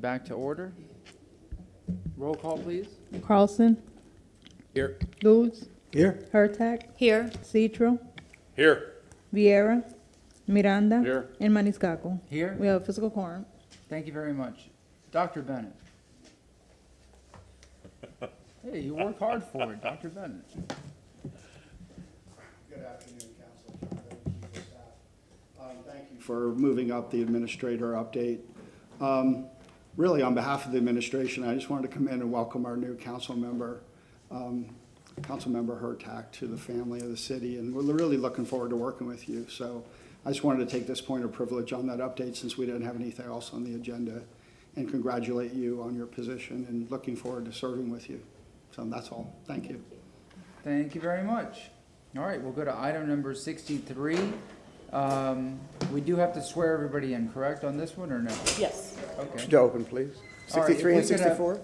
back to order. Roll call, please. Carlson. Here. Luz. Here. Hurtak. Here. Citro. Here. Vieira. Miranda. Here. And Maniscalco. Here. We have a physical quorum. Thank you very much. Dr. Bennett. Hey, you worked hard for it, Dr. Bennett. Good afternoon, Council. Chief of Staff. Thank you for moving up the administrator update. Really, on behalf of the administration, I just wanted to come in and welcome our new council member, Councilmember Hurtak, to the family of the city, and we're really looking forward to working with you. So I just wanted to take this point of privilege on that update since we didn't have anything else on the agenda, and congratulate you on your position and looking forward to serving with you. So that's all. Thank you. Thank you very much. All right, we'll go to item number 63. We do have to swear everybody in, correct, on this one, or no? Yes. Okay. To open, please. All right, if 63 and we could have, 64?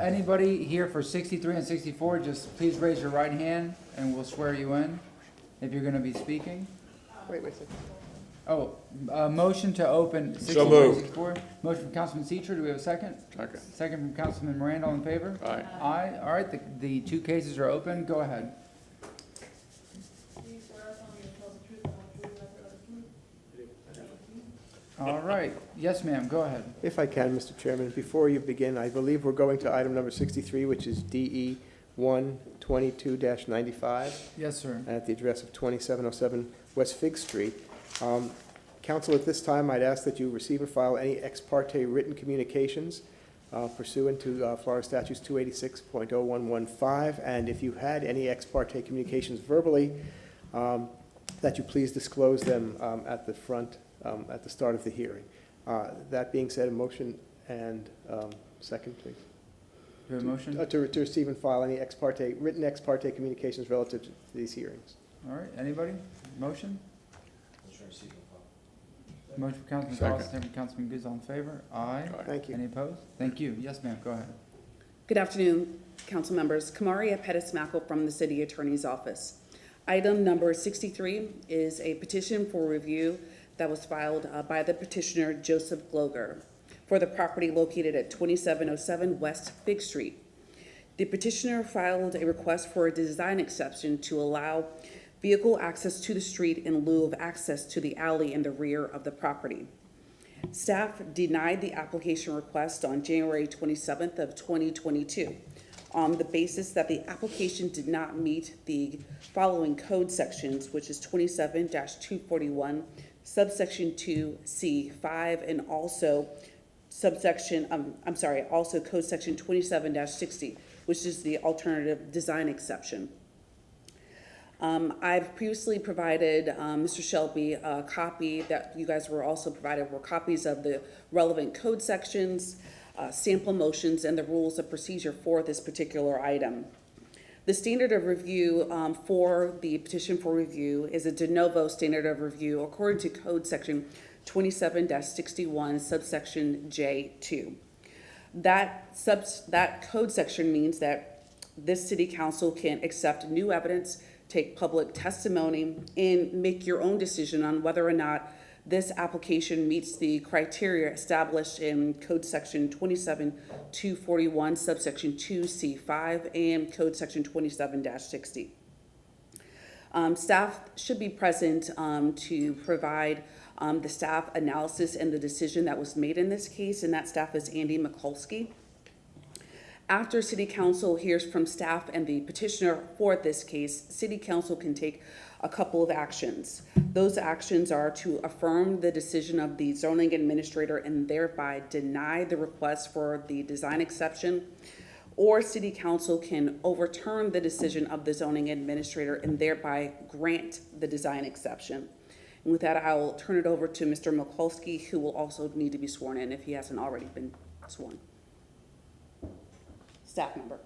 Anybody here for 63 and 64, just please raise your right hand, and we'll swear you in if you're going to be speaking. Wait a second. Oh, motion to open 63 and moved. 64. Motion from Councilman Citro. Do we have a second? Second. Second from Councilman Miranda. All in favor? Aye. Aye. All right, the two cases are open. Go ahead. All right. Yes, ma'am. Go ahead. If I can, Mr. Chairman, before you begin, I believe we're going to item number 63, which is DE 122-95, Yes, sir. at the address of 2707 West Fig Street. Council, at this time, I'd ask that you receive and file any ex parte written communications pursuant to Florida Statutes 286.0115, and if you had any ex parte communications verbally, that you please disclose them at the front, at the start of the hearing. That being said, a motion and second, please. Do we have a motion? To receive and file any written ex parte communications relative to these hearings. All right. Anybody? Motion? Motion for Councilman Second. Carlson, second for Councilman Goods. All in favor? Aye. Thank you. Any opposed? Thank you. Yes, ma'am. Go ahead. Good afternoon, council members. Kamaria Pettis-Mackel from the City Attorney's Office. Item number 63 is a petition for review that was filed by the petitioner Joseph Gloger for the property located at 2707 West Fig Street. The petitioner filed a request for a design exception to allow vehicle access to the street in lieu of access to the alley in the rear of the property. Staff denied the application request on January 27th of 2022 on the basis that the application did not meet the following code sections, which is 27-241, subsection 2C5, and also subsection, also code section 27-60, which is the alternative design exception. I've previously provided Mr. Shelby a copy that you guys were also provided, were copies of the relevant code sections, sample motions, and the rules of procedure for this particular item. The standard of review for the petition for review is a de novo standard of review according to code section 27-61, subsection J2. That code section means that this city council can accept new evidence, take public testimony, and make your own decision on whether or not this application meets the criteria established in code section 27-241, subsection 2C5, and code section 27-60. Staff should be present to provide the staff analysis and the decision that was made in this case, and that staff is Andy Mikulski. After City Council hears from staff and the petitioner for this case, City Council can take a couple of actions. Those actions are to affirm the decision of the zoning administrator and thereby deny the request for the design exception, or City Council can overturn the decision of the zoning administrator and thereby grant the design exception. And with that, I will turn it over to Mr. Mikulski, who will also need to be sworn in if he hasn't already been sworn. Staff member.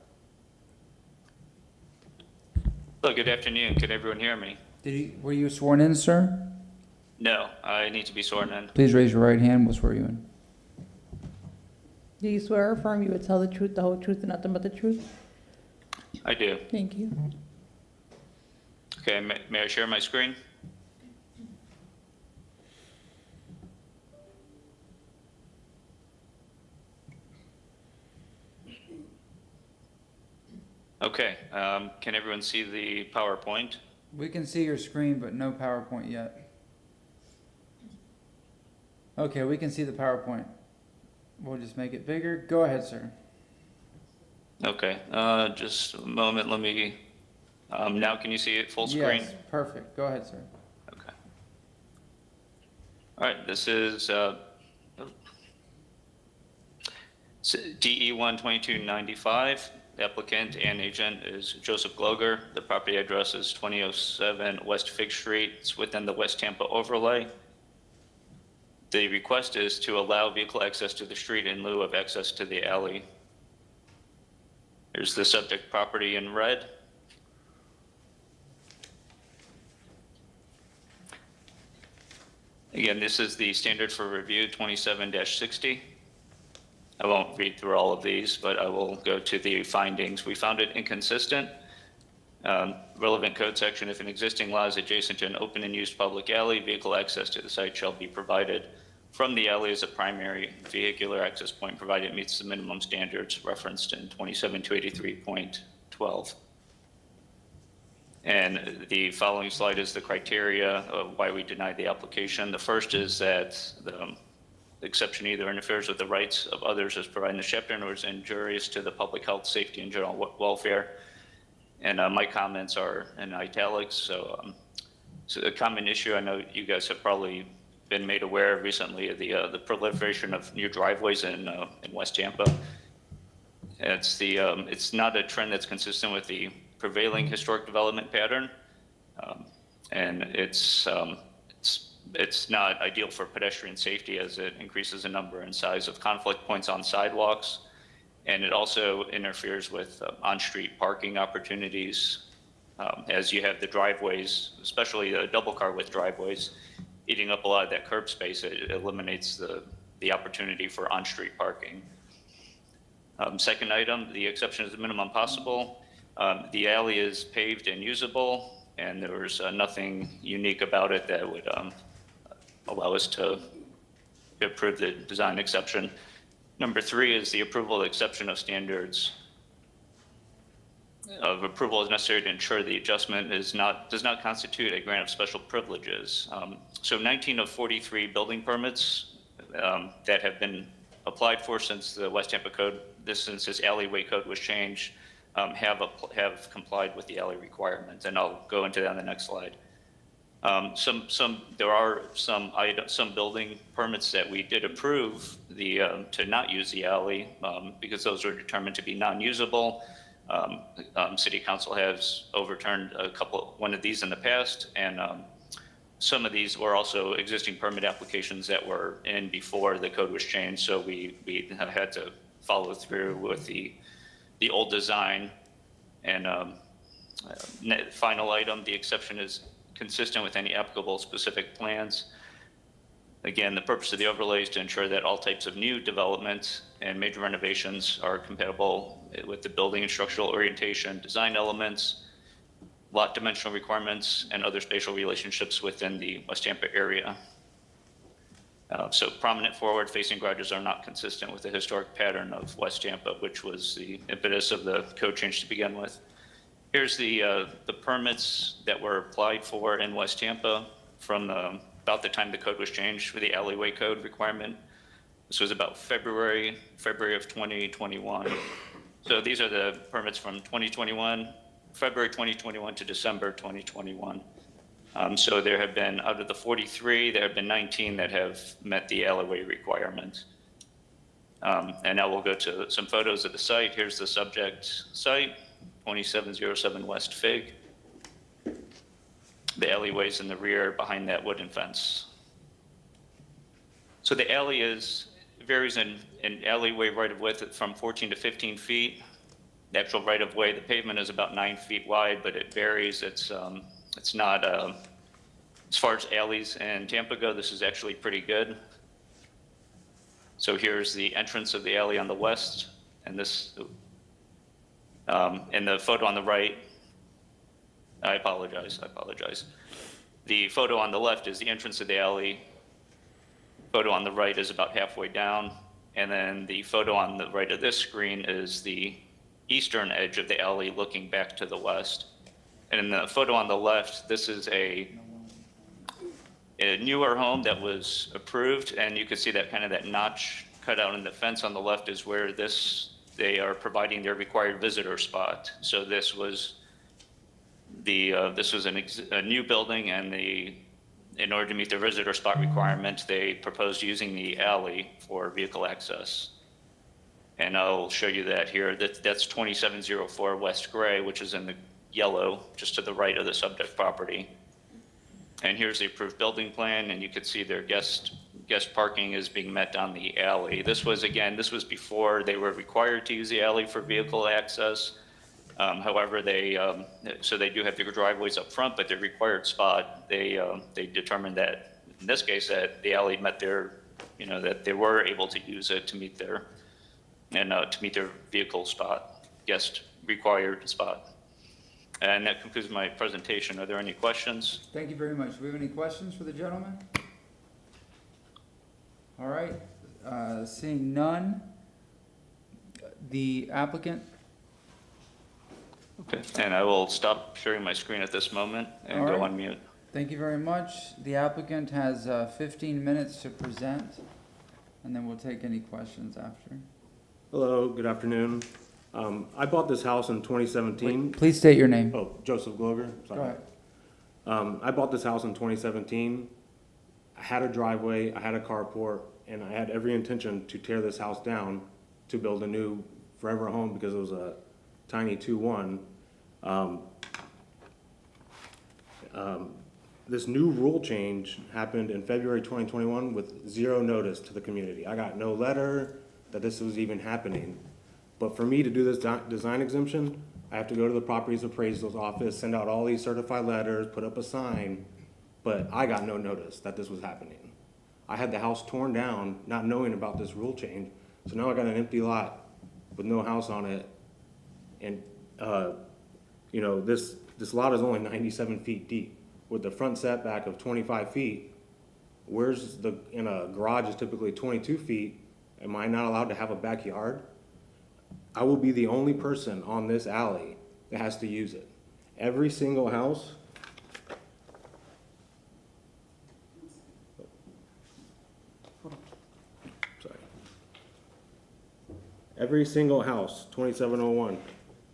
Hello, good afternoon. Can everyone hear me? Were you sworn in, sir? No, I need to be sworn in. Please raise your right hand. We'll swear you in. Do you swear or affirm you would tell the truth, the whole truth, and nothing but the truth? I do. Thank you. Okay, may I share my screen? Okay, can everyone see the PowerPoint? We can see your screen, but no PowerPoint yet. Okay, we can see the PowerPoint. We'll just make it bigger. Go ahead, sir. Okay, just a moment, let me, now can you see it full screen? Yes, perfect. Go ahead, sir. Okay. All right, this is DE 12295. The applicant and agent is Joseph Gloger. The property address is 2007 West Fig Street. It's within the West Tampa overlay. The request is to allow vehicle access to the street in lieu of access to the alley. Here's the subject property in red. Again, this is the standard for review 27-60. I won't read through all of these, but I will go to the findings. We found it inconsistent. Relevant code section, if an existing lot is adjacent to an open and used public alley, vehicle access to the site shall be provided from the alley as a primary vehicular access point, provided it meets the minimum standards referenced in 27283.12. And the following slide is the criteria of why we denied the application. The first is that the exception either interferes with the rights of others as provided in the chapter or is injurious to the public health, safety, and general welfare. And my comments are in italics. So a common issue I know you guys have probably been made aware of recently of the proliferation of new driveways in West Tampa. It's not a trend that's consistent with the prevailing historic development pattern, and it's not ideal for pedestrian safety as it increases the number and size of conflict points on sidewalks, and it also interferes with on-street parking opportunities, as you have the driveways, especially the double car width driveways, eating up a lot of that curb space. It eliminates the opportunity for on-street parking. Second item, the exception is the minimum possible. The alley is paved and usable, and there was nothing unique about it that would allow us to approve the design exception. Number 3 is the approval exception of standards of approval is necessary to ensure the adjustment does not constitute a grant of special privileges. So 19 of 43 building permits that have been applied for since the West Tampa code, since this alleyway code was changed, have complied with the alley requirements, and I'll go into that on the next slide. There are some building permits that we did approve to not use the alley because those were determined to be non-usable. City Council has overturned one of these in the past, and some of these were also existing permit applications that were in before the code was changed. So we have had to follow through with the old design. And final item, the exception is consistent with any applicable specific plans. Again, the purpose of the overlay is to ensure that all types of new developments and major renovations are compatible with the building and structural orientation, design elements, lot dimensional requirements, and other spatial relationships within the West Tampa area. So prominent forward-facing garages are not consistent with the historic pattern of West Tampa, which was the impetus of the code change to begin with. Here's the permits that were applied for in West Tampa from about the time the code was changed for the alleyway code requirement. This was about February of 2021. So these are the permits from 2021, February 2021 to December 2021. So there have been, out of the 43, there have been 19 that have met the alleyway requirement. And now we'll go to some photos of the site. Here's the subject site, 2707 West Fig. The alleyway's in the rear behind that wooden fence. So the alley varies in alleyway right of width from 14 to 15 feet. The actual right of way, the pavement is about 9 feet wide, but it varies. It's not, as far as alleys in Tampa go, this is actually pretty good. So here's the entrance of the alley on the west, and this, and the photo on the right, I apologize. The photo on the left is the entrance of the alley. Photo on the right is about halfway down, and then the photo on the right of this screen is the eastern edge of the alley looking back to the west. And in the photo on the left, this is a newer home that was approved, and you can see that kind of that notch cut out in the fence on the left is where they are providing their required visitor spot. So this was a new building, and in order to meet the visitor spot requirement, they proposed using the alley for vehicle access. And I'll show you that here. That's 2704 West Gray, which is in the yellow, just to the right of the subject property. And here's the approved building plan, and you can see their guest parking is being met down the alley. This was before they were required to use the alley for vehicle access. However, they do have their driveways up front, but their required spot, they determined that, in this case, that the alley met that they were able to use it to meet their vehicle spot, guest required spot. And that concludes my presentation. Are there any questions? Thank you very much. Do we have any questions for the gentleman? All right, seeing none, the applicant, Okay, and I will stop sharing my screen at this moment and All go right. on mute. thank you very much. The applicant has 15 minutes to present, and then we'll take any questions after. Hello, good afternoon. I bought this house in 2017. Please state your name. Oh, Joseph Glover, Go sorry. ahead. I bought this house in 2017. I had a driveway, I had a carport, and I had every intention to tear this house down to build a new forever home because it was a tiny 2-1. This new rule change happened in February 2021 with zero notice to the community. I got no letter that this was even happening. But for me to do this design exemption, I have to go to the properties appraisal's office, send out all these certified letters, put up a sign, but I got no notice that this was happening. I had the house torn down, not knowing about this rule change, so now I got an empty lot with no house on it. And, this lot is only 97 feet deep. With the front setback of 25 feet, and a garage is typically 22 feet, am I not allowed to have a backyard? I will be the only person on this alley that has to use it. Every single house. Sorry. Every single house, 2701,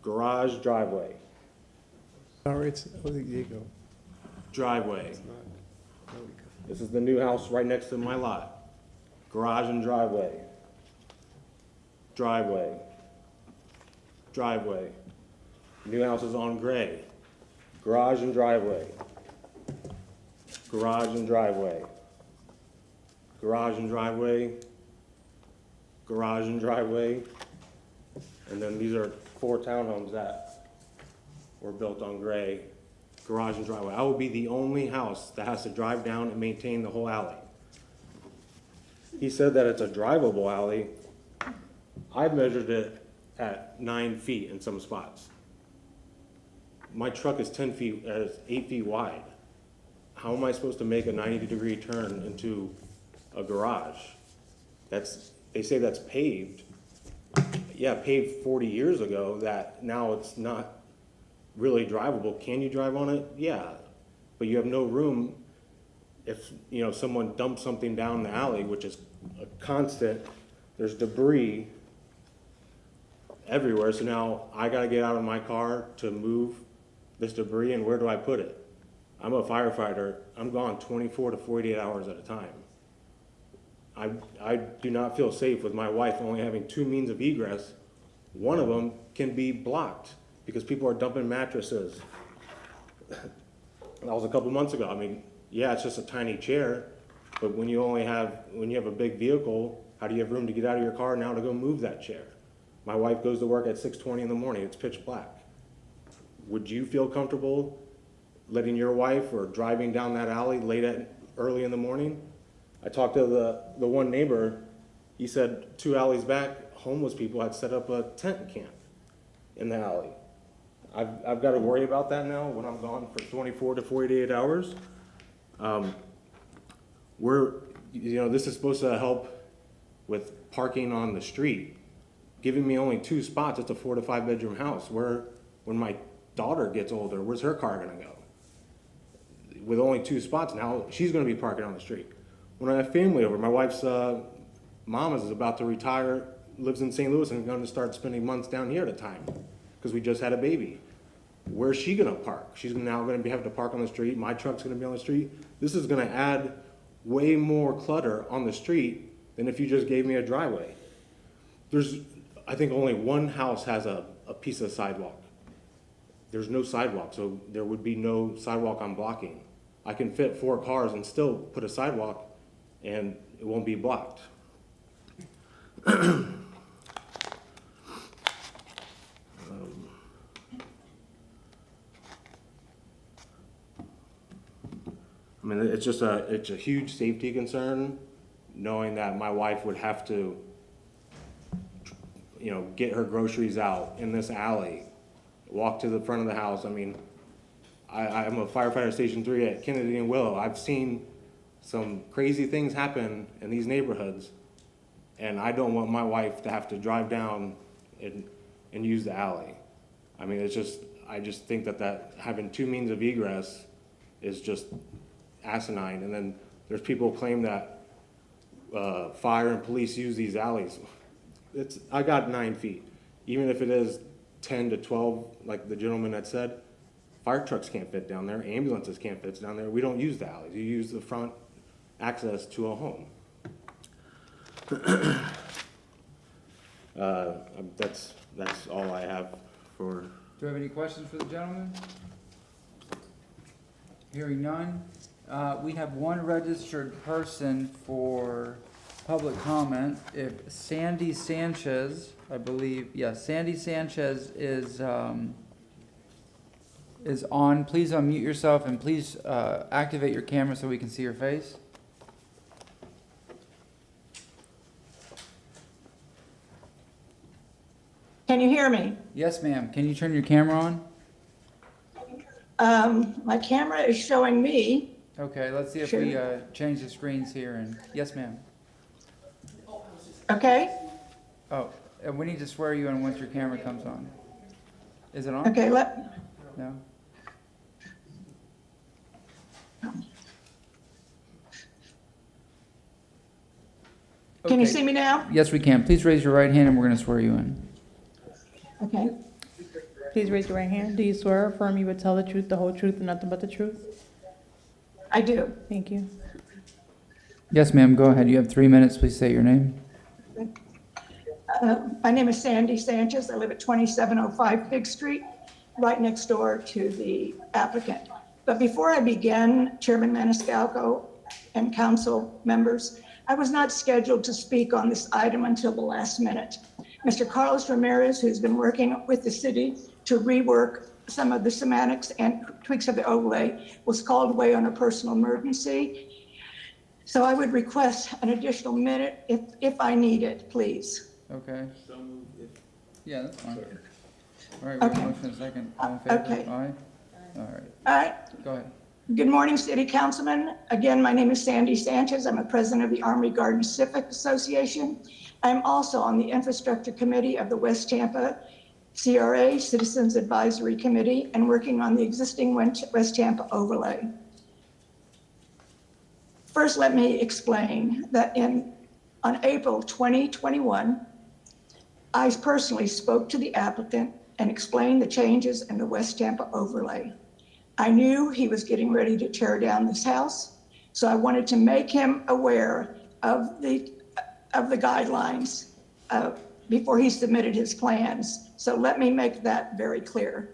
garage, driveway, Sorry, there you go. driveway. It's not, there we go. This is the new house right next to my lot. Garage and driveway. Driveway. Driveway. New house is on Gray. Garage and driveway. Garage and driveway. Garage and driveway. Garage and driveway. And then these are 4 townhomes that were built on Gray. Garage and driveway. I will be the only house that has to drive down and maintain the whole alley. He said that it's a drivable alley. I've measured it at 9 feet in some spots. My truck is 8 feet wide. How am I supposed to make a 90-degree turn into a garage? They say that's paved. Yeah, paved 40 years ago, that now it's not really drivable. Can you drive on it? Yeah, but you have no room if, someone dumps something down the alley, which is a constant, there's debris everywhere. So now I gotta get out of my car to move this debris, and where do I put it? I'm a firefighter. I'm gone 24 to 48 hours at a time. I do not feel safe with my wife only having 2 means of egress. One of them can be blocked because people are dumping mattresses. That was a couple months ago. I mean, yeah, it's just a tiny chair, but when you have a big vehicle, how do you have room to get out of your car now to go move that chair? My wife goes to work at 6:20 in the morning. It's pitch black. Would you feel comfortable letting your wife or driving down that alley early in the morning? I talked to the one neighbor. He said 2 alleys back, homeless people had set up a tent camp in the alley. I've got to worry about that now when I'm gone for 24 to 48 hours. This is supposed to help with parking on the street. giving me only 2 spots. It's a 4 to 5 bedroom house. Where, when my daughter gets older, where's her car gonna go? With only 2 spots now, she's gonna be parking on the street. When I have family over, my wife's mom is about to retire, lives in St. Louis, and going to start spending months down here at a time because we just had a baby. Where's she gonna park? She's now gonna have to park on the street. My truck's gonna be on the street. This is gonna add way more clutter on the street than if you just gave me a driveway. There's, I think only one house has a piece of sidewalk. There's no sidewalk, so there would be no sidewalk I'm blocking. I can fit 4 cars and still put a sidewalk and it won't be blocked. I mean, it's a huge safety concern, knowing that my wife would have to, you know, get her groceries out in this alley, walk to the front of the house. I mean, I'm a firefighter at Station 3 at Kennedy and Willow. I've seen some crazy things happen in these neighborhoods, and I don't want my wife to have to drive down and use the alley. I mean, I just think that having 2 means of egress is just asinine. And then there's people who claim that fire and police use these alleys. I got 9 feet. Even if it is 10 to 12, like the gentleman that said, fire trucks can't fit down there, ambulances can't fit down there. We don't use the alleys. You use the front access to a home. That's all I have for. Do you have any questions for the gentleman? Hearing none. We have one registered person for public comment. If Sandy Sanchez, I believe, yes, Sandy Sanchez is on, please unmute yourself and please activate your camera so we can see your face. Can you hear me? Yes, ma'am. Can you turn your camera on? My camera is showing me. Okay, let's see if we change the screens here and, yes, ma'am. Okay, Oh, and we need to swear you in once your camera comes on. Is it on? okay, No? can you Okay. see me now? Yes, we can. Please raise your right hand and we're going to swear you in. Okay, Please raise your right hand. Do you swear or affirm you would tell the truth, the whole truth, and nothing but the truth? I do. Thank you. Yes, ma'am. Go ahead. You have 3 minutes. Please say your name. My name is Sandy Sanchez. I live at 2705 Fig Street, right next door to the applicant. But before I begin, Chairman Maniscalco and council members, I was not scheduled to speak on this item until the last minute. Mr. Carlos Ramirez, who's been working with the city to rework some of the semantics and tweaks of the overlay, was called away on a personal emergency. So I would request an additional minute if I need it, please. Okay. Yeah, that's fine. All right, we have a Okay. motion and a second. All in favor? Okay. Aye? All right, All right. go ahead. Good morning, City Councilman. Again, my name is Sandy Sanchez. I'm a president of the Armory Garden Civic Association. I'm also on the Infrastructure Committee of the West Tampa CRA Citizens Advisory Committee and working on the existing West Tampa overlay. First, let me explain that on April 2021, I personally spoke to the applicant and explained the changes in the West Tampa overlay. I knew he was getting ready to tear down this house, so I wanted to make him aware of the guidelines before he submitted his plans. So let me make that very clear.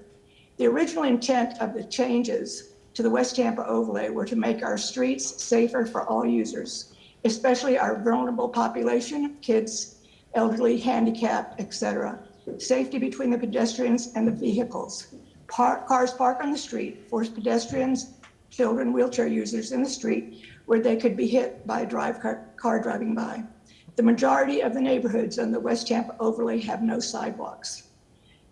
The original intent of the changes to the West Tampa overlay were to make our streets safer for all users, especially our vulnerable population, kids, elderly, handicapped, etc. Safety between the pedestrians and the vehicles. Cars park on the street, force pedestrians, children, wheelchair users in the street where they could be hit by a car driving by. The majority of the neighborhoods on the West Tampa overlay have no sidewalks.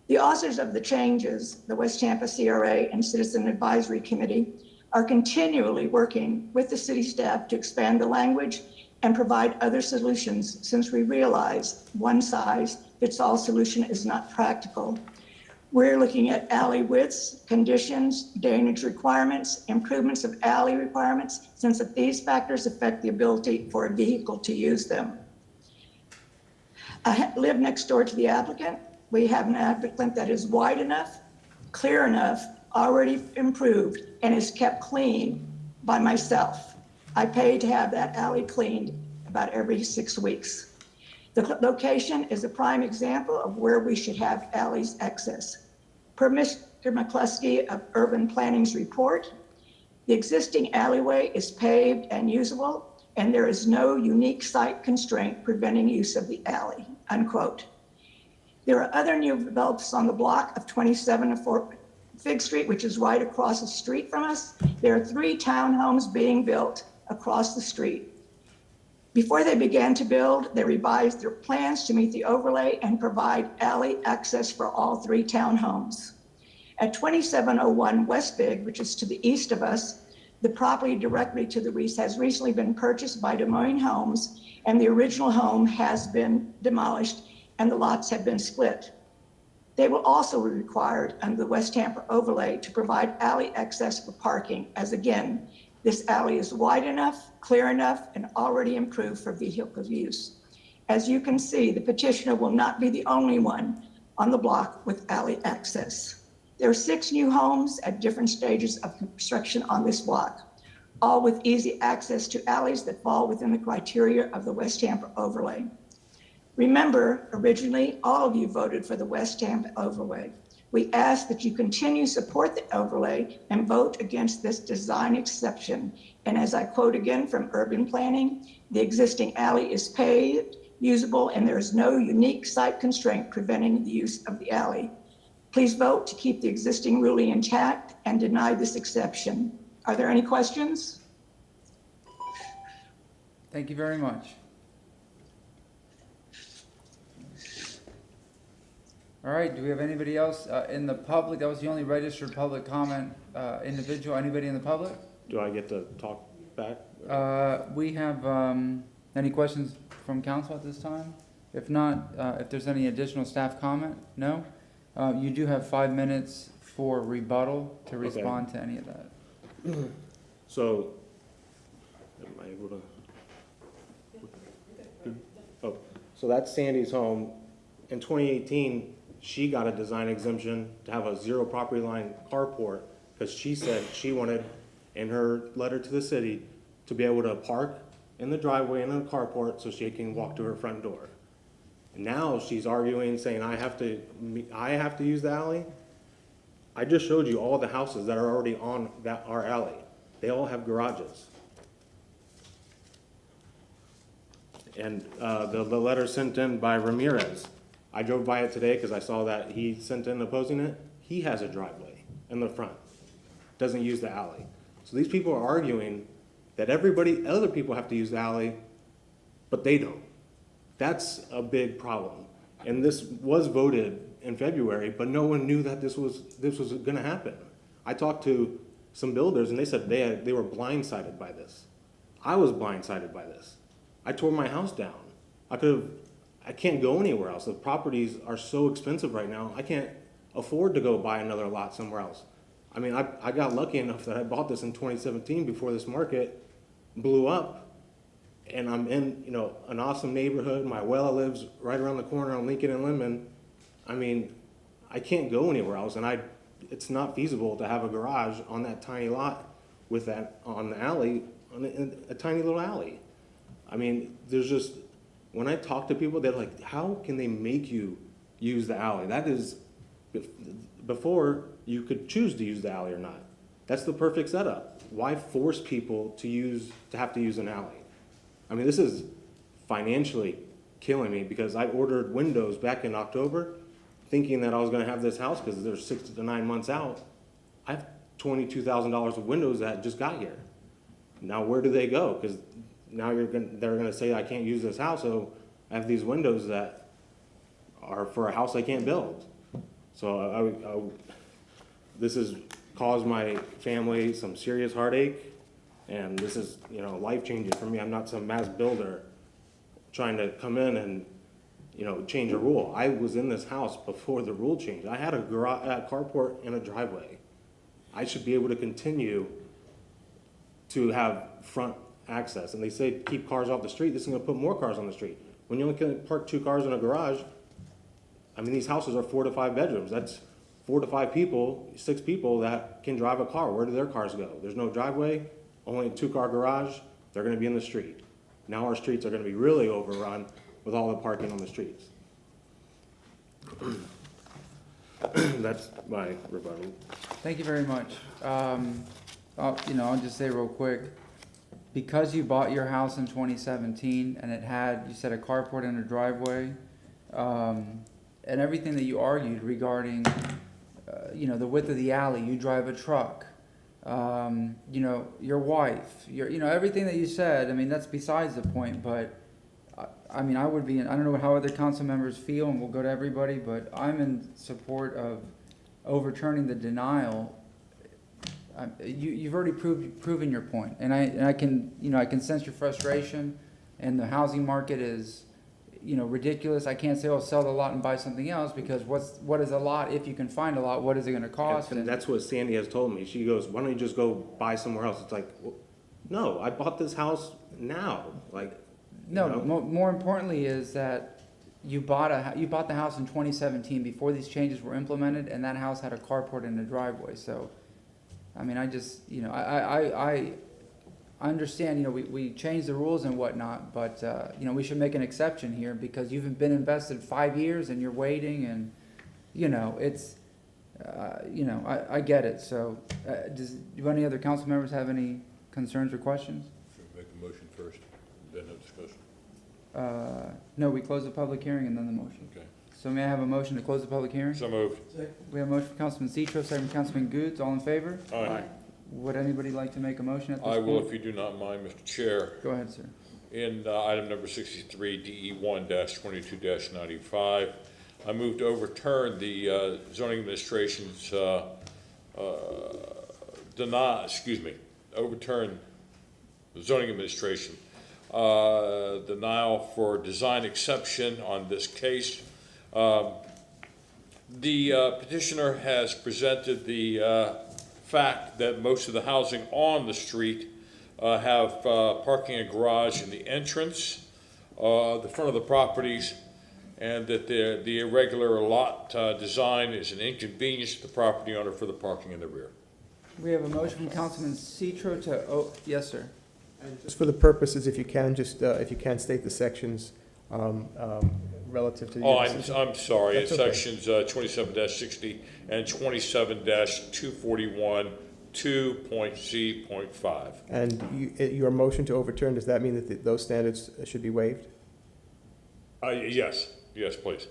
The authors of the changes, the West Tampa CRA and Citizen Advisory Committee, are continually working with the city staff to expand the language and provide other solutions since we realize one size fits all solution is not practical. We're looking at alley widths, conditions, drainage requirements, improvements of alley requirements, since these factors affect the ability for a vehicle to use them. I live next door to the applicant. We have an applicant that is wide enough, clear enough, already improved, and is kept clean by myself. I pay to have that alley cleaned about every 6 weeks. The location is a prime example of where we should have alleys access. Per Mr. McCluskey of Urban Planning's report, the existing alleyway is paved and usable, and there is no unique site constraint preventing use of the alley, unquote. There are other new developments on the block of 27 Fig Street, which is right across the street from us. There are 3 townhomes being built across the street. Before they began to build, they revised their plans to meet the overlay and provide alley access for all 3 townhomes. At 2701 West Big, which is to the east of us, the property directly to the east has recently been purchased by Des Moines Homes, and the original home has been demolished and the lots have been split. They will also be required under the West Tampa overlay to provide alley access for parking, as again, this alley is wide enough, clear enough, and already improved for vehicle use. As you can see, the petitioner will not be the only one on the block with alley access. There are 6 new homes at different stages of construction on this block, all with easy access to alleys that fall within the criteria of the West Tampa overlay. Remember, originally, all of you voted for the West Tampa overlay. We ask that you continue to support the overlay and vote against this design exception. And as I quote again from Urban Planning, the existing alley is paved, usable, and there is no unique site constraint preventing the use of the alley. Please vote to keep the existing ruling intact and deny this exception. Are there any questions? Thank you very much. All right, do we have anybody else in the public? That was the only registered public comment individual. Anybody in the public? Do I get to talk back? We have any questions from council at this time? If not, if there's any additional staff comment, no? You do have 5 minutes for rebuttal to respond to any of that. So, am I able to? Oh, so that's Sandy's home. In 2018, she got a design exemption to have a 0 property line carport because she said she wanted, in her letter to the city, to be able to park in the driveway and in the carport so she can walk to her front door. And now she's arguing, saying I have to use the alley. I just showed you all the houses that are already on our alley. They all have garages. And the letter sent in by Ramirez, I drove by it today because I saw that he sent in opposing it. He has a driveway in the front, doesn't use the alley. So these people are arguing that other people have to use the alley, but they don't. That's a big problem. And this was voted in February, but no one knew that this was going to happen. I talked to some builders and they said they were blindsided by this. I was blindsided by this. I tore my house down. I can't go anywhere else. The properties are so expensive right now. I can't afford to go buy another lot somewhere else. I mean, I got lucky enough that I bought this in 2017 before this market blew up, and I'm in, an awesome neighborhood. My Wella lives right around the corner on Lincoln and Lemon. I mean, I can't go anywhere else, and it's not feasible to have a garage on that tiny lot with that on the alley, on a tiny little alley. I mean, when I talk to people, they're like, how can they make you use the alley? That is, before you could choose to use the alley or not. That's the perfect setup. Why force people to have to use an alley? I mean, this is financially killing me because I ordered windows back in October thinking that I was gonna have this house because they're 6 to 9 months out. I have $22,000 of windows that just got here. Now where do they go? Because now they're gonna say I can't use this house, so I have these windows that are for a house I can't build. So this has caused my family some serious heartache. And this is, you know, life-changing for me. I'm not some mass builder trying to come in and, you know, change a rule. I was in this house before the rule changed. I had a carport and a driveway. I should be able to continue to have front access. And they say keep cars off the street. This is gonna put more cars on the street. When you only can park 2 cars in a garage, I mean, these houses are 4 to 5 bedrooms. That's 4 to 5 people, 6 people that can drive a car. Where do their cars go? There's no driveway, only a 2-car garage. They're gonna be in the street. Now our streets are gonna be really overrun with all the parking on the streets. That's my rebuttal. Thank you very much. I'll just say real quick, because you bought your house in 2017 and it had, you said, a carport and a driveway, and everything that you argued regarding, the width of the alley, you drive a truck, your wife, everything that you said, I mean, that's besides the point, but I don't know how other council members feel, and we'll go to everybody, but I'm in support of overturning the denial. You've already proven your point, and I can sense your frustration, and the housing market is, ridiculous. I can't say, oh, sell the lot and buy something else, because what is a lot? If you can find a lot, what is it gonna cost? And that's what Sandy has told me. She goes, why don't you just go buy somewhere else? It's like, well, no, I bought this house now, like. No, more importantly is that you bought the house in 2017 before these changes were implemented, and that house had a carport and a driveway. So, I mean, I just, I understand, we changed the rules and whatnot, but, we should make an exception here, because you've been invested 5 years and you're waiting, and, it's, I get it. So, do any other council members have any concerns or questions? Should we make the motion first, then have discussion? No, we close the public hearing and then the motion. Okay. So may I have a motion to close the public hearing? So moved. We have a motion from Councilman Citro, second from Councilman Goods. All in favor? Aye. Would anybody like to make a motion at this I point? will, if you do not mind, Mr. Chair. Go ahead, sir. In item number 63, DE1-22-95, I move to overturn the zoning administration's overturn the zoning administration denial for design exception on this case. The petitioner has presented the fact that most of the housing on the street have parking and garage in the entrance, the front of the properties, and that the irregular lot design is an inconvenience to the property owner for the parking in the rear. We have a motion from Councilman Citro to, yes, sir. And just for the purposes, if you can state the sections relative to your decision. I'm sorry, it's That's okay. sections 27-60 and 27-241, 2.C.5. And your motion to overturn, does that mean that those standards should be waived? Yes, please.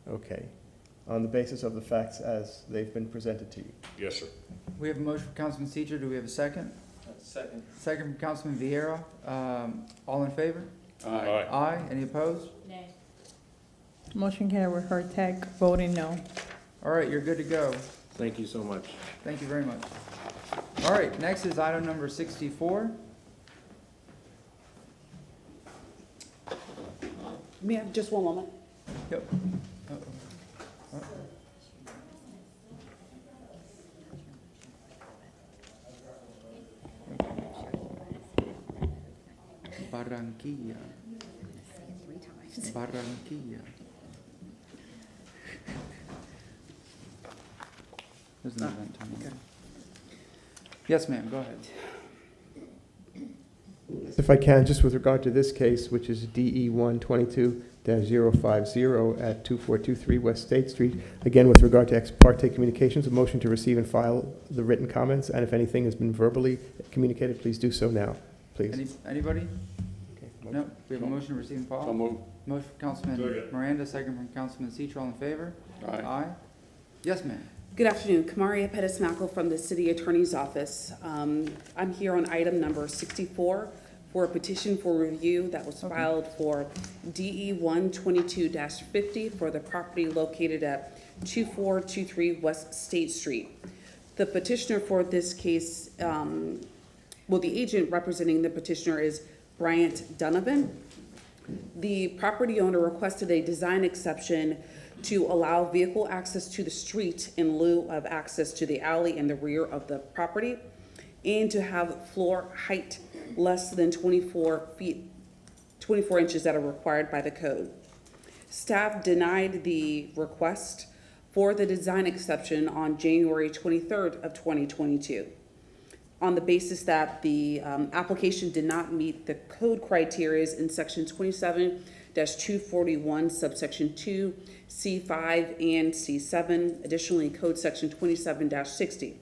Okay. On the basis of the facts as they've been presented to you. Yes, sir. We have a motion from Councilman Citro. Do we have a second? Second. Second from Councilman Vieira. All in favor? Aye. Aye. Any opposed? Nay. Motion carried with her tag voting no. All right, you're good to go. Thank you so much. Thank you very much. All right, next is item number 64. May I have just one moment? Yep. Barranquilla. Barranquilla. There's an event tomorrow. Yes, ma'am, go ahead. If I can, just with regard to this case, which is DE 122-050 at 2423 West State Street, again, with regard to ex parte communications, a motion to receive and file the written comments, and if anything has been verbally communicated, please do so now, please. Anybody? Okay, No, we have a motion to receive and file. moved. Motion from Councilman Miranda, second from Councilman Citro, all in favor? Aye. Yes, ma'am. Good afternoon, Kamaria Pettis-Mackel from the City Attorney's Office. I'm here on item number 64 for a petition for review that was filed for DE 122-50 for the property located at 2423 West State Street. The petitioner for this case Well, the agent representing the petitioner is Bryant Donovan. The property owner requested a design exception to allow vehicle access to the street in lieu of access to the alley in the rear of the property, and to have floor height less than 24 inches that are required by the code. Staff denied the request for the design exception on January 23rd of 2022 on the basis that the application did not meet the code criteria in section 27-241 subsection 2, C5 and C7, additionally code section 27-60.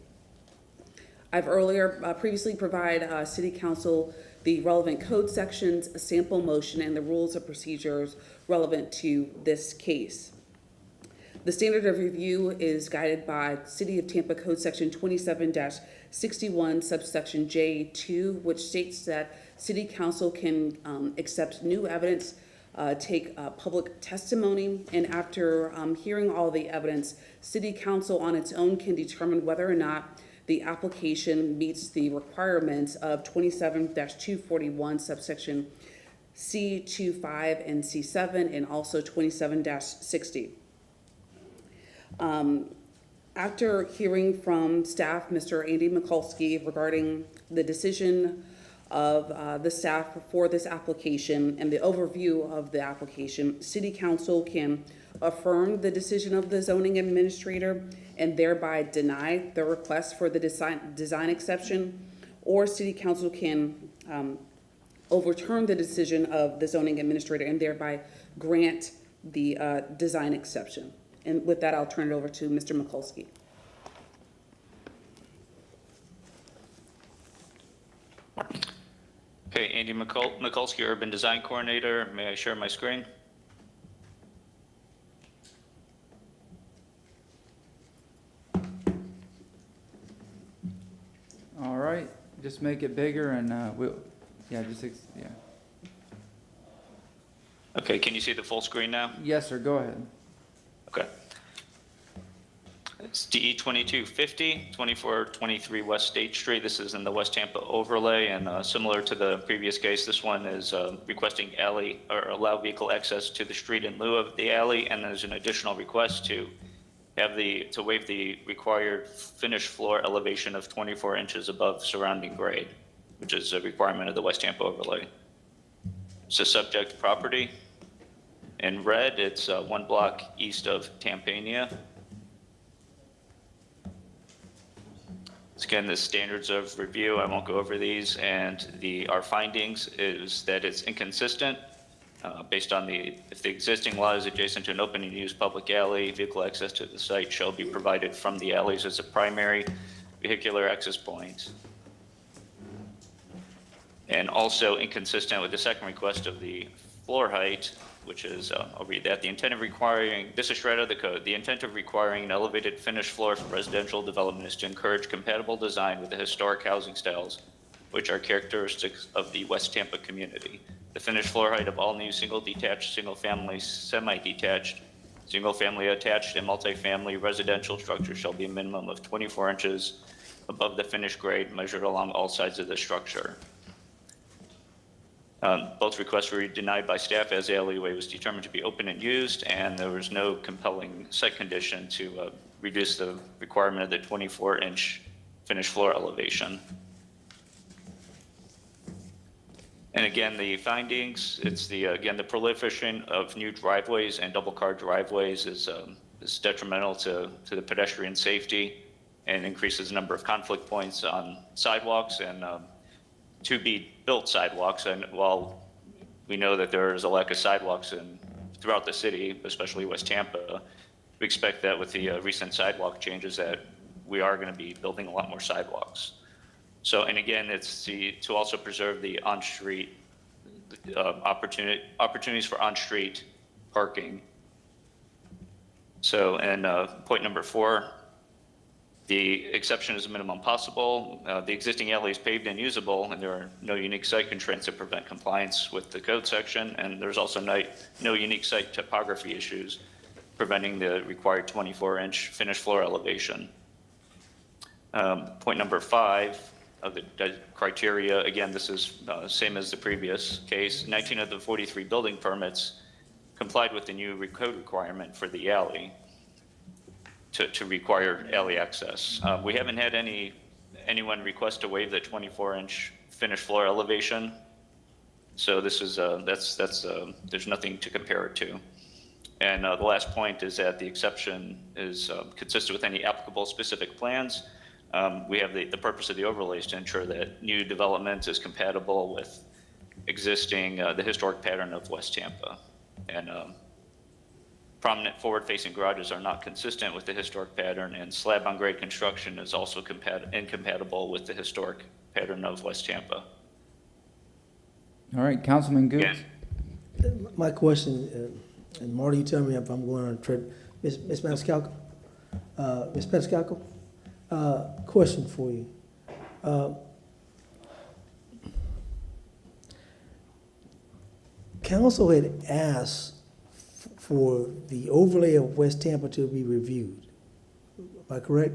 I've previously provided City Council the relevant code sections, a sample motion, and the rules of procedures relevant to this case. The standard of review is guided by City of Tampa Code Section 27-61, subsection J2, which states that City Council can accept new evidence, take public testimony, and after hearing all the evidence, City Council on its own can determine whether or not the application meets the requirements of 27-241, subsection C25 and C7, and also 27-60. After hearing from staff, Mr. Andy Mikulski, regarding the decision of the staff for this application and the overview of the application, City Council can affirm the decision of the zoning administrator and thereby deny the request for the design exception, or City Council can overturn the decision of the zoning administrator and thereby grant the design exception. And with that, I'll turn it over to Mr. Mikulski. Okay, Andy Mikulski, Urban Design Coordinator. May I share my screen? All right, just make it bigger and yeah. Okay, can you see the full screen now? Yes, sir, go ahead. Okay. It's DE 2250, 2423 West State Street. This is in the West Tampa overlay, and similar to the previous case, this one is requesting alley or allow vehicle access to the street in lieu of the alley, and there's an additional request to waive the required finished floor elevation of 24 inches above surrounding grade, which is a requirement of the West Tampa overlay. It's a subject property. In red, it's 1 block east of Tampania. Again, the standards of review, I won't go over these, and our findings is that it's inconsistent based on if the existing lot is adjacent to an open and used public alley, vehicle access to the site shall be provided from the alleys as a primary vehicular access point. And also inconsistent with the second request of the floor height, which is, I'll read that, this is straight out of the code. The intent of requiring an elevated finished floor for residential development is to encourage compatible design with the historic housing styles, which are characteristics of the West Tampa community. The finished floor height of all new single-detached, single-family, semi-detached, single-family attached, and multifamily residential structures shall be a minimum of 24 inches above the finished grade measured along all sides of the structure. Both requests were denied by staff as the alleyway was determined to be open and used, and there was no compelling site condition to reduce the requirement of the 24-inch finished floor elevation. And again, the findings, it's again, the proliferation of new driveways and double-car driveways is detrimental to the pedestrian safety and increases the number of conflict points on sidewalks and to-be-built sidewalks. And while we know that there is a lack of sidewalks throughout the city, especially West Tampa, we expect that with the recent sidewalk changes that we are going to be building a lot more sidewalks. So, and again, it's to also preserve the on-street opportunities for on-street parking. So, and point number 4, the exception is the minimum possible. The existing alley is paved and usable, and there are no unique site constraints that prevent compliance with the code section, and there's also no unique site topography issues preventing the required 24-inch finished floor elevation. Point number 5, the criteria. Again, this is same as the previous case. 19 of the 43 building permits complied with the new code requirement for the alley to require alley access. We haven't had anyone request to waive the 24-inch finished floor elevation. So this is, there's nothing to compare it to. And the last point is that the exception is consistent with any applicable specific plans. We have the purpose of the overlays to ensure that new development is compatible with existing, the historic pattern of West Tampa. And prominent forward-facing garages are not consistent with the historic pattern, and slab-on-grade construction is also incompatible with the historic pattern of West Tampa. All right, Councilman Gooch. Again, My question, and Marty, you tell me if I'm going on a trip. Ms. Maniscalco? Ms. Maniscalco? Question for you. Council had asked for the overlay of West Tampa to be reviewed. Am I correct?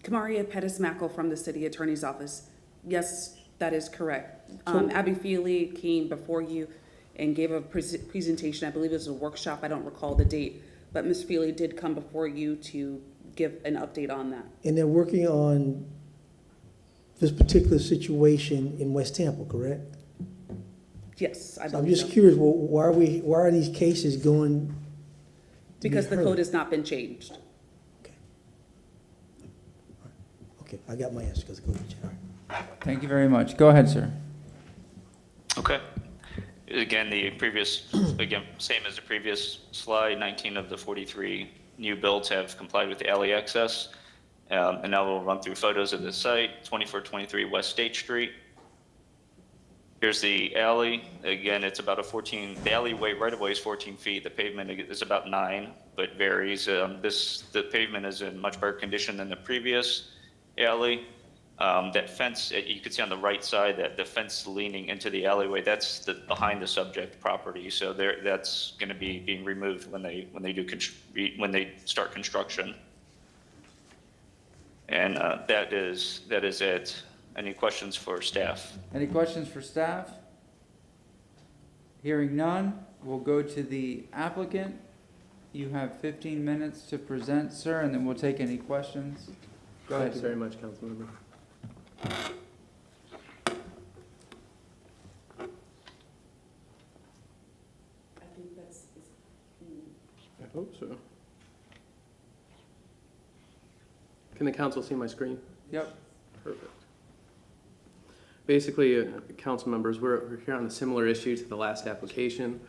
Kamaria Pettis-Mackle from the City Attorney's Office. Yes, that is correct. So- Abby Feely came before you and gave a presentation. I believe it was a workshop. I don't recall the date. But Ms. Feely did come before you to give an update on that. And they're working on this particular situation in West Tampa, correct? Yes, I So I'm believe just so. curious, well, why are these cases going to be Because the heard? code has not been changed. Okay, I got my answer because the code changed. All right. Thank you very much. Go ahead, sir. okay. Again, again, same as the previous slide, 19 of the 43 new builds have complied with the alley access. And now we'll run through photos of the site, 2423 West State Street. Here's the alley. Again, it's about the alleyway right of way is 14 feet. The pavement is about 9, but varies. The pavement is in much better condition than the previous alley. That fence, you can see on the right side, that the fence leaning into the alleyway, that's behind the subject property. So that's going to be being removed when they start construction. And that is it. Any questions for staff? Any questions for staff? Hearing none, we'll go to the applicant. You have 15 minutes to present, sir, and then we'll take any questions. Go ahead, Thank you sir. very much, Councilmember. I hope so. Can the council see my screen? Yep. Perfect. Basically, council members, we're here on a similar issue to the last application.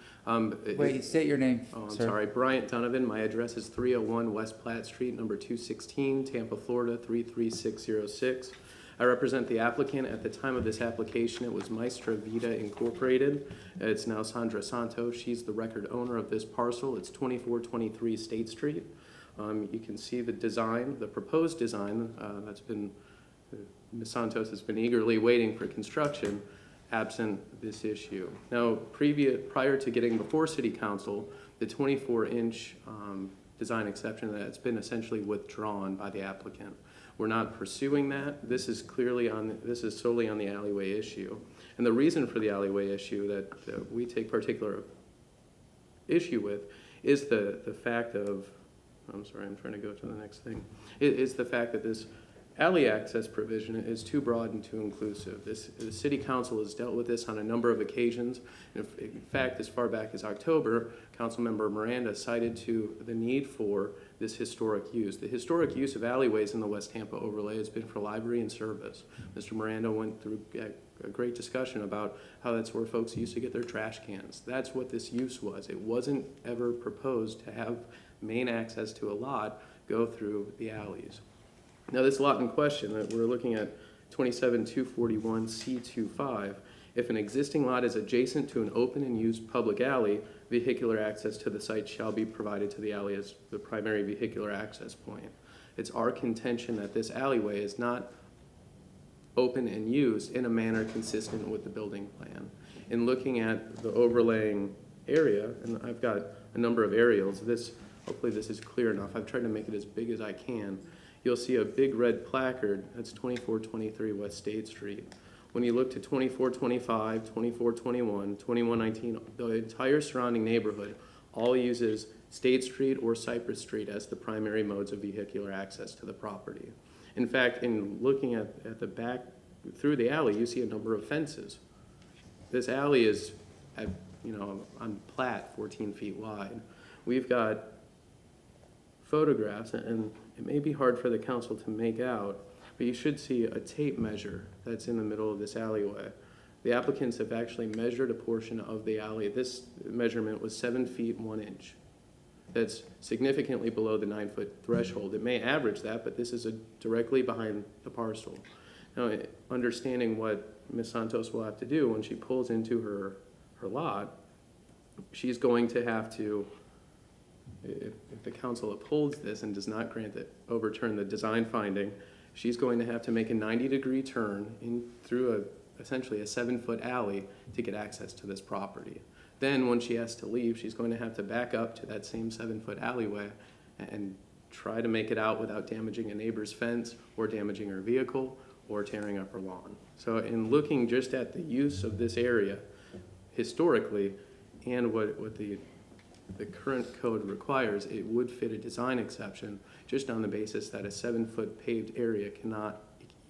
Wait, state your name, Oh, I'm sir. sorry. Bryant Donovan. My address is 301 West Platte Street, number 216, Tampa, Florida, 33606. I represent the applicant. At the time of this application, it was Maestra Vida Incorporated. It's now Sandra Santos. She's the record owner of this parcel. It's 2423 State Street. You can see the design, the proposed design that's been, Ms. Santos has been eagerly waiting for construction, absent this issue. Now, prior to getting before City Council, the 24-inch design exception that's been essentially withdrawn by the applicant. We're not pursuing that. This is solely on the alleyway issue. And the reason for the alleyway issue that we take particular issue with is the fact of, I'm sorry, I'm trying to go to the next thing, is the fact that this alley access provision is too broad and too inclusive. The City Council has dealt with this on a number of occasions. In fact, as far back as October, Councilmember Miranda cited to the need for this historic use. The historic use of alleyways in the West Tampa overlay has been for library and service. Mr. Miranda went through a great discussion about how that's where folks used to get their trash cans. That's what this use was. It wasn't ever proposed to have main access to a lot go through the alleys. Now, this lot in question that we're looking at 27241C25, if an existing lot is adjacent to an open and used public alley, vehicular access to the site shall be provided to the alley as the primary vehicular access point. It's our contention that this alleyway is not open and used in a manner consistent with the building plan. In looking at the overlaying area, and I've got a number of aerials, hopefully this is clear enough. I've tried to make it as big as I can. you'll see a big red placard, that's 2423 West State Street. When you look to 2425, 2421, 2119, the entire surrounding neighborhood all uses State Street or Cypress Street as the primary modes of vehicular access to the property. In fact, in looking at the back through the alley, you see a number of fences. This alley is, on plat, 14 feet wide. We've got photographs, and it may be hard for the council to make out, but you should see a tape measure that's in the middle of this alleyway. The applicants have actually measured a portion of the alley. This measurement was 7 feet 1 inch. That's significantly below the 9-foot threshold. It may average that, but this is directly behind the parcel. Now, understanding what Ms. Santos will have to do when she pulls into her lot, she's going to have to, if the council upholds this and does not overturn the design finding, she's going to have to make a 90-degree turn through essentially a 7-foot alley to get access to this property. Then when she has to leave, she's going to have to back up to that same 7-foot alleyway and try to make it out without damaging a neighbor's fence or damaging her vehicle or tearing up her lawn. So in looking just at the use of this area historically and what the current code requires, it would fit a design exception just on the basis that a 7-foot paved area you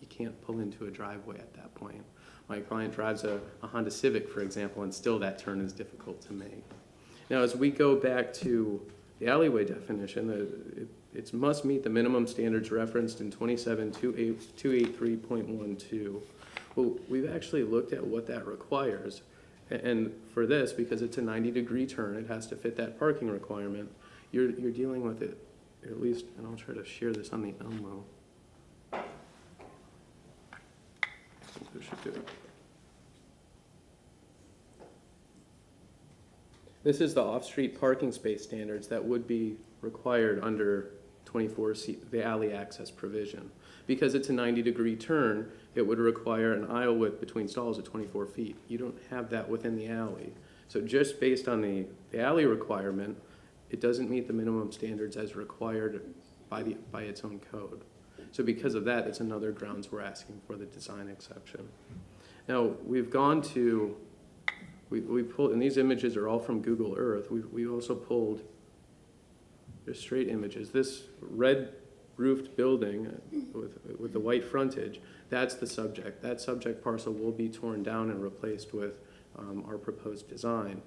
can't pull into a driveway at that point. My client drives a Honda Civic, for example, and still that turn is difficult to make. Now, as we go back to the alleyway definition, it must meet the minimum standards referenced in 27283.12. Well, we've actually looked at what that requires. And for this, because it's a 90-degree turn, it has to fit that parking requirement. You're dealing with it, at least, and I'll try to share this on the Elmo. This is the off-street parking space standards that would be required under 24C, the alley access provision. Because it's a 90-degree turn, it would require an aisle width between stalls of 24 feet. You don't have that within the alley. So just based on the alley requirement, it doesn't meet the minimum standards as required by its own code. So because of that, it's another grounds we're asking for the design exception. Now, we've gone to, we pulled, and these images are all from Google Earth. We also pulled just straight images. This red roofed building with the white frontage, that's the subject. That subject parcel will be torn down and replaced with our proposed design.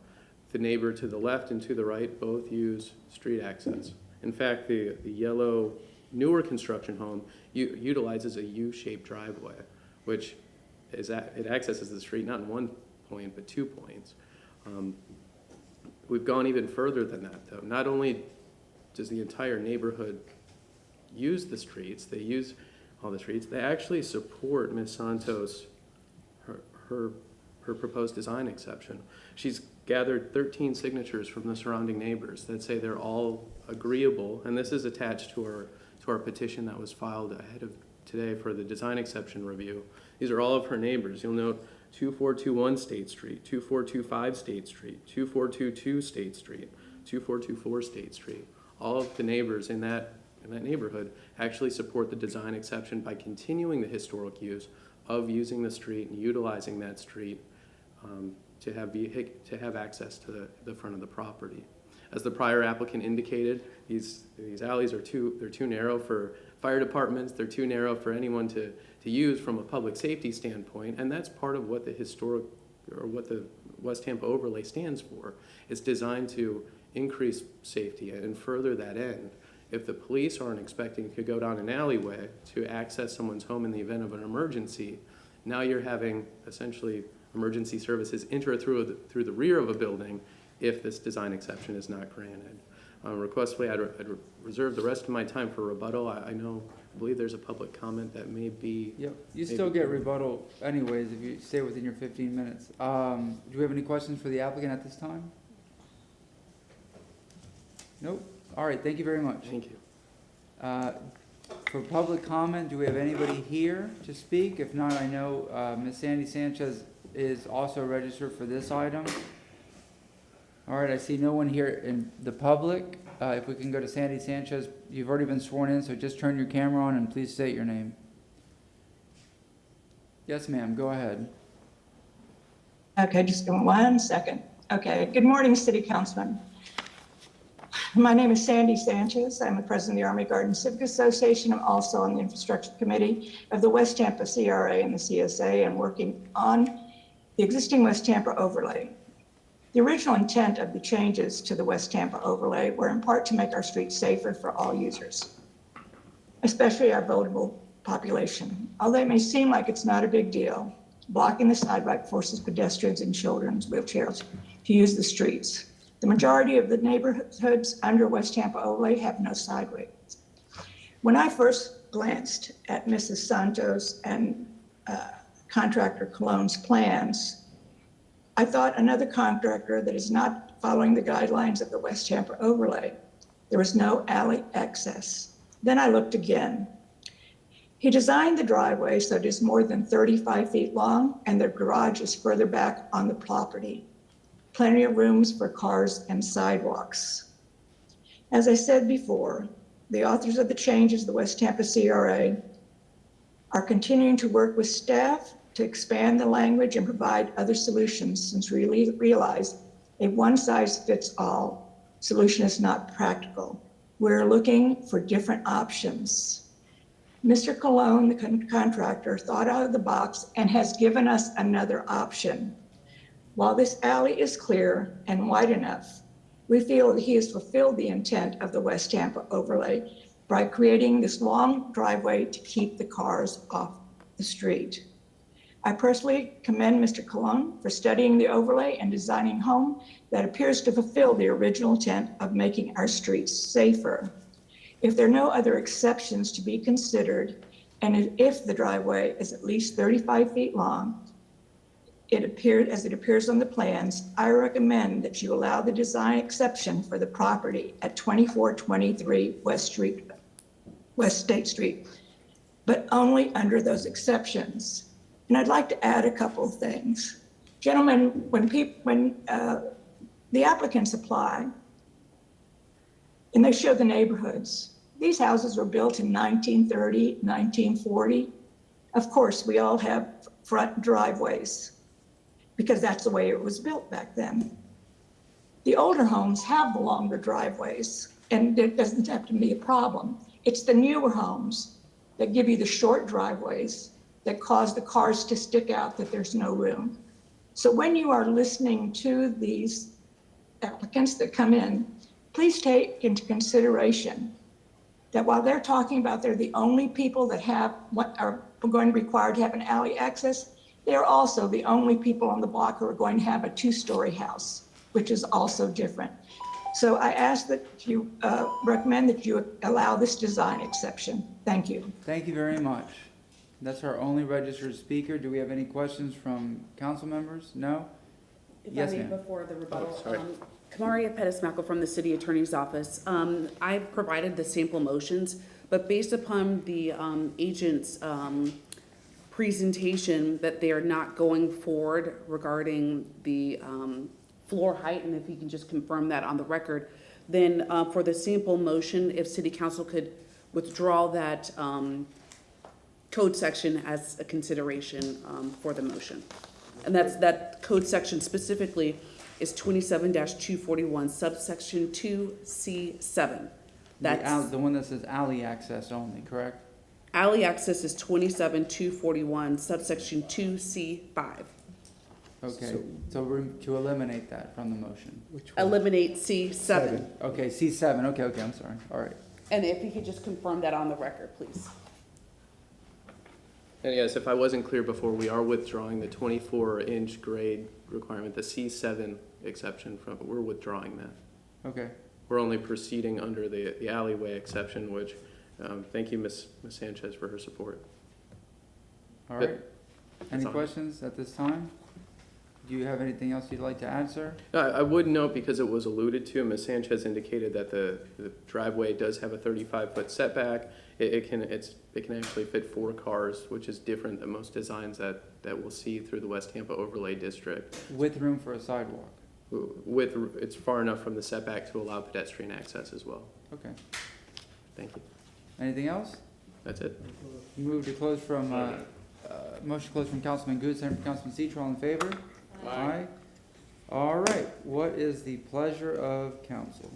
The neighbor to the left and to the right both use street access. In fact, the yellow newer construction home utilizes a U-shaped driveway, which it accesses the street not in one point but 2 points. We've gone even further than that, though. Not only does the entire neighborhood use the streets, they use all the streets, they actually support Ms. Santos, her proposed design exception. She's gathered 13 signatures from the surrounding neighbors that say they're all agreeable, and this is attached to our petition that was filed ahead of today for the design exception review. These are all of her neighbors. You'll note 2421 State Street, 2425 State Street, 2422 State Street, 2424 State Street. All of the neighbors in that neighborhood actually support the design exception by continuing the historic use of using the street and utilizing that street to have access to the front of the property. As the prior applicant indicated, these alleys are too narrow for fire departments. They're too narrow for anyone to use from a public safety standpoint, and that's part of what the West Tampa overlay stands for. It's designed to increase safety and further that end. If the police aren't expecting to go down an alleyway to access someone's home in the event of an emergency, now you're having essentially emergency services enter through the rear of a building if this design exception is not granted. Requestfully, I'd reserve the rest of my time for rebuttal. I believe there's a public comment that may be... Yep, you still get rebuttal anyways if you stay within your 15 minutes. Do we have any questions for the applicant at this time? Nope. All right, thank you very much. Thank you. For public comment, do we have anybody here to speak? If not, I know Ms. Sandy Sanchez is also registered for this item. All right, I see no one here in the public. if we can go to Sandy Sanchez, you've already been sworn in, so just turn your camera on and please state your name. Yes, ma'am, go ahead. Okay, just give me 1 second. Okay, good morning, City Councilman. My name is Sandy Sanchez. I'm the president of the Army Garden Civic Association. I'm also on the Infrastructure Committee of the West Tampa CRA and the CSA, and working on the existing West Tampa overlay. The original intent of the changes to the West Tampa overlay were in part to make our streets safer for all users, especially our vulnerable population. Although it may seem like it's not a big deal, blocking the sidewalk forces pedestrians and children's wheelchairs to use the streets. The majority of the neighborhoods under West Tampa overlay have no sidewalks. When I first glanced at Mrs. Santos and contractor Cologne's plans, I thought another contractor that is not following the guidelines of the West Tampa overlay. There was no alley access. Then I looked again. He designed the driveway so it is more than 35 feet long and the garage is further back on the property. Plenty of rooms for cars and sidewalks. As I said before, the authors of the changes, the West Tampa CRA, are continuing to work with staff to expand the language and provide other solutions, since we realize a one-size-fits-all solution is not practical. We're looking for different options. Mr. Cologne, the contractor, thought out of the box and has given us another option. While this alley is clear and wide enough, we feel that he has fulfilled the intent of the West Tampa overlay by creating this long driveway to keep the cars off the street. I personally commend Mr. Cologne for studying the overlay and designing a home that appears to fulfill the original intent of making our streets safer. If there are no other exceptions to be considered, and if the driveway is at least 35 feet long, as it appears on the plans, I recommend that you allow the design exception for the property at 2423 West State Street, but only under those exceptions. And I'd like to add a couple of things. Gentlemen, when the applicants apply and they show the neighborhoods, these houses were built in 1930, 1940. Of course, we all have front driveways because that's the way it was built back then. The older homes have the longer driveways, and it doesn't have to be a problem. It's the newer homes that give you the short driveways that cause the cars to stick out, that there's no room. So when you are listening to these applicants that come in, please take into consideration that while they're talking about they're the only people that are going to be required to have an alley access, they're also the only people on the block who are going to have a 2-story house, which is also different. So I ask that you recommend that you allow this design exception. Thank you. Thank you very much. That's our only registered speaker. Do we have any questions from council members? No? Yes, ma'am. Before the rebuttal, sorry. Kamaria Pettis-Mackel from the City Attorney's Office. I provided the sample motions, but based upon the agent's presentation that they are not going forward regarding the floor height, and if you can just confirm that on the record, then for the sample motion, if City Council could withdraw that code section as a consideration for the motion. And that code section specifically is 27-241 subsection 2C7. That's The one that says alley access only, correct? alley access is 27-241 subsection 2C5. Okay, so we're to eliminate that from the motion. Eliminate C7. Okay, C7, okay, I'm sorry, all right. And if you could just confirm that on the record, please. And yes, if I wasn't clear before, we are withdrawing the 24-inch grade requirement, the C7 exception we're withdrawing that. Okay. We're only proceeding under the alleyway exception, which, thank you, Ms. Sanchez, for her support. All right. Any all. questions at this time? Do you have anything else you'd like to add, sir? I would note, because it was alluded to, Ms. Sanchez indicated that the driveway does have a 35-foot setback. It can actually fit 4 cars, which is different than most designs that we'll see through the West Tampa Overlay District. With room for a sidewalk. It's far enough from the setback to allow pedestrian access as well. Okay. Thank you. Anything else? That's it. Move to close from, motion to close from Councilman Good, second from Councilman Citro, all in favor? Aye. All right, what is the pleasure of council?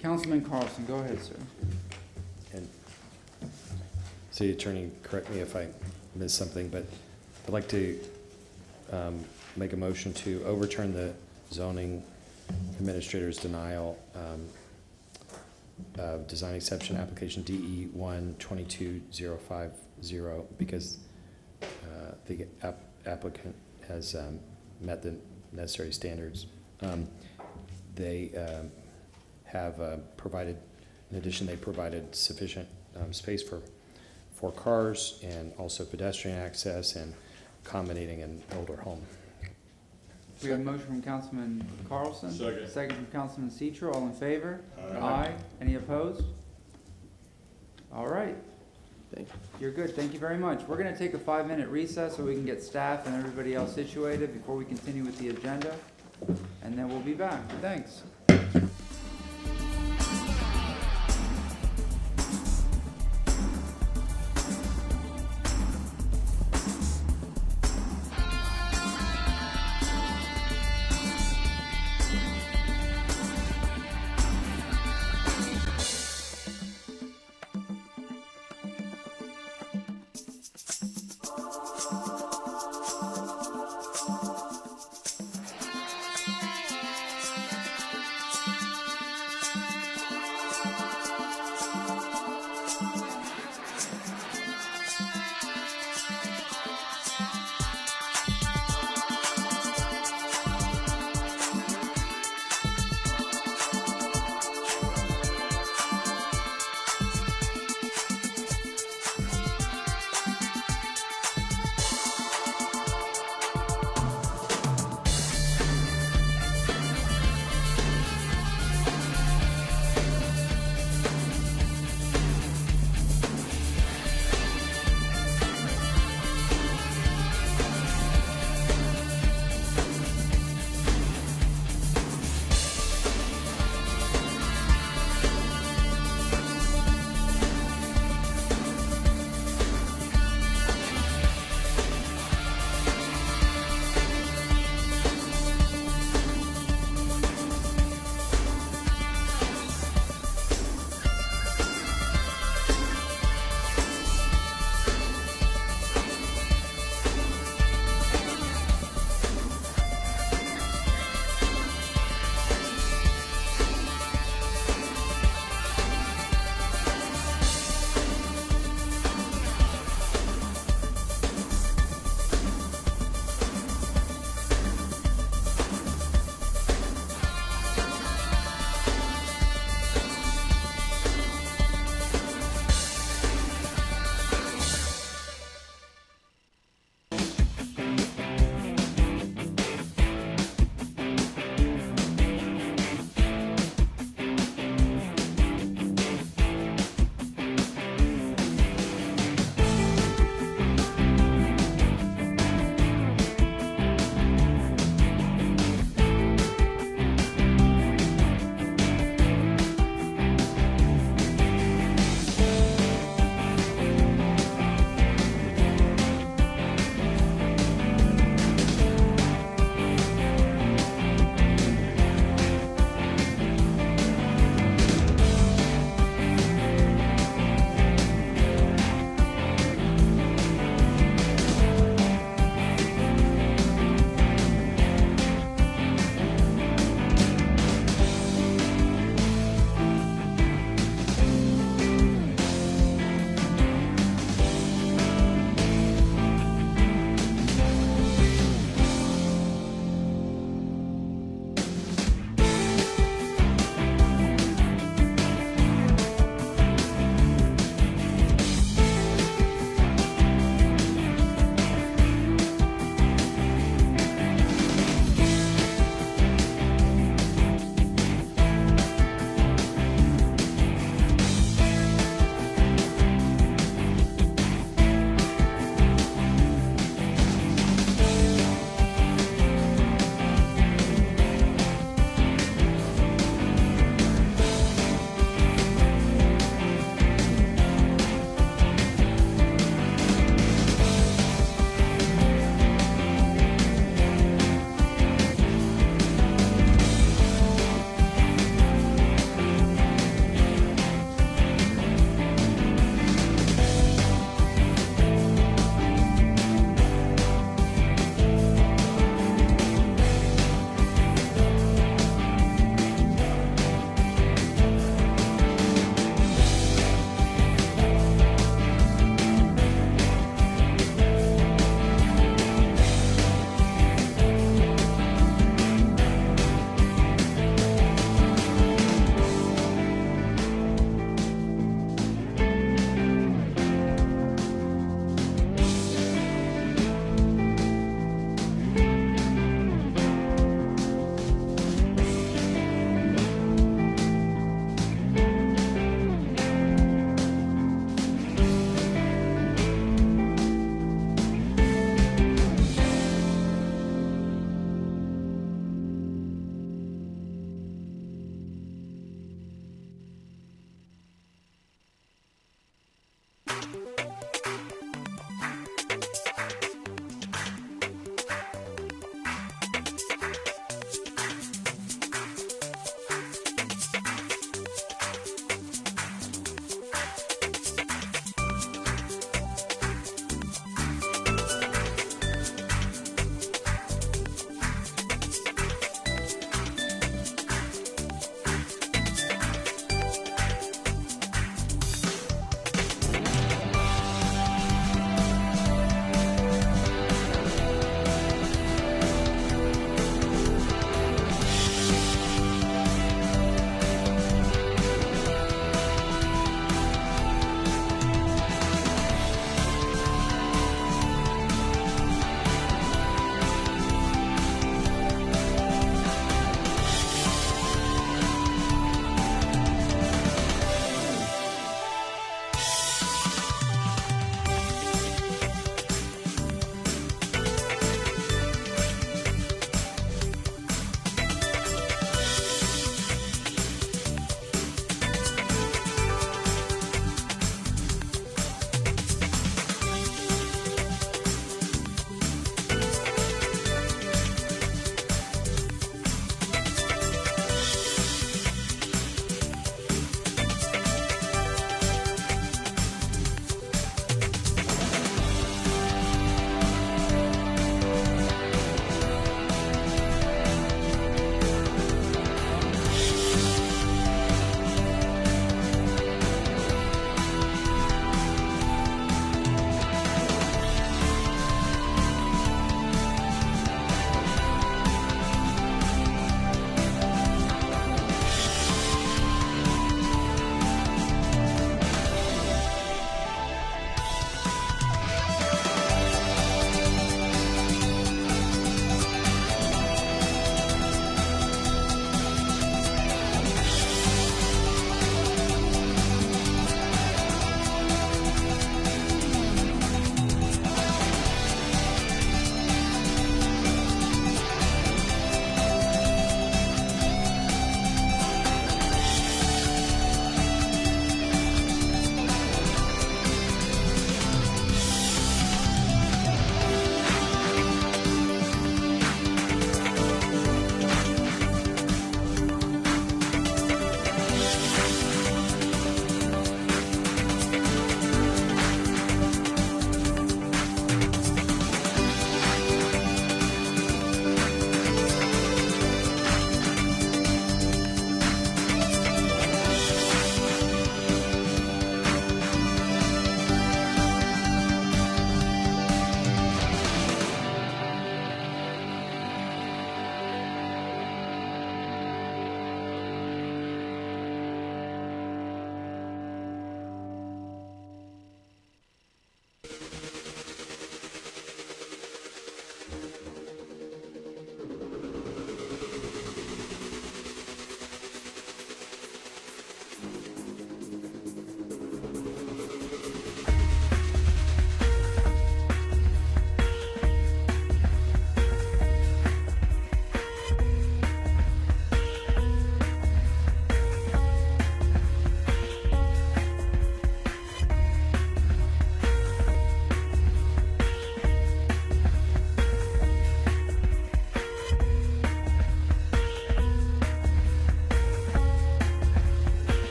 Councilman Carlson, go ahead, sir. And City Attorney, correct me if I missed something, but I'd like to make a motion to overturn the zoning administrator's denial of design exception application DE 122050 because the applicant has met the necessary standards. They have provided, in addition, they provided sufficient space for cars and also pedestrian access and accommodating an older home. We have a motion from Councilman Carlson. Second. Second from Councilman Citro, all in favor? Aye. Any opposed? All right, Thank you. you're good, thank you very much. We're gonna take a 5-minute recess so we can get staff and everybody else situated before we continue with the agenda, and then we'll be back, thanks.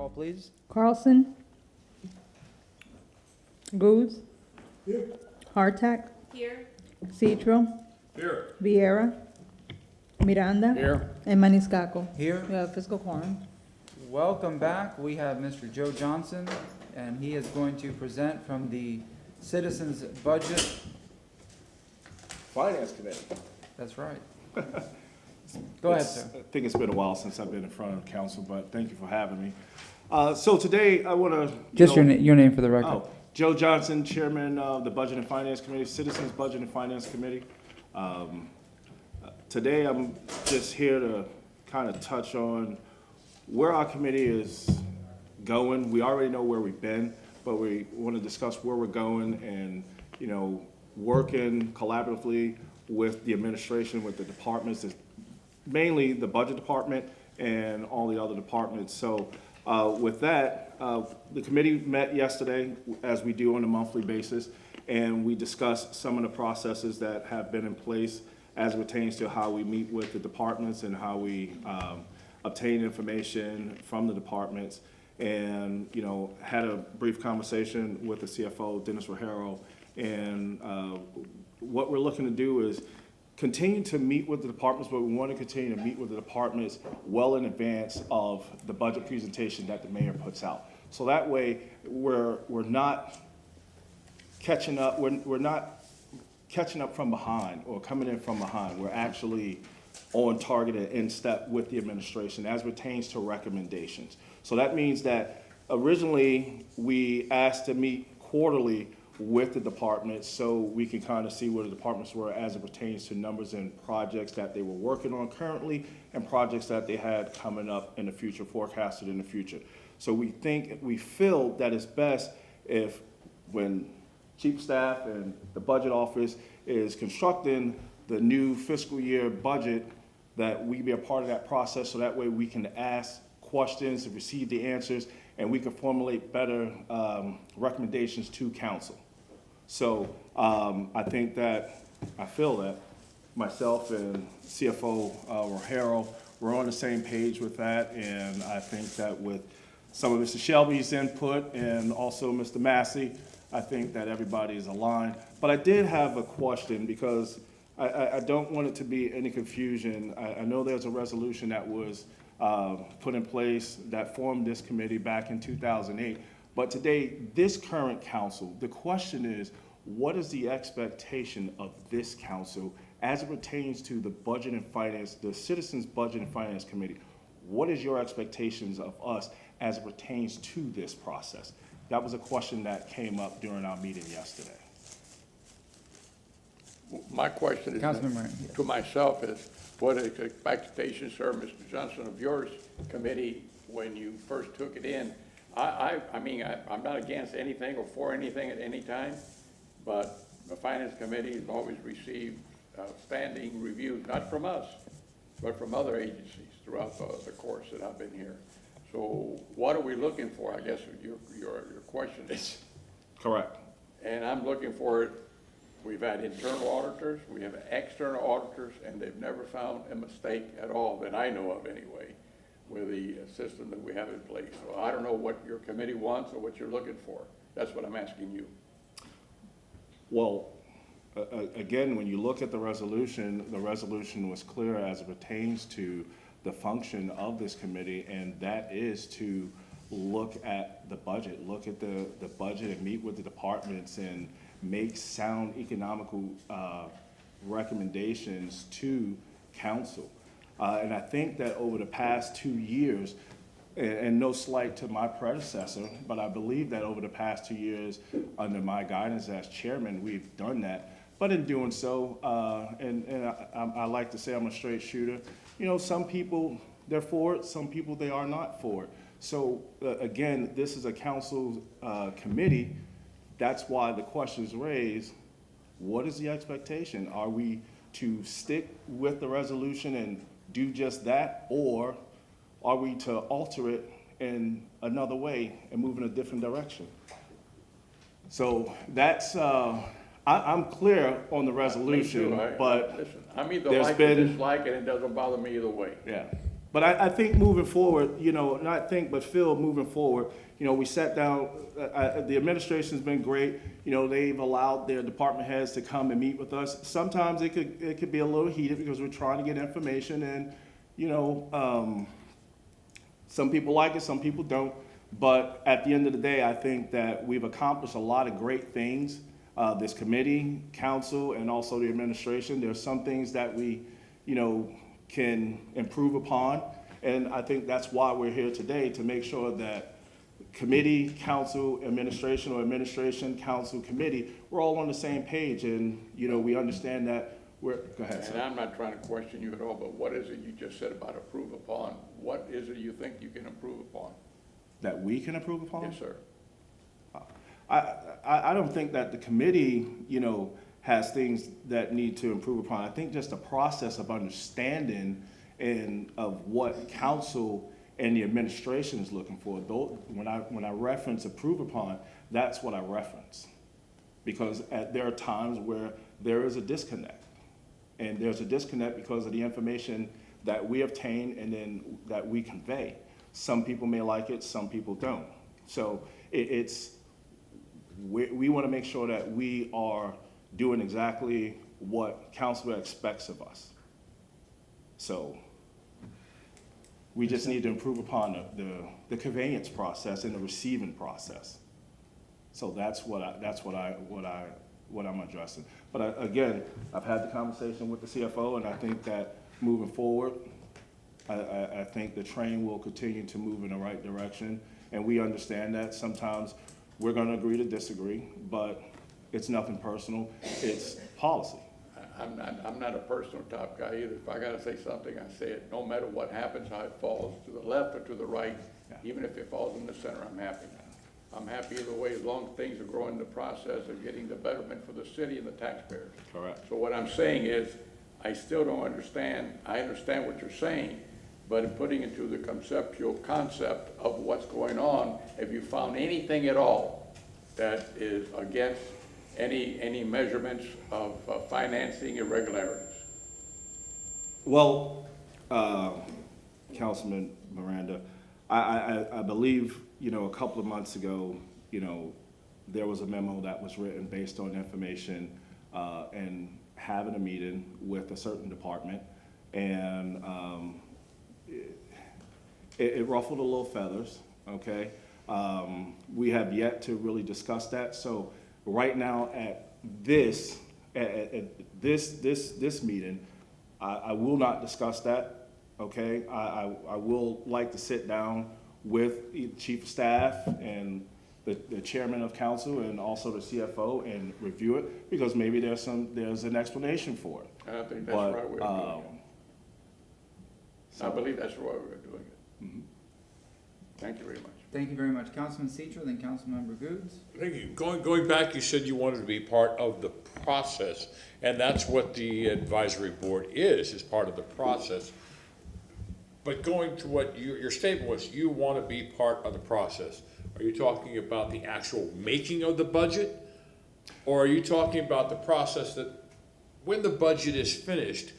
call, please. Carlson. Goose. Hardtack. Here. Citro. Here. Viera. Miranda. Here. And Maniscalco. Here. We have fiscal quorum. Welcome back. We have Mr. Joe Johnson, and he is going to present from the Citizens Budget. Finance Committee. That's right. Go ahead, sir. I think it's been a while since I've been in front of council, but thank you for having me. So today I want to. Just your name for the record. Oh, Joe Johnson, Chairman of the Budget and Finance Committee, Citizens Budget and Finance Committee. Today I'm just here to kind of touch on where our committee is going. We already know where we've been, but we want to discuss where we're going and, you know, working collaboratively with the administration, with the departments, mainly the budget department and all the other departments. So with that, the committee met yesterday, as we do on a monthly basis, and we discussed some of the processes that have been in place as it pertains to how we meet with the departments and how we obtain information from the departments. And, you know, had a brief conversation with the CFO, Dennis Rogero, and what we're looking to do is continue to meet with the departments, but we want to continue to meet with the departments well in advance of the budget presentation that the mayor puts out. So that way, we're not catching up. We're not catching up from behind or coming in from behind. We're actually on target and in step with the administration as pertains to recommendations. So that means that originally we asked to meet quarterly with the departments so we can kind of see where the departments were as it pertains to numbers and projects that they were working on currently and projects that they had coming up in the future, forecasted in the future. So we feel that it's best if when Chief Staff and the Budget Office is constructing the new fiscal year budget, that we be a part of that process so that way we can ask questions, receive the answers, and we can formulate better recommendations to council. So I feel that myself and CFO Rogero, we're on the same page with that, and I think that with some of Mr. Shelby's input and also Mr. Massey, I think that everybody is aligned. But I did have a question because I don't want it to be any confusion. I know there's a resolution that was put in place that formed this committee back in 2008. But today, this current council, the question is, what is the expectation of this council as it pertains to the budget and finance, the Citizens Budget and Finance Committee? What is your expectations of us as it pertains to this process? That was a question that came up during our meeting yesterday. My question Councilman is to myself is, what are the expectations, sir, Mr. Johnson, of yours committee when you first took it in? I mean, I'm not against anything or for anything at any time, but the Finance Committee has always received standing reviews, not from us, but from other agencies throughout the course that I've been here. So what are we looking for, I guess your question is? Correct. And I'm looking for it. We've had internal auditors, we have external auditors, and they've never found a mistake at all that I know of anyway with the system that we have in place. So I don't know what your committee wants or what you're looking for. That's what I'm asking you. Well, again, when you look at the resolution was clear as it pertains to the function of this committee, and that is to look at the budget, look at the budget and meet with the departments and make sound economical recommendations to council. And I think that over the past 2 years, and no slight to my predecessor, but I believe that over the past 2 years, under my guidance as chairman, we've done that. But in doing so, I like to say I'm a straight shooter, you know, some people, they're for it, some people, they are not for it. So again, this is a council committee. That's why the question is raised. What is the expectation? Are we to stick with the resolution and do just that, or are we to alter it in another way and move in a different direction? So that's, I'm clear on the resolution, but listen, I'm either there's like been, or dislike it, and it doesn't bother me either way. yeah. But I think moving forward, not think, but feel moving forward, we sat down, the administration's been great. They've allowed their department heads to come and meet with us. Sometimes it could be a little heated because we're trying to get information and, some people like it, some people don't. But at the end of the day, I think that we've accomplished a lot of great things. This committee, council, and also the administration. There's some things that we, can improve upon. And I think that's why we're here today, to make sure that committee, council, administration, or administration, council, committee, we're all on the same page. And, we understand that go ahead, And sir. I'm not trying to question you at all, but what is it you just said about improve upon? What is it you think you can improve upon? That we can improve upon? Yes, sir. I don't think that the committee, has things that need to improve upon. I think just the process of understanding and of what council and the administration is looking for. Though, when I reference improve upon, that's what I reference. Because there are times where there is a disconnect. And there's a disconnect because of the information that we obtain and then that we convey. Some people may like it, some people don't. So we want to make sure that we are doing exactly what council expects of us. So we just need to improve upon the conveyance process and the receiving process. So that's what I'm addressing. But again, I've had the conversation with the CFO, and I think that moving forward, I think the train will continue to move in the right direction. And we understand that sometimes we're going to agree to disagree, but it's nothing personal. It's policy. I'm not a personal type guy either. If I gotta say something, I say it, no matter what happens, how it falls, to the left or to the right. Yeah. Even if it falls in the center, I'm happy. I'm happy either way, as long as things are growing in the process of getting the betterment for the city and the taxpayers. Correct. So what I'm saying is, I still don't understand, I understand what you're saying, but in putting into the conceptual concept of what's going on, have you found anything at all that is against any measurements of financing irregularities? Well, Councilman Miranda, I believe, a couple of months ago, there was a memo that was written based on information and having a meeting with a certain department, and it ruffled a little feathers, okay? We have yet to really discuss that. So right now at this meeting, I will not discuss that, okay? I will like to sit down with the chief of staff and the chairman of council and also the CFO and review it, because maybe there's an explanation for it. I think that's the right way of doing it. I believe that's the right way of doing it. Mm-hmm. Thank you very much. Thank you very much. Councilman Seacher, then Councilmember Goods. Thank you. Going back, you said you wanted to be part of the process, and that's what the advisory board is part of the process. But going to what your statement was, you want to be part of the process. Are you talking about the actual making of the budget? Or are you talking about the process that when the budget is finished,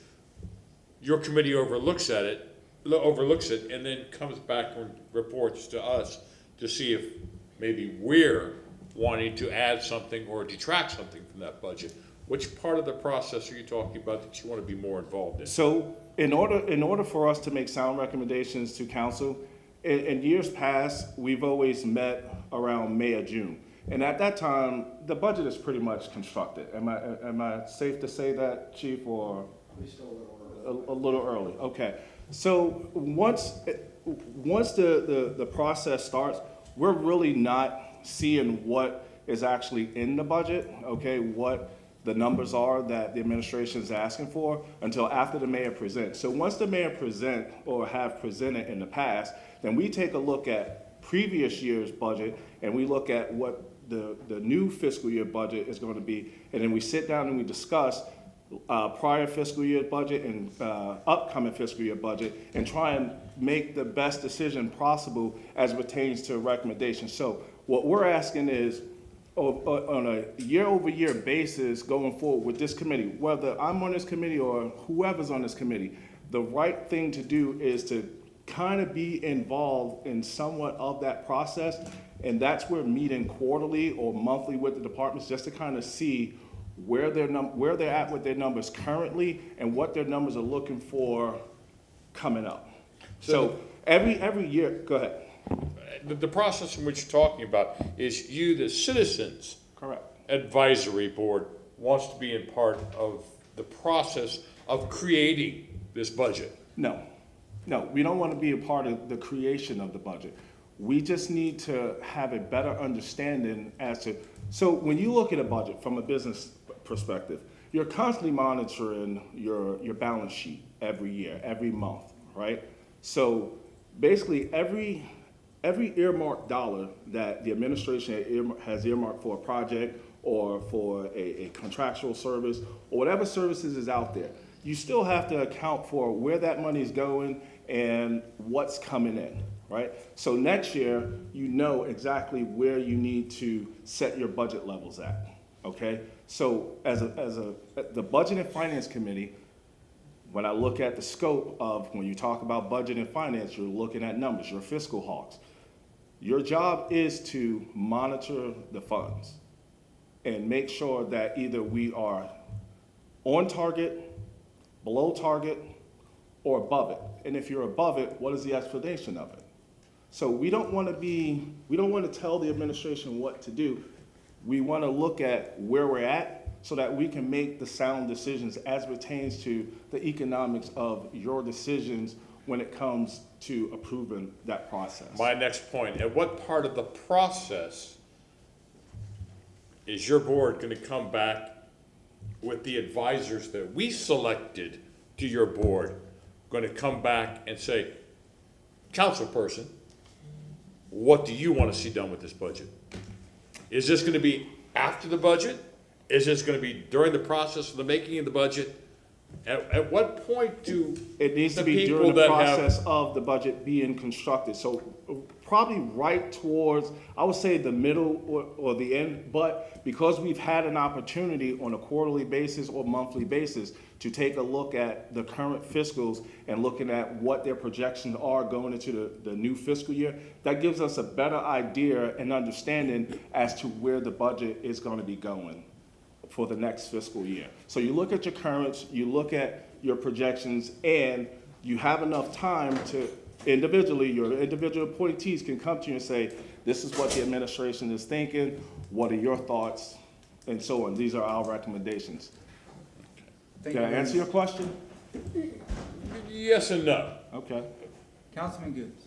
your committee overlooks it, and then comes back and reports to us to see if maybe we're wanting to add something or detract something from that budget? Which part of the process are you talking about that you want to be more involved in? So in order for us to make sound recommendations to council, in years past, we've always met around May or June. And at that time, the budget is pretty much constructed. Am I safe to say that, Chief, or? A little early, okay. So once the process starts, we're really not seeing what is actually in the budget, okay, what the numbers are that the administration is asking for until after the mayor presents. So once the mayor present or have presented in the past, then we take a look at previous year's budget and we look at what the new fiscal year budget is going to be, and then we sit down and we discuss prior fiscal year budget and upcoming fiscal year budget and try and make the best decision possible as it pertains to recommendations. So what we're asking is, on a year-over-year basis going forward with this committee, whether I'm on this committee or whoever's on this committee, the right thing to do is to kind of be involved in somewhat of that process. And that's where meeting quarterly or monthly with the departments, just to kind of see where they're at with their numbers currently and what their numbers are looking for coming up. So every year, go ahead. The process in which you're talking about is you, the citizens. Correct. Advisory board wants to be in part of the process of creating this budget. No, we don't want to be a part of the creation of the budget. We just need to have a better understanding as to, so when you look at a budget from a business perspective, you're constantly monitoring your balance sheet every year, every month, right? So basically every earmarked dollar that the administration has earmarked for a project or for a contractual service or whatever services is out there, you still have to account for where that money is going and what's coming in, right? So next year, you know exactly where you need to set your budget levels at, okay? So the Budget and Finance Committee, when I look at the scope of, when you talk about budget and finance, you're looking at numbers, you're fiscal hawks. Your job is to monitor the funds and make sure that either we are on target, below target, or above it. And if you're above it, what is the explanation of it? So we don't want to tell the administration what to do. We want to look at where we're at so that we can make the sound decisions as pertains to the economics of your decisions when it comes to approving that process. My next point, at what part of the process is your board going to come back with the advisors that we selected to your board, going to come back and say, councilperson, what do you want to see done with this budget? Is this going to be after the budget? Is this going to be during the process of the making of the budget? At what point do it needs the to be people during the that process have, of the budget being constructed? So probably right towards, I would say the middle or the end, but because we've had an opportunity on a quarterly basis or monthly basis to take a look at the current fiscals and looking at what their projections are going into the new fiscal year, that gives us a better idea and understanding as to where the budget is going to be going for the next fiscal year. So you look at your currents, you look at your projections, and you have enough time to individually, your individual appointees can come to you and say, this is what the administration is thinking, what are your thoughts, and so on. These are our recommendations. Did I answer your question? yes and no? Okay. Councilman Goods.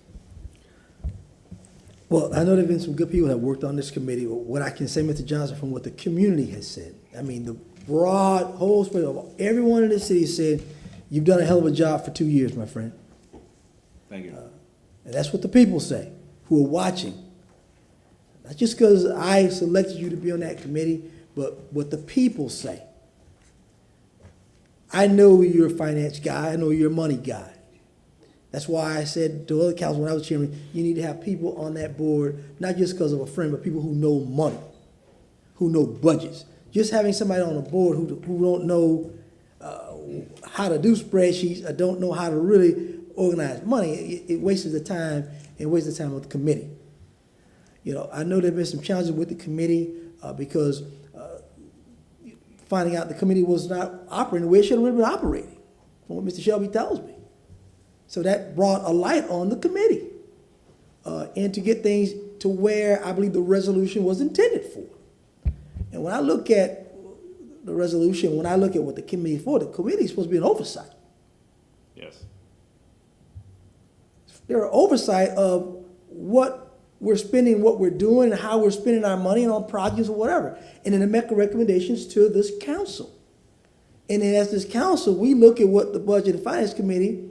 Well, I know there have been some good people that have worked on this committee. What I can say, Mr. Johnson, from what the community has said, I mean, the broad whole spectrum of everyone in the city said, you've done a hell of a job for 2 years, my friend. Thank you. And that's what the people say, who are watching. Not just because I selected you to be on that committee, but what the people say. I know you're a finance guy. I know you're a money guy. That's why I said to other council when I was chairman, you need to have people on that board, not just because of a friend, but people who know money, who know budgets. Just having somebody on the board who don't know how to do spreadsheets or don't know how to really organize money, it wastes the time and wastes the time of the committee. You know, I know there have been some challenges with the committee because finding out the committee was not operating the way it should have been operating, from what Mr. Shelby tells me. So that brought a light on the committee and to get things to where I believe the resolution was intended for. And when I look at the resolution, when I look at what the committee is for, the committee is supposed to be an oversight. Yes. They're an oversight of what we're spending, what we're doing, and how we're spending our money on projects or whatever. And then they make recommendations to this council. And then as this council, we look at what the Budget and Finance Committee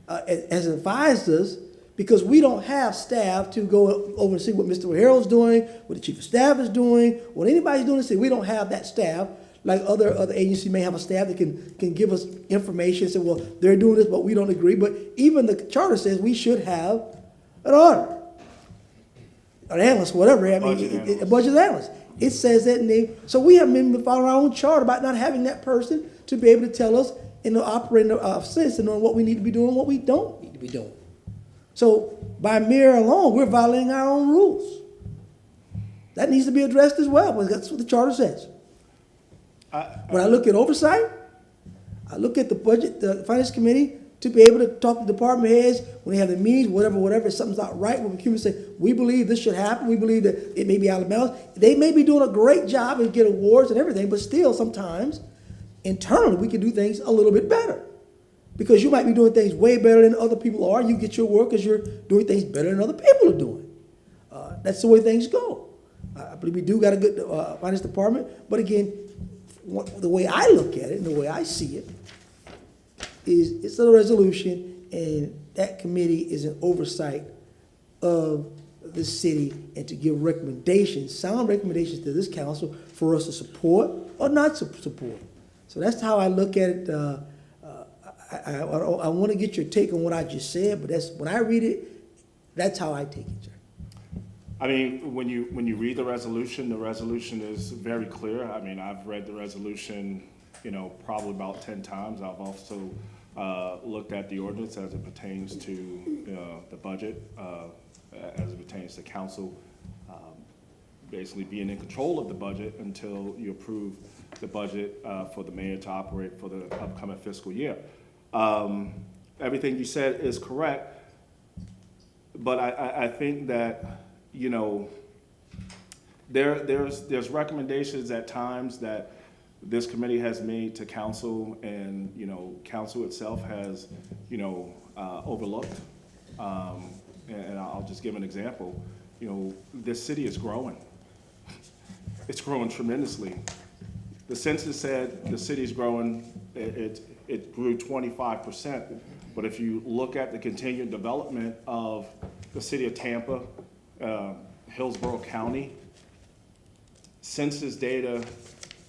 has advised us, because we don't have staff to go over and see what Mr. O'Harrell's doing, what the Chief of Staff is doing, what anybody's doing in the city. We don't have that staff. Like other agencies may have a staff that can give us information and say, well, they're doing this, but we don't agree. But even the charter says we should have an auditor, an analyst, whatever. I mean, a budget analyst. It says that so we have been following our own charter about not having that person to be able to tell us in the operating sense and knowing what we need to be doing and what we don't need to be doing. So by mayor alone, we're violating our own rules. That needs to be addressed as well, because that's what the charter says. When I look at oversight, I look at the budget, the finance committee, to be able to talk to department heads when they have the meetings, whatever, if something's not right, when we say, we believe this should happen, we believe that it may be out of balance. They may be doing a great job and get awards and everything, but still sometimes internally we can do things a little bit better. Because you might be doing things way better than other people are. You get your work because you're doing things better than other people are doing. That's the way things go. I believe we do got a good finance department, but again, the way I look at it and the way I see it is it's a resolution, and that committee is an oversight of the city and to give recommendations, sound recommendations to this council for us to support or not support. So that's how I look at it. I want to get your take on what I just said, but that's when I read it, that's how I take it, sir. I mean, when you read the resolution is very clear. I mean, I've read the resolution, probably about 10 times. I've also looked at the ordinance as it pertains to the budget, as it pertains to council basically being in control of the budget until you approve the budget for the mayor to operate for the upcoming fiscal year. Everything you said is correct, but I think that, there's recommendations at times that this committee has made to council, and council itself has overlooked. And I'll just give an example. This city is growing. It's growing tremendously. The census said the city's growing. It grew 25%. But if you look at the continued development of the city of Tampa, Hillsborough County, census data,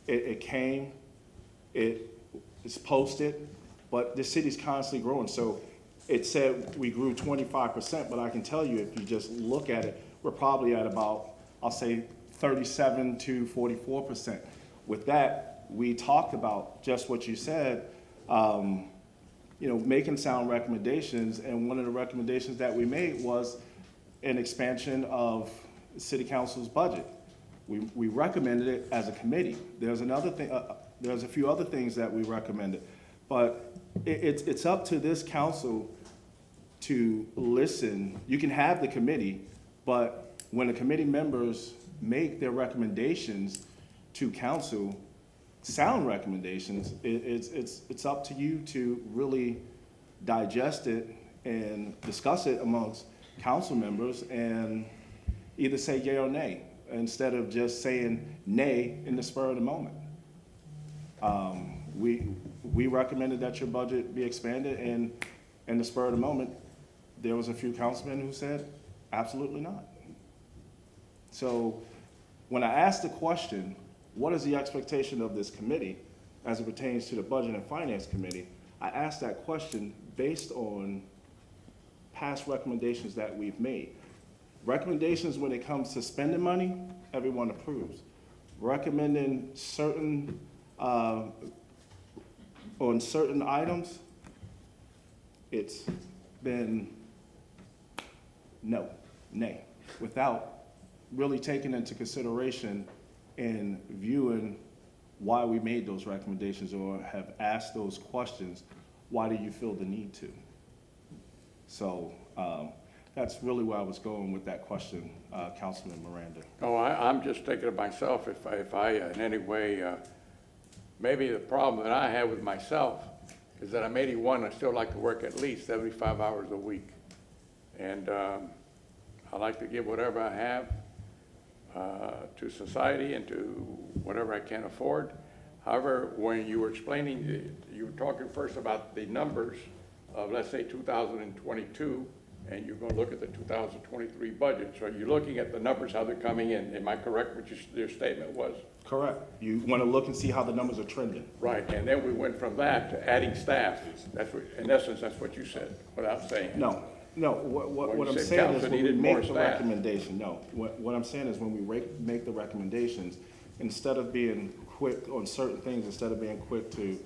it came, it's posted, but the city's constantly growing. So it said we grew 25%, but I can tell you, if you just look at it, we're probably at about, I'll say 37 to 44%. With that, we talked about just what you said, making sound recommendations, and one of the recommendations that we made was an expansion of city council's budget. We recommended it as a committee. There's another thing. There's a few other things that we recommended, but it's up to this council to listen. You can have the committee, but when the committee members make their recommendations to council, sound recommendations, it's up to you to really digest it and discuss it amongst council members and either say yay or nay, instead of just saying nay in the spur of the moment. We recommended that your budget be expanded, and in the spur of the moment, there was a few councilmen who said, absolutely not. So when I asked the question, what is the expectation of this committee as it pertains to the Budget and Finance Committee, I asked that question based on past recommendations that we've made. Recommendations when it comes to spending money, everyone approves. Recommending certain, on certain items, it's been nay, without really taking into consideration and viewing why we made those recommendations or have asked those questions. Why do you feel the need to? So that's really where I was going with that question, Councilman Miranda. Oh, I'm just thinking of myself, if I in any way, maybe the problem that I have with myself is that I'm 81, I still like to work at least 75 hours a week. And I like to give whatever I have to society and to whatever I can afford. However, when you were explaining, you were talking first about the numbers of, let's say, 2022, and you're going to look at the 2023 budget. So you're looking at the numbers, how they're coming in. Am I correct what your statement was? Correct. You want to look and see how the numbers are trending. Right, and then we went from that to adding staff. That's what, in essence, that's what you said, without saying it. No, what I'm saying is when we make the recommendation, what I'm saying is when we make the recommendations, instead of being quick on certain things, instead of being quick to,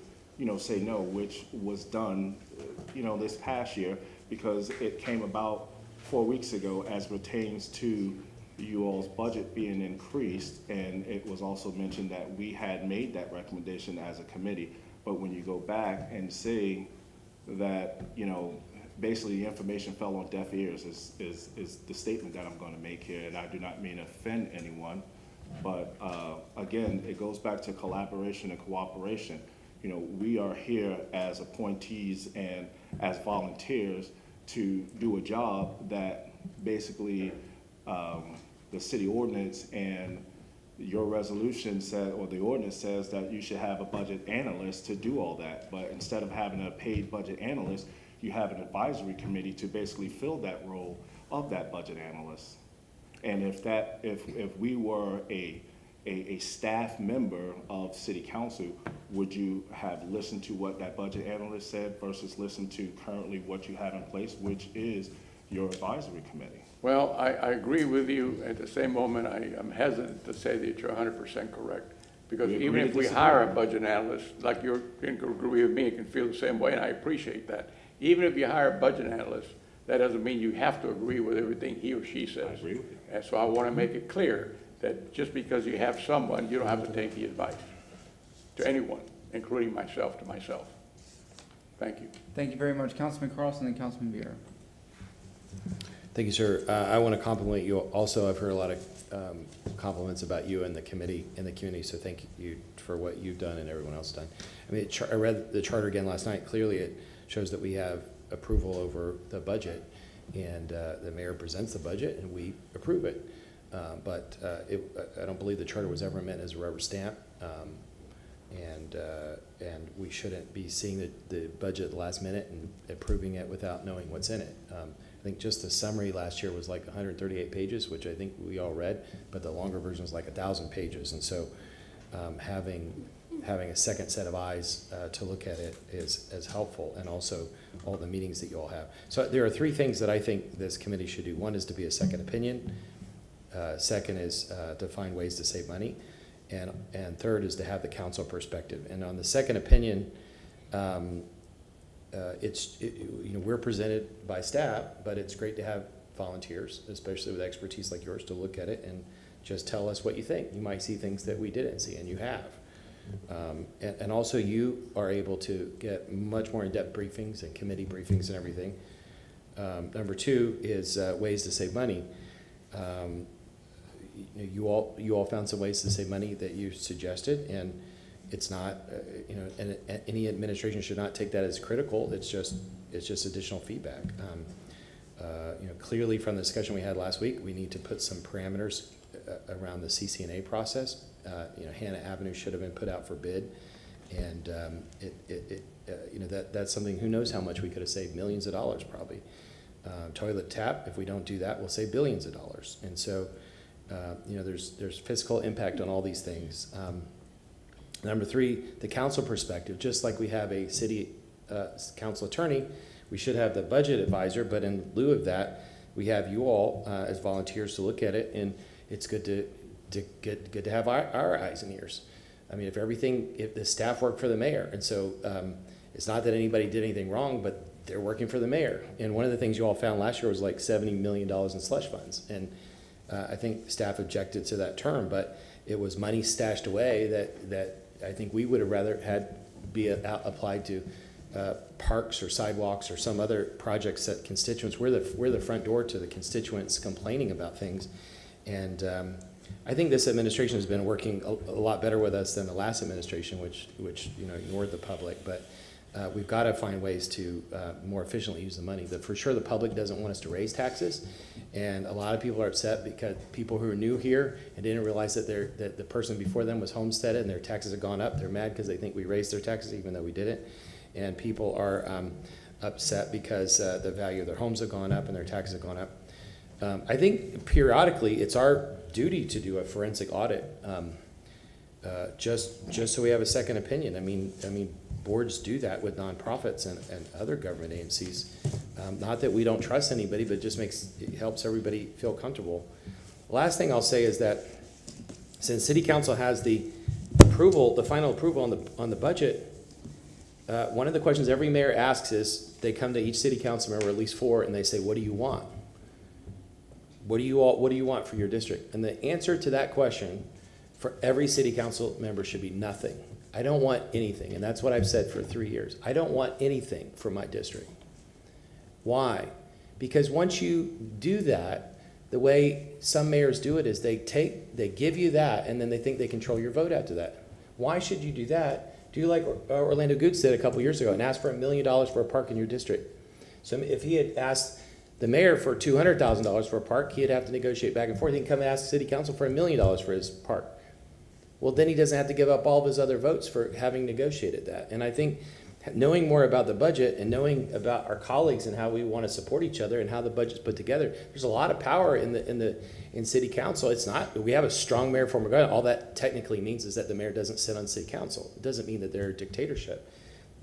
say no, which was done, this past year, because it came about 4 weeks ago as pertains to you all's budget being increased, and it was also mentioned that we had made that recommendation as a committee. But when you go back and say that, you know, basically the information fell on deaf ears is the statement that I'm going to make here, and I do not mean to offend anyone, but again, it goes back to collaboration and cooperation. You know, we are here as appointees and as volunteers to do a job that basically the city ordinance and your resolution said, or the ordinance says that you should have a budget analyst to do all that. But instead of having a paid budget analyst, you have an advisory committee to basically fill that role of that budget analyst. And if we were a staff member of city council, would you have listened to what that budget analyst said versus listen to currently what you have in place, which is your advisory committee? Well, I agree with you. At the same moment, I'm hesitant to say that you're 100% correct. Because We even agree if to we disagree. hire a budget analyst, like you can agree with me, and can feel the same way, and I appreciate that. Even if you hire a budget analyst, that doesn't mean you have to agree with everything he or she says. I agree with you. And so I want to make it clear that just because you have someone, you don't have to take the advice to anyone, including myself, to myself. Thank you. Thank you very much. Councilman Carlson and Councilman Bureau. Thank you, sir. I want to compliment you also. I've heard a lot of compliments about you and the committee and the community, so thank you for what you've done and everyone else done. I mean, I read the charter again last night. Clearly, it shows that we have approval over the budget, and the mayor presents the budget, and we approve it. But I don't believe the charter was ever meant as a rubber stamp, and we shouldn't be seeing the budget at the last minute and approving it without knowing what's in it. I think just the summary last year was like 138 pages, which I think we all read, but the longer version was like 1,000 pages. And so having a second set of eyes to look at it is helpful, and also all the meetings that you all have. So there are three things that I think this committee should do. One is to be a second opinion. Second is to find ways to save money. And third is to have the council perspective. And on the second opinion, we're presented by staff, but it's great to have volunteers, especially with expertise like yours, to look at it and just tell us what you think. You might see things that we didn't see, and you have. And also you are able to get much more in-depth briefings and committee briefings and everything. Number two is ways to save money. You all found some ways to save money that you suggested, and it's not, and any administration should not take that as critical. It's just additional feedback. Clearly from the discussion we had last week, we need to put some parameters around the CC&A process. Hannah Avenue should have been put out for bid, and that's something. Who knows how much we could have saved? Millions of dollars probably. Toilet tap. If we don't do that, we'll save billions of dollars. And so, there's fiscal impact on all these things. Number three, the council perspective. Just like we have a city council attorney, we should have the budget advisor, but in lieu of that, we have you all as volunteers to look at it, and it's good to have our eyes and ears. I mean, if the staff work for the mayor, and so it's not that anybody did anything wrong, but they're working for the mayor. And one of the things you all found last year was like $70 million in slush funds, and I think staff objected to that term, but it was money stashed away that I think we would have rather had be applied to parks or sidewalks or some other projects that constituents. We're the front door to the constituents complaining about things, and I think this administration has been working a lot better with us than the last administration, which ignored the public. But we've got to find ways to more efficiently use the money. For sure, the public doesn't want us to raise taxes, and a lot of people are upset because people who are new here and didn't realize that the person before them was homesteaded and their taxes have gone up. They're mad because they think we raised their taxes even though we didn't. And people are upset because the value of their homes have gone up and their taxes have gone up. I think periodically it's our duty to do a forensic audit, just so we have a second opinion. I mean, boards do that with nonprofits and other government agencies. Not that we don't trust anybody, but it helps everybody feel comfortable. Last thing I'll say is that since City Council has the final approval on the budget, one of the questions every mayor asks is, they come to each city council member, at least 4, and they say, what do you want? what do you want for your district? And the answer to that question for every city council member should be nothing. I don't want anything, and that's what I've said for 3 years. I don't want anything for my district. Why? Because once you do that, the way some mayors do it is they give you that, and then they think they control your vote after that. Why should you do that? Do like Orlando Goods did a couple years ago and asked for $1 million for a park in your district. So if he had asked the mayor for $200,000 for a park, he'd have to negotiate back and forth. He can come and ask the city council for $1 million for his park. Well, then he doesn't have to give up all of his other votes for having negotiated that. And I think knowing more about the budget and knowing about our colleagues and how we want to support each other and how the budget's put together, there's a lot of power in city council. It's not, we have a strong mayor form of government. All that technically means is that the mayor doesn't sit on city council. It doesn't mean that they're a dictatorship.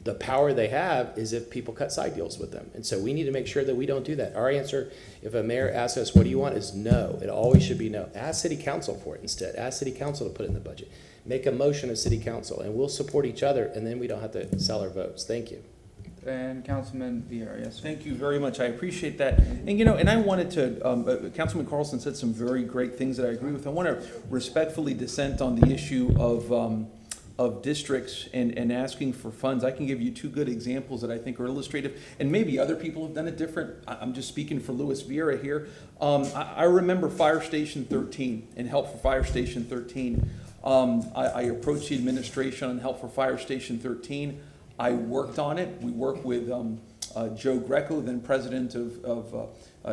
The power they have is if people cut side deals with them. And so we need to make sure that we don't do that. Our answer, if a mayor asks us, what do you want, is no. It always should be no. Ask city council for it instead. Ask city council to put it in the budget. Make a motion of city council, and we'll support each other, and then we don't have to sell our votes. Thank you. And Councilman Vieira, yes, sir. Thank you very much. I appreciate that. And, you know, and I wanted to, Councilman Carlson said some very great things that I agree with. I want to respectfully dissent on the issue of districts and asking for funds. I can give you two good examples that I think are illustrative, and maybe other people have done it different. I'm just speaking for Louis Vieira here. I remember Fire Station 13 and Help for Fire Station 13. I approached the administration on Help for Fire Station 13. I worked on it. We worked with Joe Greco, then president of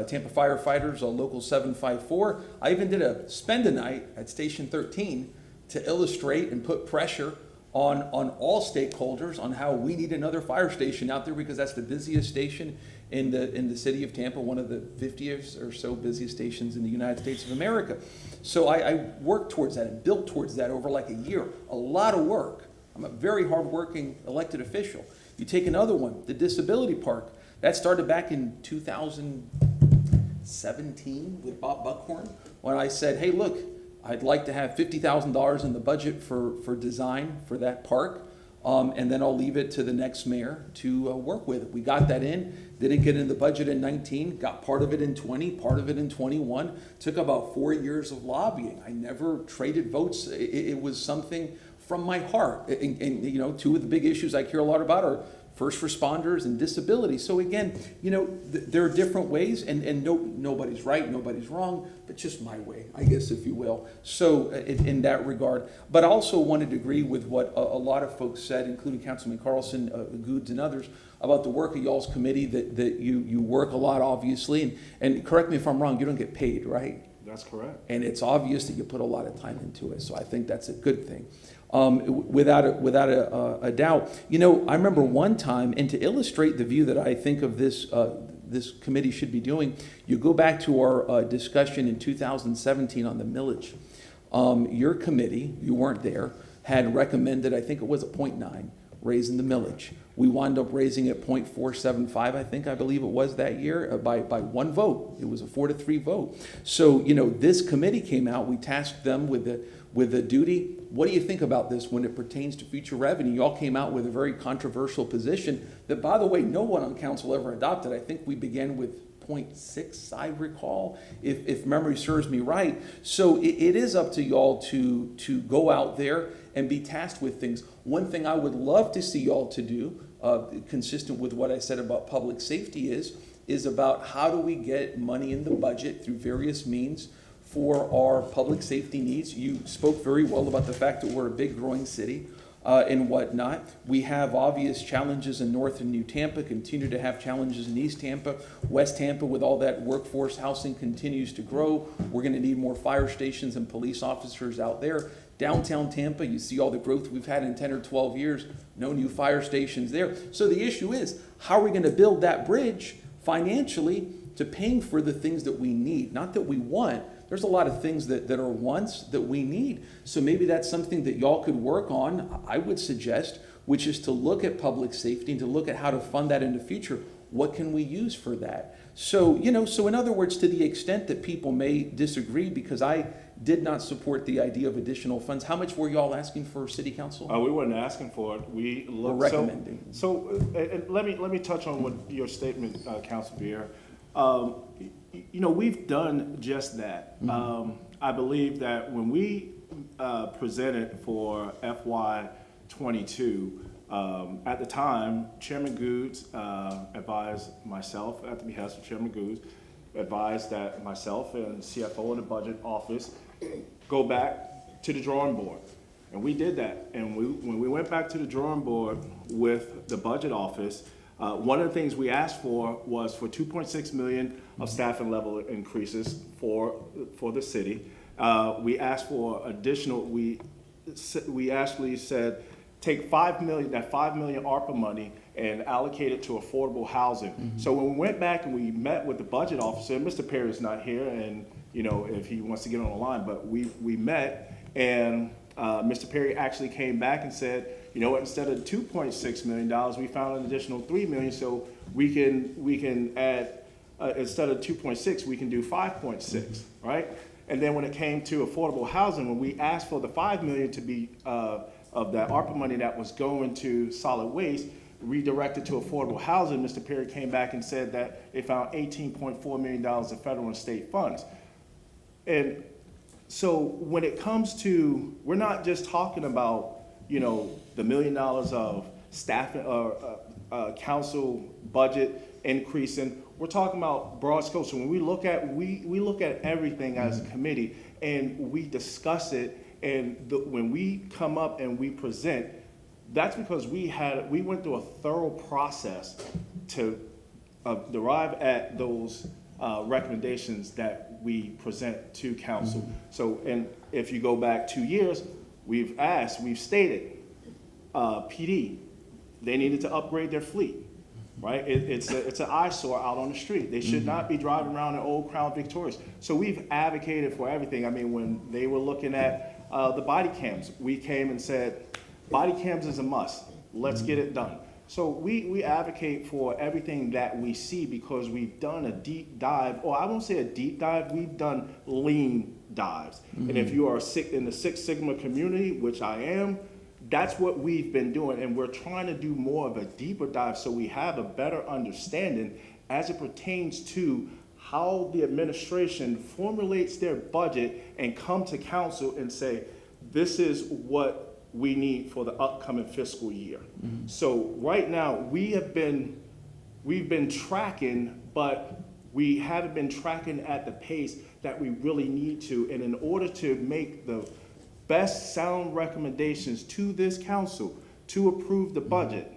Tampa Firefighters, Local 754. I even did a spend-a-night at Station 13 to illustrate and put pressure on all stakeholders on how we need another fire station out there, because that's the busiest station in the city of Tampa, one of the 50 or so busiest stations in the United States of America. So I worked towards that and built towards that over like a year. A lot of work. I'm a very hardworking elected official. You take another one, the Disability Park. That started back in 2017 with Bob Buckhorn, when I said, hey, look, I'd like to have $50,000 in the budget for design for that park, and then I'll leave it to the next mayor to work with it. We got that in, didn't get in the budget in 19, got part of it in 20, part of it in 21. Took about 4 years of lobbying. I never traded votes. It was something from my heart. And you know, two of the big issues I care a lot about are first responders and disability. So again, you know, there are different ways, and nobody's right, nobody's wrong, but just my way, I guess, if you will. So in that regard, but I also wanted to agree with what a lot of folks said, including Councilman Carlson, Goods, and others, about the work of y'all's committee, that you work a lot, obviously, and correct me if I'm wrong, you don't get paid, right? That's correct. And it's obvious that you put a lot of time into it, so I think that's a good thing. Without a doubt. You know, I remember one time, and to illustrate the view that I think of this committee should be doing, you go back to our discussion in 2017 on the millage. Your committee, you weren't there, had recommended, I think it was a 0.9, raising the millage. We wound up raising it 0.475, I believe it was that year, by one vote. It was a 4-3 vote. So, you know, this committee came out, we tasked them with the duty. What do you think about this when it pertains to future revenue? You all came out with a very controversial position that, by the way, no one on council ever adopted. I think we began with 0.6, I recall, if memory serves me right. So it is up to y'all to go out there and be tasked with things. One thing I would love to see y'all to do, consistent with what I said about public safety, is about how do we get money in the budget through various means for our public safety needs. You spoke very well about the fact that we're a big growing city and whatnot. We have obvious challenges in North and New Tampa, continue to have challenges in East Tampa. West Tampa, with all that workforce housing, continues to grow. We're gonna need more fire stations and police officers out there. Downtown Tampa, you see all the growth we've had in 10 or 12 years, no new fire stations there. So the issue is, how are we gonna build that bridge financially to paying for the things that we need, not that we want. There's a lot of things that are wants that we need. So maybe that's something that y'all could work on, I would suggest, which is to look at public safety and to look at how to fund that in the future. What can we use for that? So, you know, so in other words, to the extent that people may disagree, because I did not support the idea of additional funds, how much were y'all asking for city council? We weren't asking for it. We looked, recommending. So let me touch on what your statement, Council Beer. You know, we've done just that. I believe that when we presented for FY '22, at the time, Chairman Goods advised myself, at the behest of Chairman Goods, advised that myself and CFO of the budget office go back to the drawing board. And we did that. And when we went back to the drawing board with the budget office, one of the things we asked for was for 2.6 million of staffing level increases for the city. We asked for additional, we actually said, take 5 million, that 5 million ARPA money and allocate it to affordable housing. So when we went back and we met with the budget officer, and Mr. Perry's not here, and you know, if he wants to get on the line, but we met, and Mr. Perry actually came back and said, you know what, instead of $2.6 million, we found an additional $3 million, so we can add, instead of 2.6, we can do 5.6, right? And then when it came to affordable housing, when we asked for the 5 million to be of that ARPA money that was going to solid waste, redirected to affordable housing, Mr. Perry came back and said that they found $18.4 million of federal and state funds. And so when it comes to, we're not just talking about, you know, the $1 million of staff council budget increasing. We're talking about broad scope. So when we look at everything as a committee and we discuss it, and when we come up and we present, that's because we went through a thorough process to derive at those recommendations that we present to council. So, and if you go back 2 years, we've stated, PD, they needed to upgrade their fleet, right? It's an eyesore out on the street. They should not be driving around in old Crown Victorias. So we've advocated for everything. I mean, when they were looking at the body cams, we came and said, body cams is a must. Let's get it done. So we advocate for everything that we see because we've done a deep dive, or I won't say a deep dive, we've done lean dives. And if you are in the Six Sigma community, which I am, that's what we've been doing. And we're trying to do more of a deeper dive so we have a better understanding as it pertains to how the administration formulates their budget and come to council and say, this is what we need for the upcoming fiscal year. So right now we've been tracking, but we haven't been tracking at the pace that we really need to. And in order to make the best sound recommendations to this council to approve the budget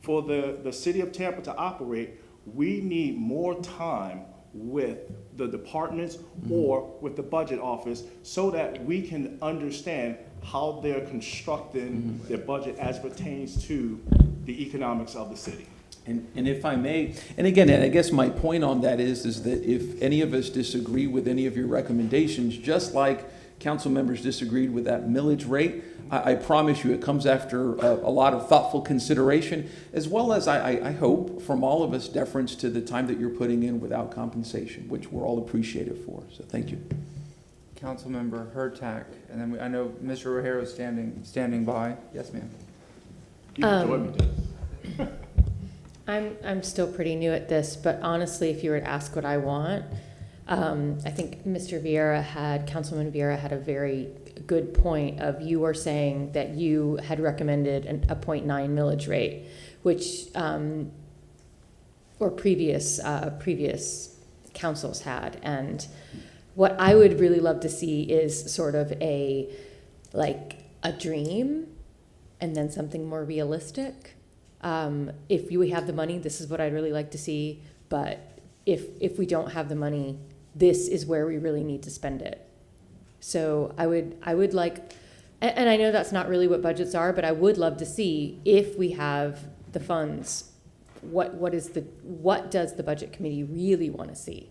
for the city of Tampa to operate, we need more time with the departments or with the budget office so that we can understand how they're constructing their budget as pertains to the economics of the city. And if I may, and again, I guess my point on that is that if any of us disagree with any of your recommendations, just like council members disagreed with that millage rate, I promise you it comes after a lot of thoughtful consideration, as well as I hope from all of us deference to the time that you're putting in without compensation, which we're all appreciative for. So thank you. Councilmember Hurtak, and then I know Mr. Rogero is standing by. Yes, ma'am. You can join me, Dennis. I'm still pretty new at this, but honestly, if you were to ask what I want, I think Councilman Vieira had a very good point of you were saying that you had recommended a 0.9 millage rate, which, or previous councils had. And what I would really love to see is sort of a dream and then something more realistic. If we have the money, this is what I'd really like to see. But if we don't have the money, this is where we really need to spend it. So I would like, and I know that's not really what budgets are, but I would love to see if we have the funds, what does the budget committee really want to see?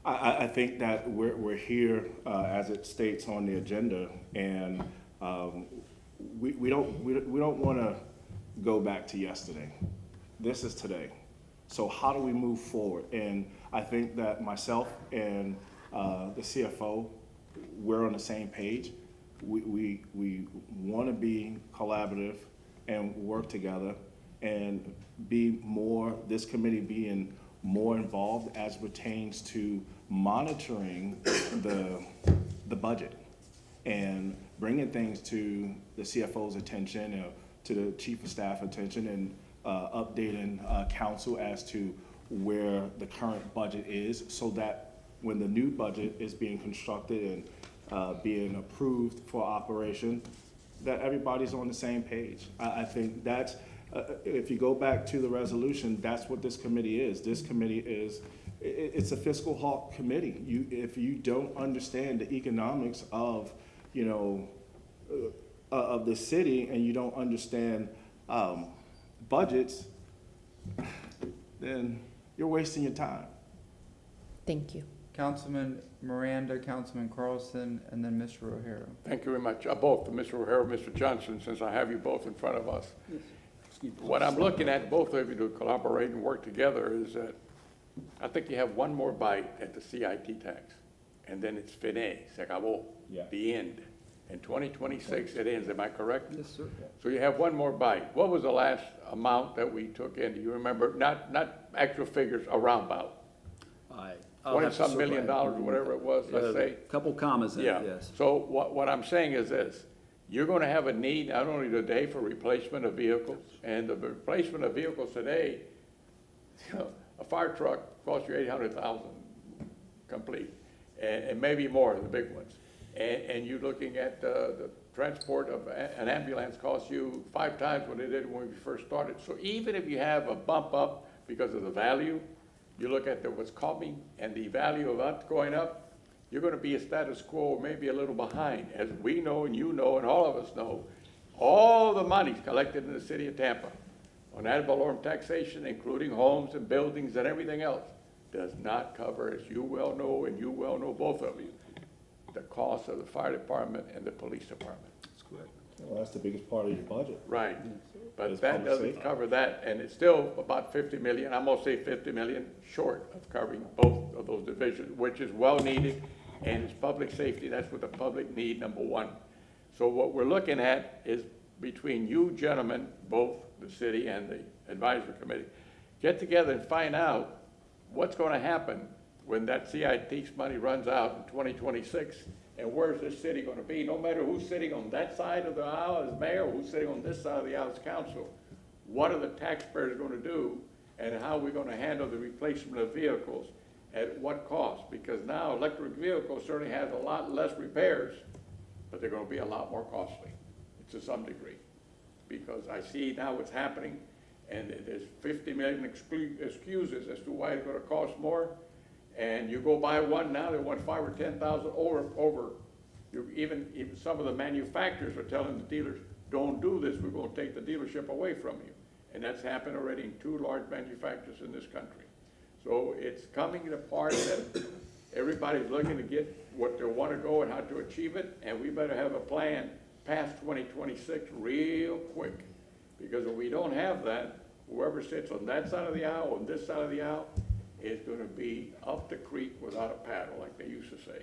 I think that we're here as it states on the agenda, and we don't want to go back to yesterday. This is today. So how do we move forward? And I think that myself and the CFO, we're on the same page. We want to be collaborative and work together and be more, this committee being more involved as pertains to monitoring the budget and bringing things to the CFO's attention, to the chief of staff attention, and updating council as to where the current budget is, so that when the new budget is being constructed and being approved for operation, that everybody's on the same page. I think that's, if you go back to the resolution, that's what this committee is. This committee is, it's a fiscal hawk committee. If you don't understand the economics of, of the city, and you don't understand budgets, then you're wasting your time. Thank you. Councilman Miranda, Councilman Carlson, and then Mr. O'Hara. Thank you very much. Both, Mr. O'Hara, Mr. Johnson, since I have you both in front of us. What I'm looking at, both of you to collaborate and work together, is that I think you have one more bite at the CIT tax, and then it's fini, se acabó, the end. In 2026, it ends, am I correct? Yes, sir. So you have one more bite. What was the last amount that we took in? Do you remember? Not actual figures, around about. $20-some million, or whatever it was, let's say. A couple commas in it, yes. So what I'm saying is this: you're going to have a need not only today for replacement of vehicles, and the replacement of vehicles today, a fire truck costs you $800,000 complete, and maybe more, the big ones. And you're looking at the transport of an ambulance costs you 5 times what it did when we first started. So even if you have a bump up because of the value, you look at what's coming and the value of that going up, you're going to be a status quo, maybe a little behind. As we know, and you know, and all of us know, all the money's collected in the city of Tampa on ad valorem taxation, including homes and buildings and everything else, does not cover, as you well know, and you well know, both of you, the cost of the fire department and the police department. That's correct. Well, that's the biggest part of your budget. Right. But It's that public doesn't safety. cover that, and it's still about 50 million, I'm gonna say 50 million short of covering both of those divisions, which is well needed, and it's public safety, that's what the public need, number one. So what we're looking at is between you gentlemen, both the city and the advisory committee, get together and find out what's gonna happen when that CIT's money runs out in 2026, and where's this city going to be? No matter who's sitting on that side of the aisle as mayor, or who's sitting on this side of the aisle as council, what are the taxpayers going to do, and how are we going to handle the replacement of vehicles, at what cost? Because now electric vehicles certainly have a lot less repairs, but they're going to be a lot more costly, to some degree. Because I see now what's happening, and there's 50 million excuses as to why it's going to cost more. And you go buy one now, they want 5,000 or 10,000 over. Even some of the manufacturers are telling the dealers, don't do this, we're going to take the dealership away from you. And that's happened already in 2 large manufacturers in this country. So it's coming to the part that everybody's looking to get what they want to go and how to achieve it, and we better have a plan past 2026 real quick. Because if we don't have that, whoever sits on that side of the aisle, on this side of the aisle, is going to be up the creek without a paddle, like they used to say.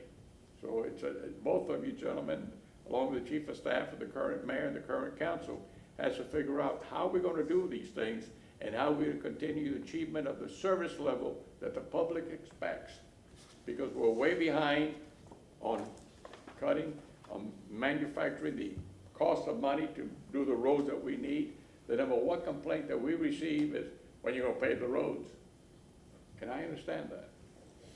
So it's both of you gentlemen, along with the chief of staff and the current mayor and the current council, has to figure out how we're going to do these things and how we continue the achievement of the service level that the public expects. Because we're way behind on cutting, on manufacturing the cost of money to do the roads that we need. The number one complaint that we receive is, when you're going to pave the roads. And I understand that.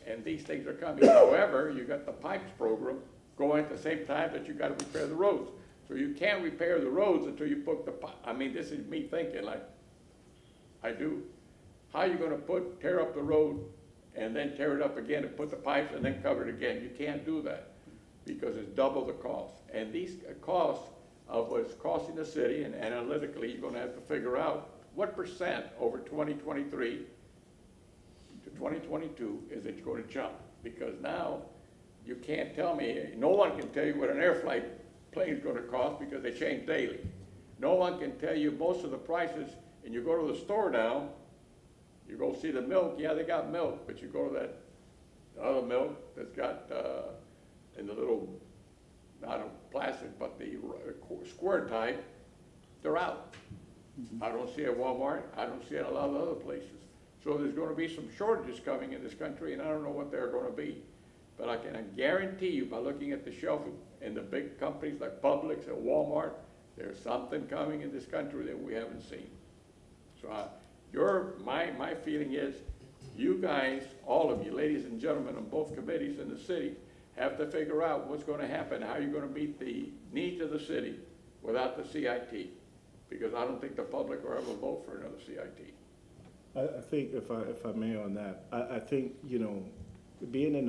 And these things are coming. However, you got the pipes program going at the same time that you got to repair the roads. So you can't repair the roads until you put the pipe. I mean, this is me thinking like I do. How are you going to tear up the road and then tear it up again and put the pipes and then cover it again? You can't do that because it's double the cost. And these costs of what's costing the city, and analytically, you're going to have to figure out what percent over 2023 to 2022 is it going to jump? Because now you can't tell me, no one can tell you what an air flight plane is going to cost because they change daily. No one can tell you most of the prices, and you go to the store now, you go see the milk, yeah, they got milk, but you go to that other milk that's got in the little, not a plastic, but the square type, they're out. I don't see it at Walmart, I don't see it at a lot of other places. So there's gonna be some shortages coming in this country, and I don't know what they're gonna be. But I can guarantee you, by looking at the shelf in the big companies like Publix and Walmart, there's something coming in this country that we haven't seen. So my feeling is, you guys, all of you, ladies and gentlemen on both committees in the city, have to figure out what's gonna happen, how you're gonna meet the needs of the city without the CIT. Because I don't think the public will ever vote for another CIT. I think if I may on that, I think, you know, being in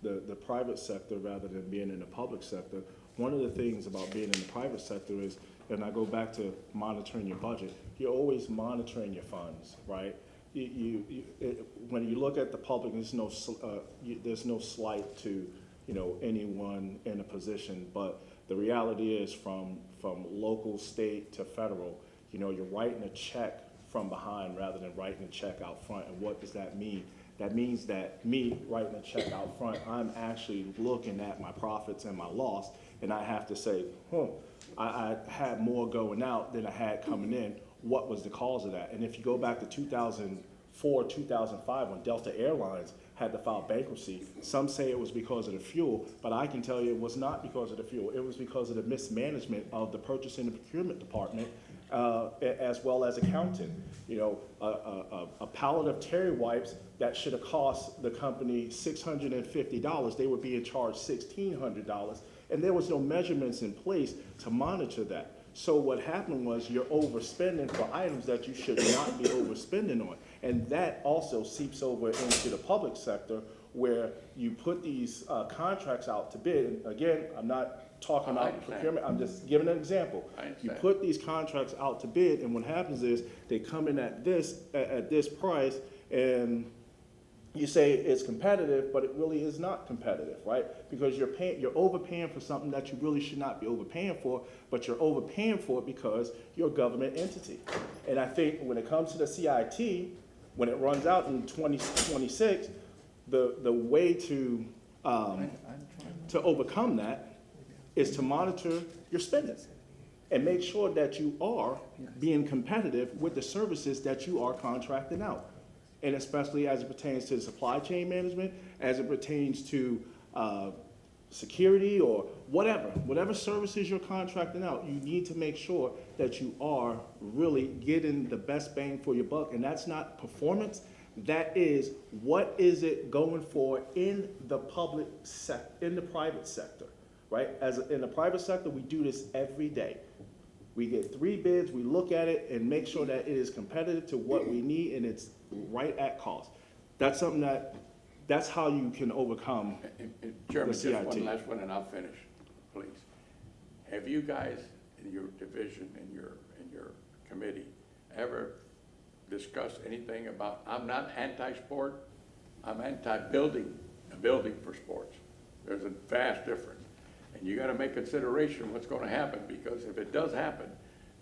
the private sector rather than being in the public sector, one of the things about being in the private sector is, and I go back to monitoring your budget, you're always monitoring your funds, right? When you look at the public, there's no slight to, you know, anyone in a position, but the reality is from local, state to federal, you know, you're writing a check from behind rather than writing a check out front. And what does that mean? That means that me writing a check out front, I'm actually looking at my profits and my loss, and I have to say, I had more going out than I had coming in. What was the cause of that? And if you go back to 2004, 2005, when Delta Airlines had to file bankruptcy, some say it was because of the fuel, but I can tell you it was not because of the fuel. It was because of the mismanagement of the purchasing and procurement department, as well as accounting. You know, a pallet of Terry wipes that should have cost the company $650, they were being charged $1,600, and there was no measurements in place to monitor that. So what happened was you're overspending for items that you should not be overspending on. And that also seeps over into the public sector, where you put these contracts out to bid. And again, I'm not talking about procurement, I'm just giving an example. You put these contracts out to bid, and what happens is they come in at this price, and you say it's competitive, but it really is not competitive, right? Because you're overpaying for something that you really should not be overpaying for, but you're overpaying for it because you're a government entity. And I think when it comes to the CIT, when it runs out in 2026, the way to overcome that is to monitor your spending and make sure that you are being competitive with the services that you are contracting out. And especially as it pertains to supply chain management, as it pertains to security or whatever services you're contracting out, you need to make sure that you are really getting the best bang for your buck. And that's not performance, that is what is it going for in the private sector, right? In the private sector, we do this every day. We get 3 bids, we look at it and make sure that it is competitive to what we need and it's right at cost. That's something that's how you can overcome Chairman, the CIT. just one last one and I'll finish, please. Have you guys in your division, in your committee, ever discussed anything about, I'm not anti-sport, I'm anti-building, a building for sports. There's a vast difference. And you gotta make consideration what's gonna happen, because if it does happen,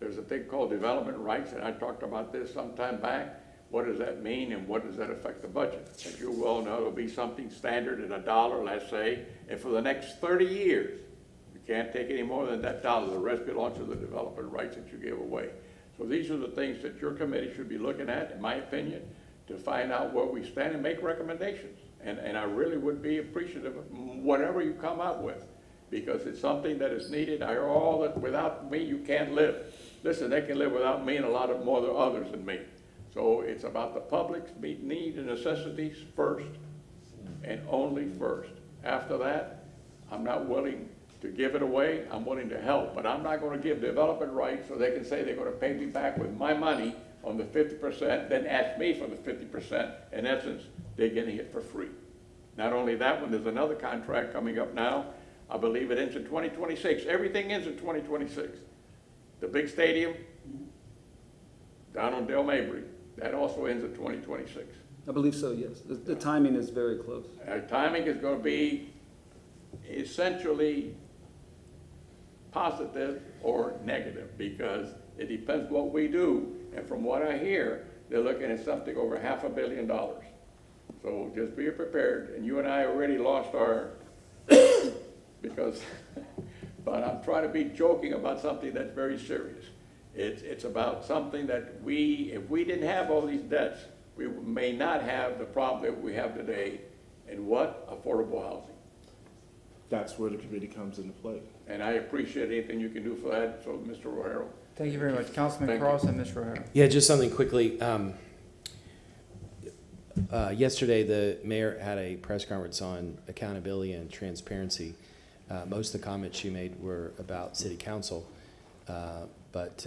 there's a thing called development rights, and I talked about this some time back. What does that mean, and what does that affect the budget? As you well know, it'll be something standard at $1, let's say, and for the next 30 years, you can't take any more than that $1. The rest belongs to the development rights that you give away. So these are the things that your committee should be looking at, in my opinion, to find out where we stand and make recommendations. And I really would be appreciative of whatever you come up with, because it's something that is needed. I hear all that without me you can't live. Listen, they can live without me and a lot of more others than me. So it's about the public's needs and necessities first, and only first. After that, I'm not willing to give it away. I'm willing to help, but I'm not going to give development rights so they can say they're going to pay me back with my money on the 50%, then ask me for the 50%. In essence, they're getting it for free. Not only that one, there's another contract coming up now. I believe it ends in 2026. Everything ends in 2026. The big stadium down on Del Mabry, that also ends in 2026. I believe so, yes. The timing is very close. Timing is going to be essentially positive or negative, because it depends what we do. And from what I hear, they're looking at something over $500 million. So just be prepared. And you and I already lost our, because, but I'm trying to be joking about something that's very serious. It's about something that if we didn't have all these debts, we may not have the problem that we have today. And what? Affordable housing. That's where the committee comes into play. And I appreciate anything you can do for that, so Mr. Rogero. Thank you very much. Councilman Thank you. Carlson, Ms. Rogero. Yeah, just something quickly. Yesterday, the mayor had a press conference on accountability and transparency. Most of the comments she made were about city council, but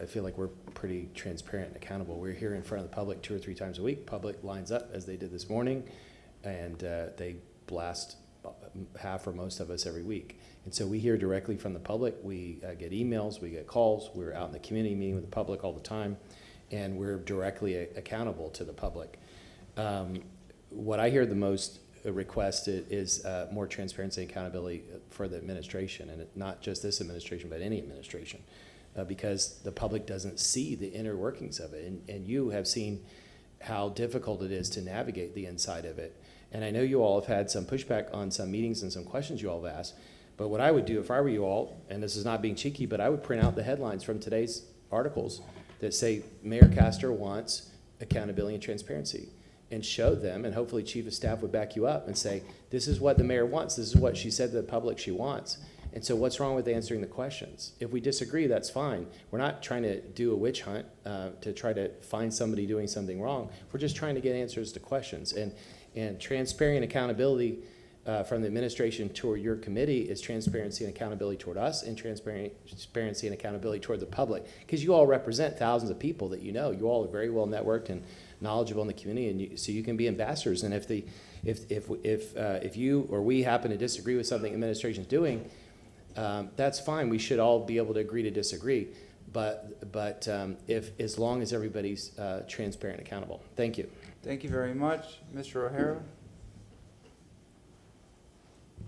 I feel like we're pretty transparent and accountable. We're here in front of the public 2 or 3 times a week. Public lines up as they did this morning, and they blast half or most of us every week. And so we hear directly from the public. We get emails, we get calls. We're out in the community meeting with the public all the time, and we're directly accountable to the public. What I hear the most request is more transparency and accountability for the administration, and not just this administration, but any administration, because the public doesn't see the inner workings of it. And you have seen how difficult it is to navigate the inside of it. And I know you all have had some pushback on some meetings and some questions you all have asked, but what I would do if I were you all, and this is not being cheeky, but I would print out the headlines from today's articles that say Mayor Castor wants accountability and transparency, and show them, and hopefully Chief of Staff would back you up and say, this is what the mayor wants, this is what she said to the public she wants. And so what's wrong with answering the questions? If we disagree, that's fine. We're not trying to do a witch hunt to try to find somebody doing something wrong. We're just trying to get answers to questions. And transparency and accountability from the administration toward your committee is transparency and accountability toward us, and transparency and accountability toward the public. Because you all represent thousands of people that you know. You all are very well networked and knowledgeable in the community, and so you can be ambassadors. And if you or we happen to disagree with something the administration is doing, that's fine. We should all be able to agree to disagree. But if as long as everybody's transparent and accountable. Thank you. Thank you very much. Mr. O'Hara?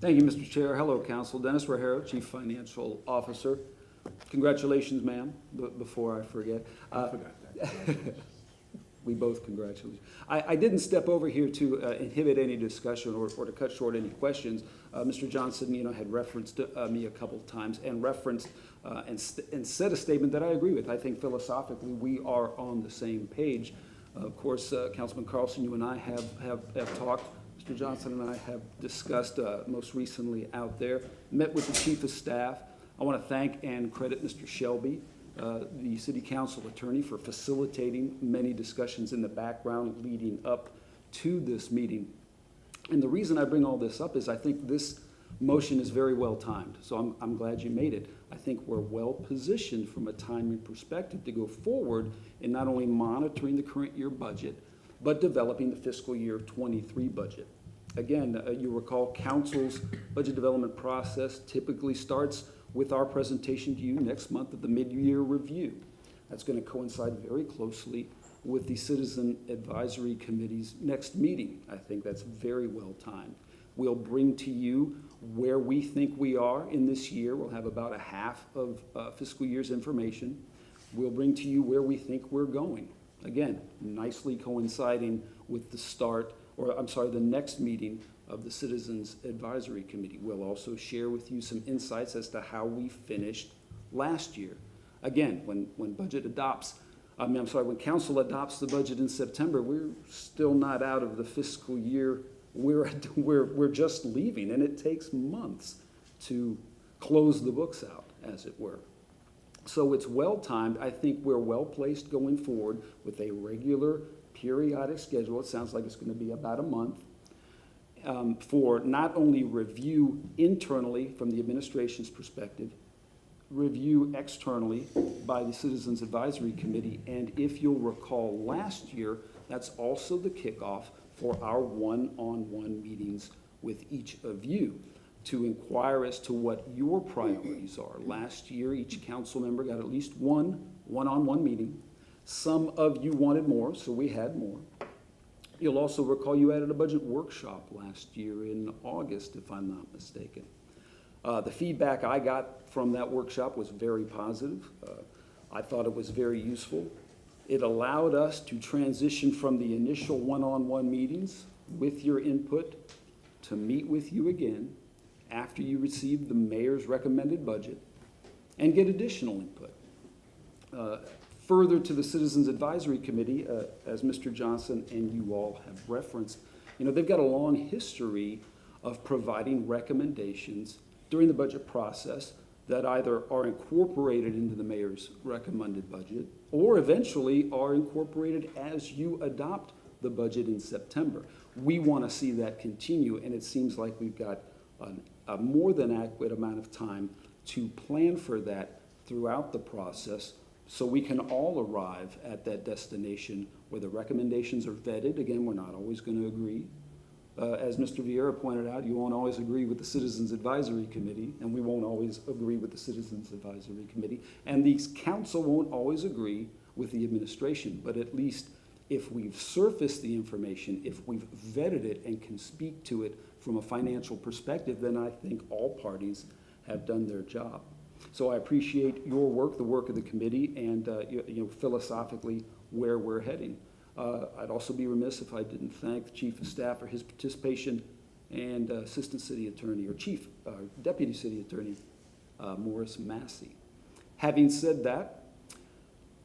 Thank you, Mr. Chair. Hello, Council. Dennis Rogero, Chief Financial Officer. Congratulations, ma'am, before I forget. I forgot that. We both congratulate you. I didn't step over here to inhibit any discussion or to cut short any questions. Mr. Johnson, had referenced me a couple of times and referenced and said a statement that I agree with. I think philosophically we are on the same page. Of course, Councilman Carlson, you and I have talked. Mr. Johnson and I have discussed most recently out there, met with the Chief of Staff. I want to thank and credit Mr. Shelby, the City Council attorney, for facilitating many discussions in the background leading up to this meeting. And the reason I bring all this up is I think this motion is very well timed. So I'm glad you made it. I think we're well positioned from a timing perspective to go forward in not only monitoring the current year budget, but developing the fiscal year 23 budget. Again, you recall Council's budget development process typically starts with our presentation to you next month of the mid-year review. That's going to coincide very closely with the Citizen Advisory Committee's next meeting. I think that's very well timed. We'll bring to you where we think we are in this year. We'll have about a half of fiscal year's information. We'll bring to you where we think we're going. Again, nicely coinciding with the next meeting of the Citizens Advisory Committee. We'll also share with you some insights as to how we finished last year. Again, when Council adopts the budget in September, we're still not out of the fiscal year. We're just leaving, and it takes months to close the books out, as it were. So it's well timed. I think we're well placed going forward with a regular periodic schedule. It sounds like it's going to be about a month for not only review internally from the administration's perspective, review externally by the Citizens Advisory Committee, and if you'll recall last year, that's also the kickoff for our one-on-one meetings with each of you to inquire as to what your priorities are. Last year, each council member got at least one-on-one meeting. Some of you wanted more, so we had more. You'll also recall you added a budget workshop last year in August, if I'm not mistaken. The feedback I got from that workshop was very positive. I thought it was very useful. It allowed us to transition from the initial one-on-one meetings with your input to meet with you again after you received the mayor's recommended budget and get additional input. Further to the Citizens Advisory Committee, as Mr. Johnson and you all have referenced, they've got a long history of providing recommendations during the budget process that either are incorporated into the mayor's recommended budget or eventually are incorporated as you adopt the budget in September. We want to see that continue, and it seems like we've got a more than adequate amount of time to plan for that throughout the process so we can all arrive at that destination where the recommendations are vetted. Again, we're not always going to agree. As Mr. Vieira pointed out, you won't always agree with the Citizens Advisory Committee, and we won't always agree with the Citizens Advisory Committee, and the council won't always agree with the administration, but at least if we've surfaced the information, if we've vetted it and can speak to it from a financial perspective, then I think all parties have done their job. So I appreciate your work, the work of the committee, and philosophically where we're heading. I'd also be remiss if I didn't thank the Chief of Staff for his participation and Assistant City Attorney, or Deputy City Attorney, Morris Massey. Having said that,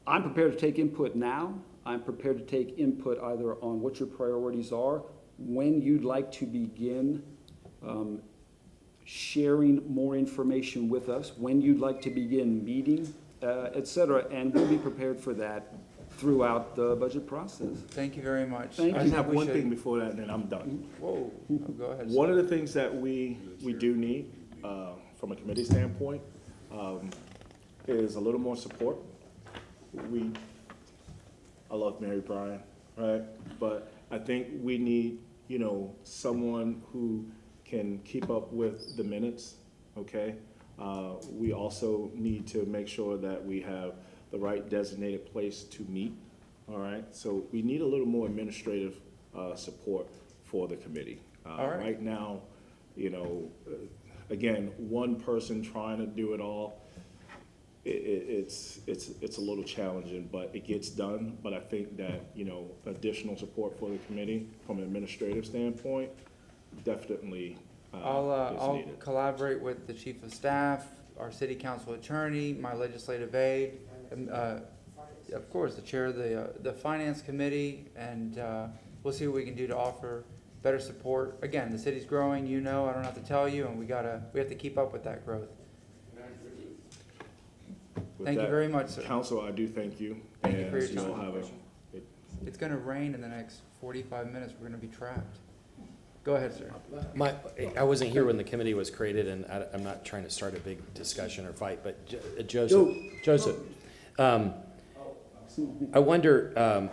I'm prepared to take input now. I'm prepared to take input either on what your priorities are, when you'd like to begin sharing more information with us, when you'd like to begin meeting, et cetera, and we'll be prepared for that throughout the budget process. Thank you very much. Thank you. I have one thing before that, and then I'm done. Whoa, go ahead. One of the things that we do need, from a committee standpoint, is a little more support. I love Mary Bryan, right? But I think we need, someone who can keep up with the minutes, okay? We also need to make sure that we have the right designated place to meet, all right? So we need a little more administrative support for the committee. All right. Right now, again, one person trying to do it all, it's a little challenging, but it gets done. But I think that, additional support for the committee from an administrative standpoint, definitely is I'll needed. collaborate with the Chief of Staff, our City Council Attorney, my legislative aide, of course, the Chair of the Finance Committee, and we'll see what we can do to offer better support. Again, the city's growing, I don't have to tell you, and we have to keep up with that growth. With Thank you that, very much, sir. Council, I do thank you. Thank you for your And you'll time. have It's gonna rain in the next 45 minutes, we're gonna be trapped. Go ahead, sir. I wasn't here when the committee was created, and I'm not trying to start a big discussion or fight, but Joseph, I wonder,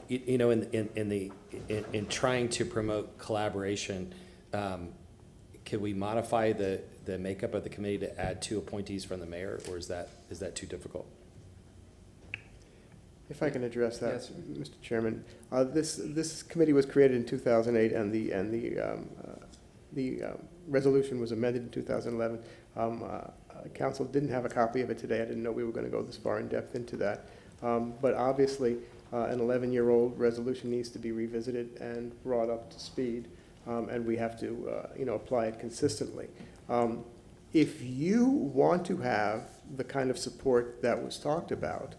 in trying to promote collaboration, could we modify the makeup of the committee to add 2 appointees from the mayor, or is that too difficult? If I can address that, Yes, sir. Mr. Chairman. This committee was created in 2008, and the resolution was amended in 2011. Council didn't have a copy of it today. I didn't know we were going to go this far in depth into that. But obviously, an 11-year-old resolution needs to be revisited and brought up to speed, and we have to, apply it consistently. If you want to have the kind of support that was talked about,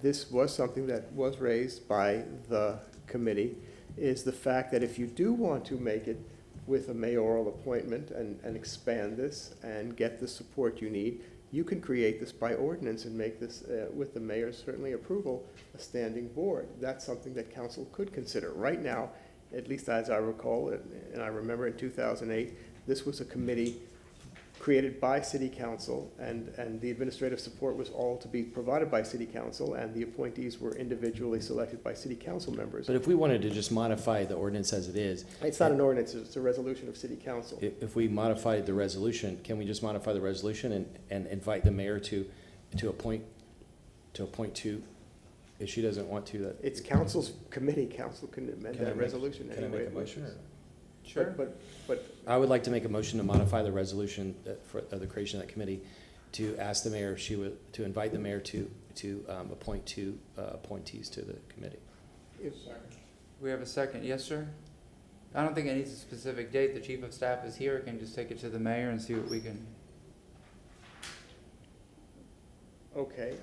this was something that was raised by the committee, is the fact that if you do want to make it with a mayoral appointment and expand this and get the support you need, you can create this by ordinance and make this, with the mayor's certainly approval, a standing board. That's something that council could consider. Right now, at least as I recall, and I remember in 2008, this was a committee created by City Council, and the administrative support was all to be provided by City Council, and the appointees were individually selected by City Council members. But if we wanted to just modify the ordinance as it is. It's not an ordinance, it's a resolution of City Council. If we modified the resolution, can we just modify the resolution and invite the mayor to appoint 2? If she doesn't want to, that. It's council's committee, council can amend that resolution Can I anyway. make a motion? Sure. But I would like to make a motion to modify the resolution for the creation of that committee, to ask the mayor if she would, to invite the mayor to appoint 2 appointees to the committee. We have a second. Yes, sir? I don't think it needs a specific date. The Chief of Staff is here. Can just take it to the mayor and see what we can. Okay,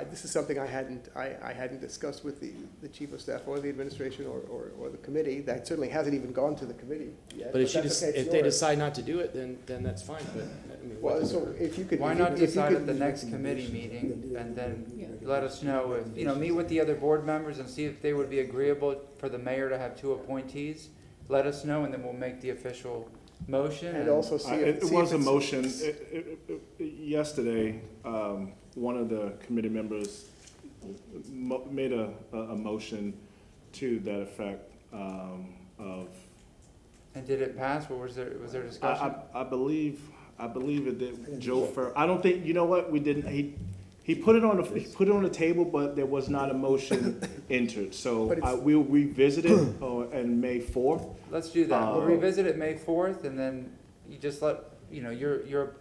this is something I hadn't discussed with the chief of staff or the administration or the committee. That certainly hasn't even gone to the committee yet. But if that's okay, it's if they yours. decide not to do it, then that's fine, but, I mean. Well, so if you could. Why if you- not if you decide could- at the next committee meeting and then let us know if, meet with the other board members and see if they would be agreeable for the mayor to have 2 appointees. Let us know and then we'll make the official motion. And also see if. It see was if a it's- motion. Yesterday, one of the committee members made a motion to that effect of. And did it pass? Or was there discussion? I believe it did. Joe Fer, I don't think, you know what, we didn't, he put it on the table, but there was not a motion entered. So But it's- we'll revisit it on May 4th. Let's do that. We'll revisit it May 4th and then you just let, your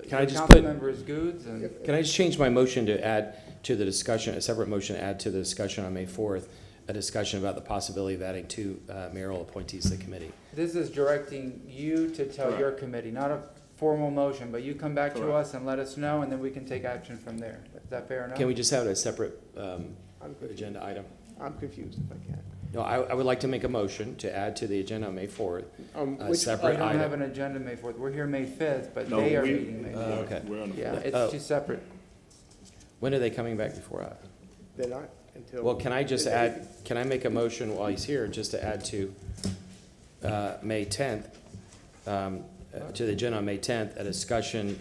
Can I just council put- member is Goods and. Can I just change my motion to add to the discussion, a separate motion to add to the discussion on May 4th, a discussion about the possibility of adding 2 mayoral appointees to the committee? This is directing you to tell your committee, not a formal motion, but you come back to Correct. us and let us know, and then we can take action from there. Is that fair enough? Can we just have a separate I'm confused. agenda item? I'm confused if I can. No, I would like to make a motion to add to the agenda on May 4th, a Which- separate We don't have item. an agenda May 4th. We're here May 5th, but No, they are we- meeting May 4th. Okay. We're on the Yeah, floor. it's 2 separate. When are they coming back before us? They're not until. Well, can I just add, can I make a motion while he's here, just to add to May 10th, to the agenda on May 10th, a discussion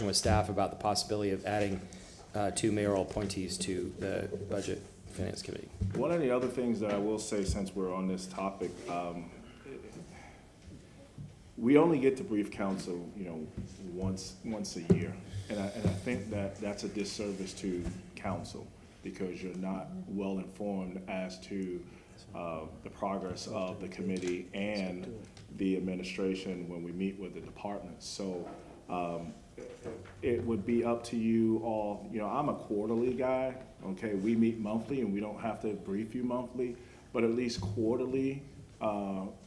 with staff about the possibility of adding 2 mayoral appointees to the Budget Finance Committee? One of the other things that I will say, since we're on this topic, we only get to brief council, once a year. And I think that that's a disservice to council, because you're not well informed as to the progress of the committee and the administration when we meet with the departments. So it would be up to you all. I'm a quarterly guy, okay? We meet monthly and we don't have to brief you monthly, but at least quarterly,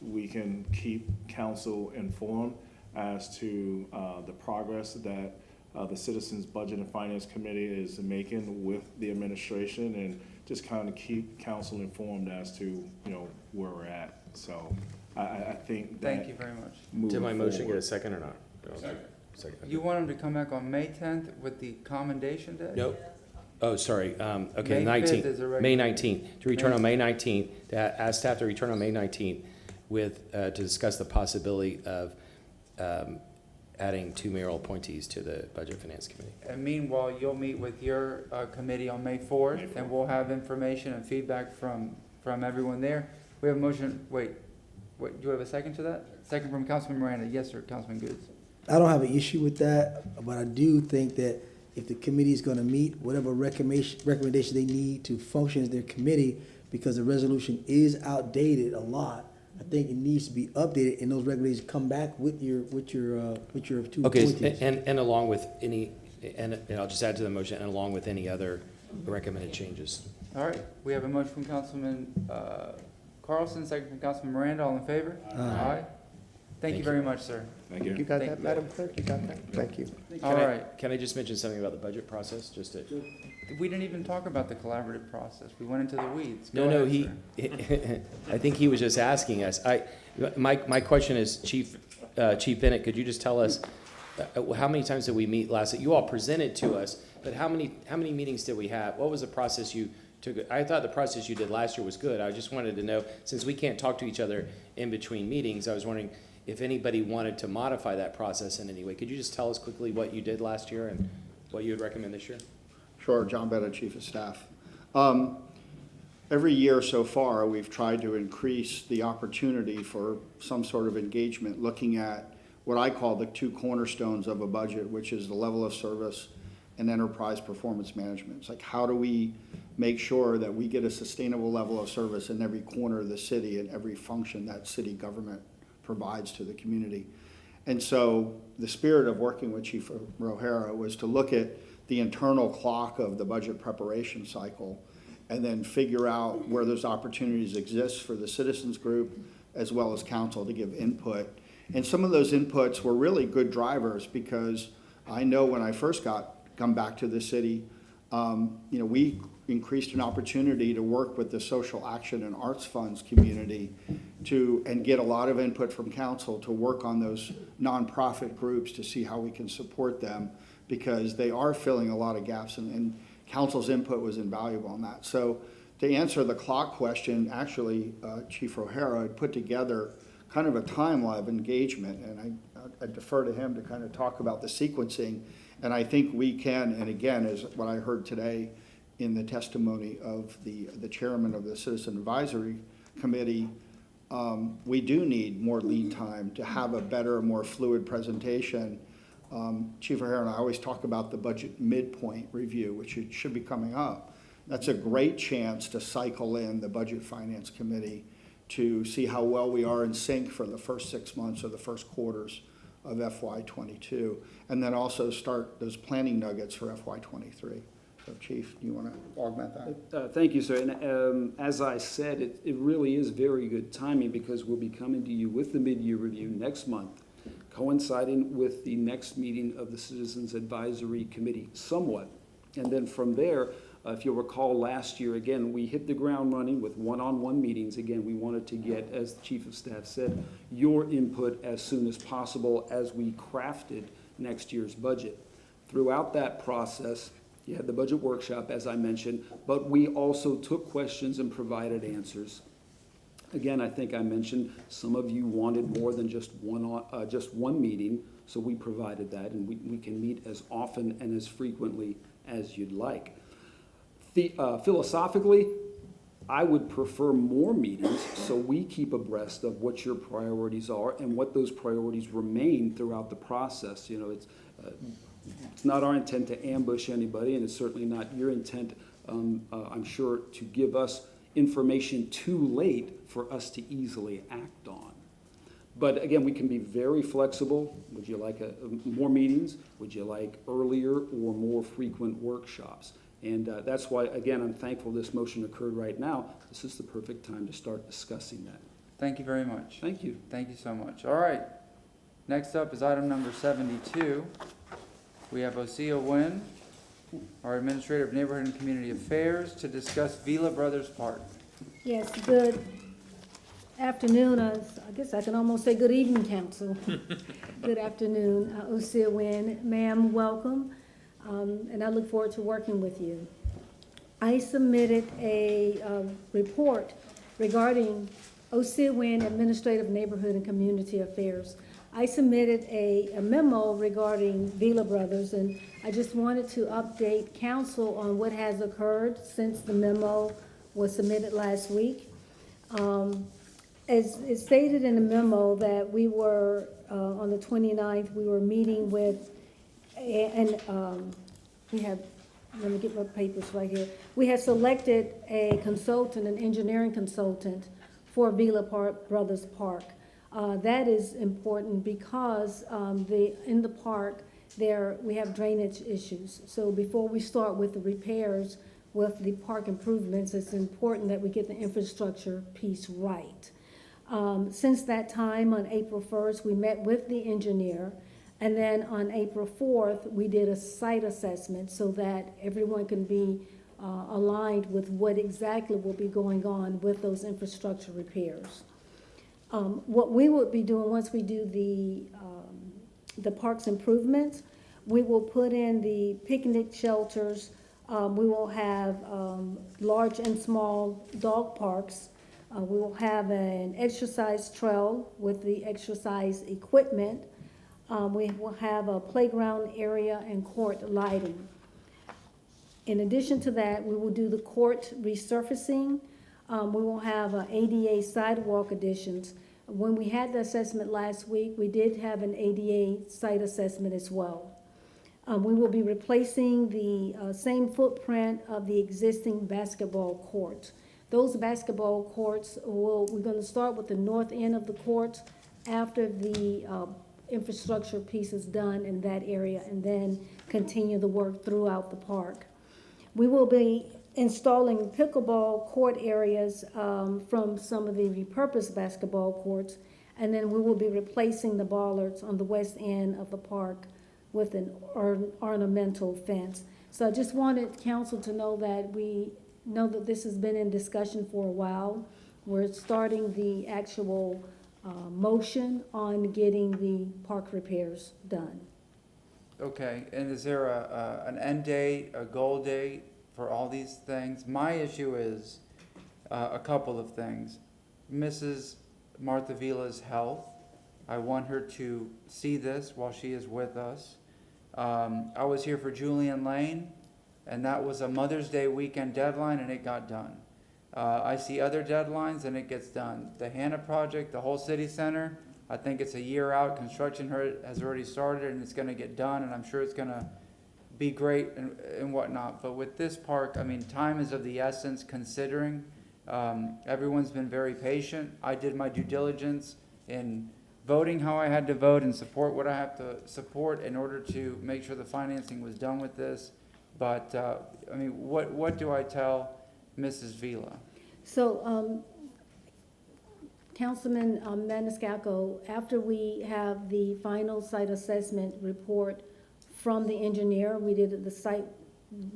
we can keep council informed as to the progress that the Citizens Budget and Finance Committee is making with the administration, and just kind of keep council informed as to, where we're at. So I think that. Thank you very much. Did my moving motion get forward- a second or not? Second. You want them to come back on May 10th with the commendation day? Nope. Oh, sorry, okay, May 5th 19th, is a regular May meeting. 19th, to return on May 19th, to ask staff to return on May 19th with, to discuss the possibility of adding 2 mayoral appointees to the Budget Finance Committee. And meanwhile, you'll meet with your committee on May 4th, and we'll have information and feedback from everyone there. We have a motion, wait, do you have a second to that? Second from Councilman Miranda. Yes, sir, Councilman Goods. I don't have an issue with that, but I do think that if the committee is gonna meet, whatever recommendation they need to function as their committee, because the resolution is outdated a lot, I think it needs to be updated, and those recommendations come back with your 2 Okay, appointees. and along with any, and I'll just add to the motion, and along with any other recommended changes. All right, we have a motion from Councilman Carlson, second from Councilman Miranda. All in favor? Aye. Thank you very much, sir. Thank you. You got Thank that, you. Madam Clerk? You got that? Thank you. All right. Can I just mention something about the budget process, just to? We didn't even talk about the collaborative process. We went into the weeds. Go No, ahead, he, sir. I think he was just asking us. My question is, Chief Bennett, could you just tell us, how many times did we meet last? You all presented to us, but how many meetings did we have? What was the process you took? I thought the process you did last year was good. I just wanted to know, since we can't talk to each other in between meetings, I was wondering if anybody wanted to modify that process in any way. Could you just tell us quickly what you did last year and what you would recommend this year? Sure, John Bennett, Chief of Staff. Every year so far, we've tried to increase the opportunity for some sort of engagement, looking at what I call the 2 cornerstones of a budget, which is the level of service and enterprise performance management. It's like, how do we make sure that we get a sustainable level of service in every corner of the city and every function that city government provides to the community? And so the spirit of working with Chief O'Hara was to look at the internal clock of the budget preparation cycle and then figure out where those opportunities exist for the citizens group as well as council to give input. And some of those inputs were really good drivers, because I know when I first got come back to the city. We increased an opportunity to work with the Social Action and Arts Funds community and get a lot of input from council to work on those nonprofit groups to see how we can support them, because they are filling a lot of gaps, and council's input was invaluable on that. So to answer the clock question, actually, Chief O'Hara had put together kind of a timeline of engagement, and I defer to him to kind of talk about the sequencing. And I think we can, and again, as what I heard today in the testimony of the chairman of the Citizen Advisory Committee, we do need more lead time to have a better, more fluid presentation. Chief O'Hara and I always talk about the budget midpoint review, which it should be coming up. That's a great chance to cycle in the Budget Finance Committee to see how well we are in sync for the first 6 months or the first quarters of FY22, and then also start those planning nuggets for FY23. So Chief, do you want to augment that? Thank you, sir. And as I said, it really is very good timing, because we'll be coming to you with the mid-year review next month, coinciding with the next meeting of the Citizens Advisory Committee somewhat. And then from there, if you'll recall last year, again, we hit the ground running with one-on-one meetings. Again, we wanted to get, as the Chief of Staff said, your input as soon as possible as we crafted next year's budget. Throughout that process, you had the budget workshop, as I mentioned, but we also took questions and provided answers. Again, I think I mentioned some of you wanted more than just one meeting, so we provided that, and we can meet as often and as frequently as you'd like. Philosophically, I would prefer more meetings so we keep abreast of what your priorities are and what those priorities remain throughout the process. It's not our intent to ambush anybody, and it's certainly not your intent, I'm sure, to give us information too late for us to easily act on. But again, we can be very flexible. Would you like more meetings? Would you like earlier or more frequent workshops? And that's why, again, I'm thankful this motion occurred right now. This is the perfect time to start discussing that. Thank you very much. Thank you. Thank you so much. All right. Next up is item number 72. We have Osea Nguyen, our Administrator of Neighborhood and Community Affairs, to discuss Vila Brothers Park. Yes, good afternoon. I guess I can almost say good evening, Council. Good afternoon. Osea Nguyen. Ma'am, welcome. And I look forward to working with you. I submitted a report regarding Osea Nguyen, Administrative Neighborhood and Community Affairs. I submitted a memo regarding Vila Brothers, and I just wanted to update council on what has occurred since the memo was submitted last week. As it stated in the memo that we were, on the 29th, we were meeting with, we have, let me get my papers right here. We have selected a consultant, an engineering consultant for Vila Brothers Park. That is important because in the park, we have drainage issues. So before we start with the repairs, with the park improvements, it's important that we get the infrastructure piece right. Since that time, on April 1st, we met with the engineer, and then on April 4th, we did a site assessment so that everyone can be aligned with what exactly will be going on with those infrastructure repairs. What we will be doing once we do the park's improvements, we will put in the picnic shelters. We will have large and small dog parks. We will have an exercise trail with the exercise equipment. We will have a playground area and court lighting. In addition to that, we will do the court resurfacing. We will have ADA sidewalk additions. When we had the assessment last week, we did have an ADA site assessment as well. We will be replacing the same footprint of the existing basketball courts. Those basketball courts, we're going to start with the north end of the courts after the infrastructure piece is done in that area, and then continue the work throughout the park. We will be installing pickleball court areas from some of the repurposed basketball courts, and then we will be replacing the bollards on the west end of the park with an ornamental fence. So I just wanted council to know that we know that this has been in discussion for a while. We're starting the actual motion on getting the park repairs done. Okay, and is there an end date, a goal date for all these things? My issue is a couple of things. Mrs. Martha Vila's health. I want her to see this while she is with us. I was here for Julian Lane, and that was a Mother's Day weekend deadline, and it got done. I see other deadlines, and it gets done. The Hannah project, the whole city center, I think it's a year out. Construction has already started, and it's going to get done, and I'm sure it's going to be great and whatnot. But with this park, I mean, time is of the essence considering. Everyone's been very patient. I did my due diligence in voting how I had to vote and support what I have to support in order to make sure the financing was done with this. But, I mean, what do I tell Mrs. Vila? So, Councilman Maniscalco, after we have the final site assessment report from the engineer, we did the site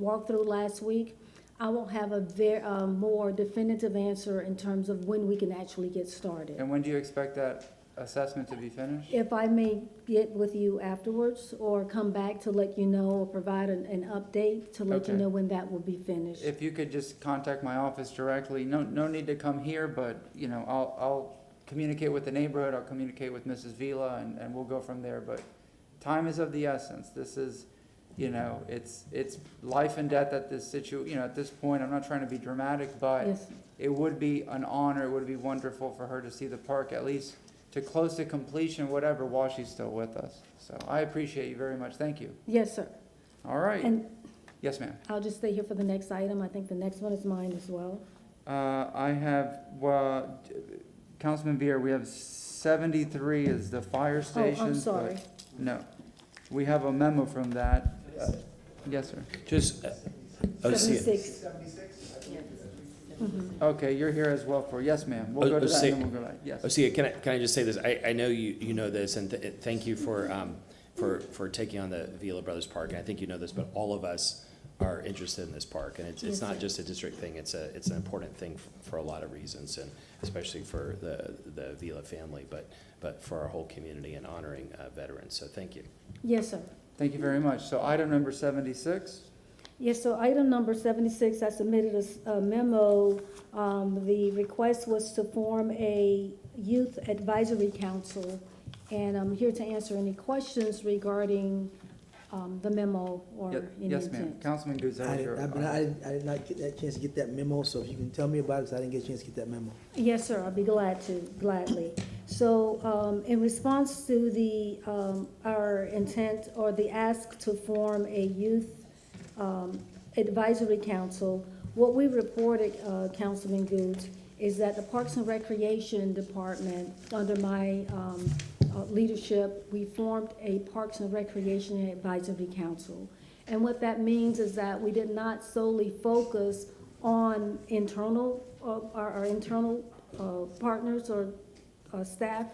walkthrough last week, I will have a more definitive answer in terms of when we can actually get started. And when do you expect that assessment to be finished? If I may get with you afterwards or come back to let you know or provide an update to let you know when that will be finished. If you could just contact my office directly, no need to come here, but, you know, I'll communicate with the neighborhood, I'll communicate with Mrs. Vila, and we'll go from there. But time is of the essence. This is, you know, it's life and death at this at this point. I'm not trying to be dramatic, but Yes. it would be an honor, it would be wonderful for her to see the park at least to close to completion, whatever, while she's still with us. So I appreciate you very much. Thank you. Yes, sir. All right. And Yes, ma'am. I'll just stay here for the next item. I think the next one is mine as well. I have, Councilman Viera, we have 73 is the fire station. Oh, I'm sorry. but No. We have a memo from that. Yes, sir. Just, 76. Okay, you're here as well for, yes, ma'am. We'll go to that and then we'll go back. Yes. Osia, can I just say this? I know you know this, and thank you for taking on the Vila Brothers Park. And I think you know this, but all of us are interested in this park, and it's not just a district thing. It's an important thing for a lot of reasons, and especially for the Vila family, but for our whole community and honoring veterans. So thank you. Yes, sir. Thank you very much. So item number 76. Yes, so item number 76, I submitted a memo. The request was to form a youth advisory council, and I'm here to answer any questions regarding the memo or any Yes, ma'am. intent. Councilman Guzzo. I did not get that chance to get that memo, so if you can tell me about it, because I didn't get a chance to get that memo. Yes, sir, I'll be gladly. So, in response to the, our intent or the ask to form a youth advisory council, what we reported, Councilman Goods, is that the Parks and Recreation Department, under my leadership, we formed a Parks and Recreation Advisory Council. And what that means is that we did not solely focus on internal, our internal partners or staff.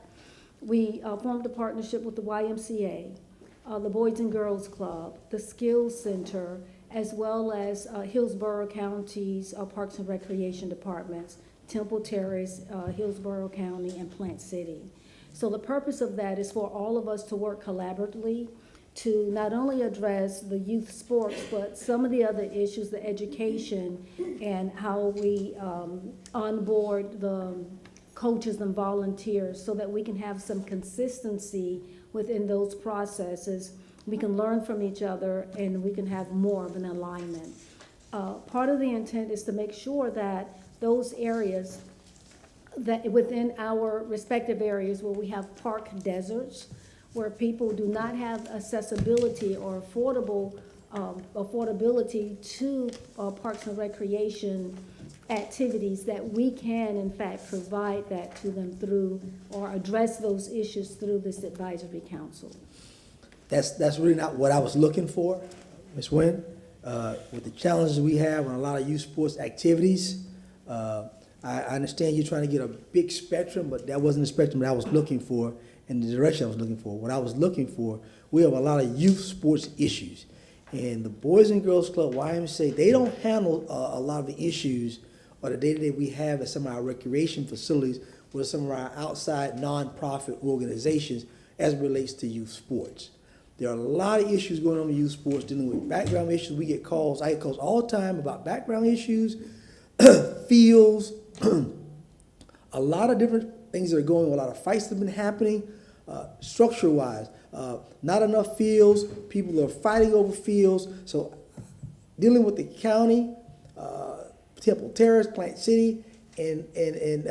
We formed a partnership with the YMCA, the Boys and Girls Club, the Skills Center, as well as Hillsborough County's Parks and Recreation Departments, Temple Terrace, Hillsborough County, and Plant City. So the purpose of that is for all of us to work collaboratively to not only address the youth sports, but some of the other issues, the education, and how we onboard the coaches and volunteers so that we can have some consistency within those processes. We can learn from each other and we can have more of an alignment. Part of the intent is to make sure that those areas that within our respective areas where we have park deserts, where people do not have accessibility or affordability to parks and recreation activities, that we can in fact provide that to them through or address those issues through this advisory council. That's really not what I was looking for, Ms. Nguyen. With the challenges we have on a lot of youth sports activities, I understand you're trying to get a big spectrum, but that wasn't the spectrum that I was looking for and the direction I was looking for. What I was looking for we have a lot of youth sports issues. And the Boys and Girls Club, YMCA, they don't handle a lot of the issues or the day-to-day we have at some of our recreation facilities with some of our outside nonprofit organizations as it relates to youth sports. There are a lot of issues going on in youth sports, dealing with background issues. We get calls, I get calls all the time about background issues, fields, a lot of different things that are going on, a lot of fights that have been happening, structure-wise. Not enough fields, people are fighting over fields. So dealing with the county, Temple Terrace, Plant City, and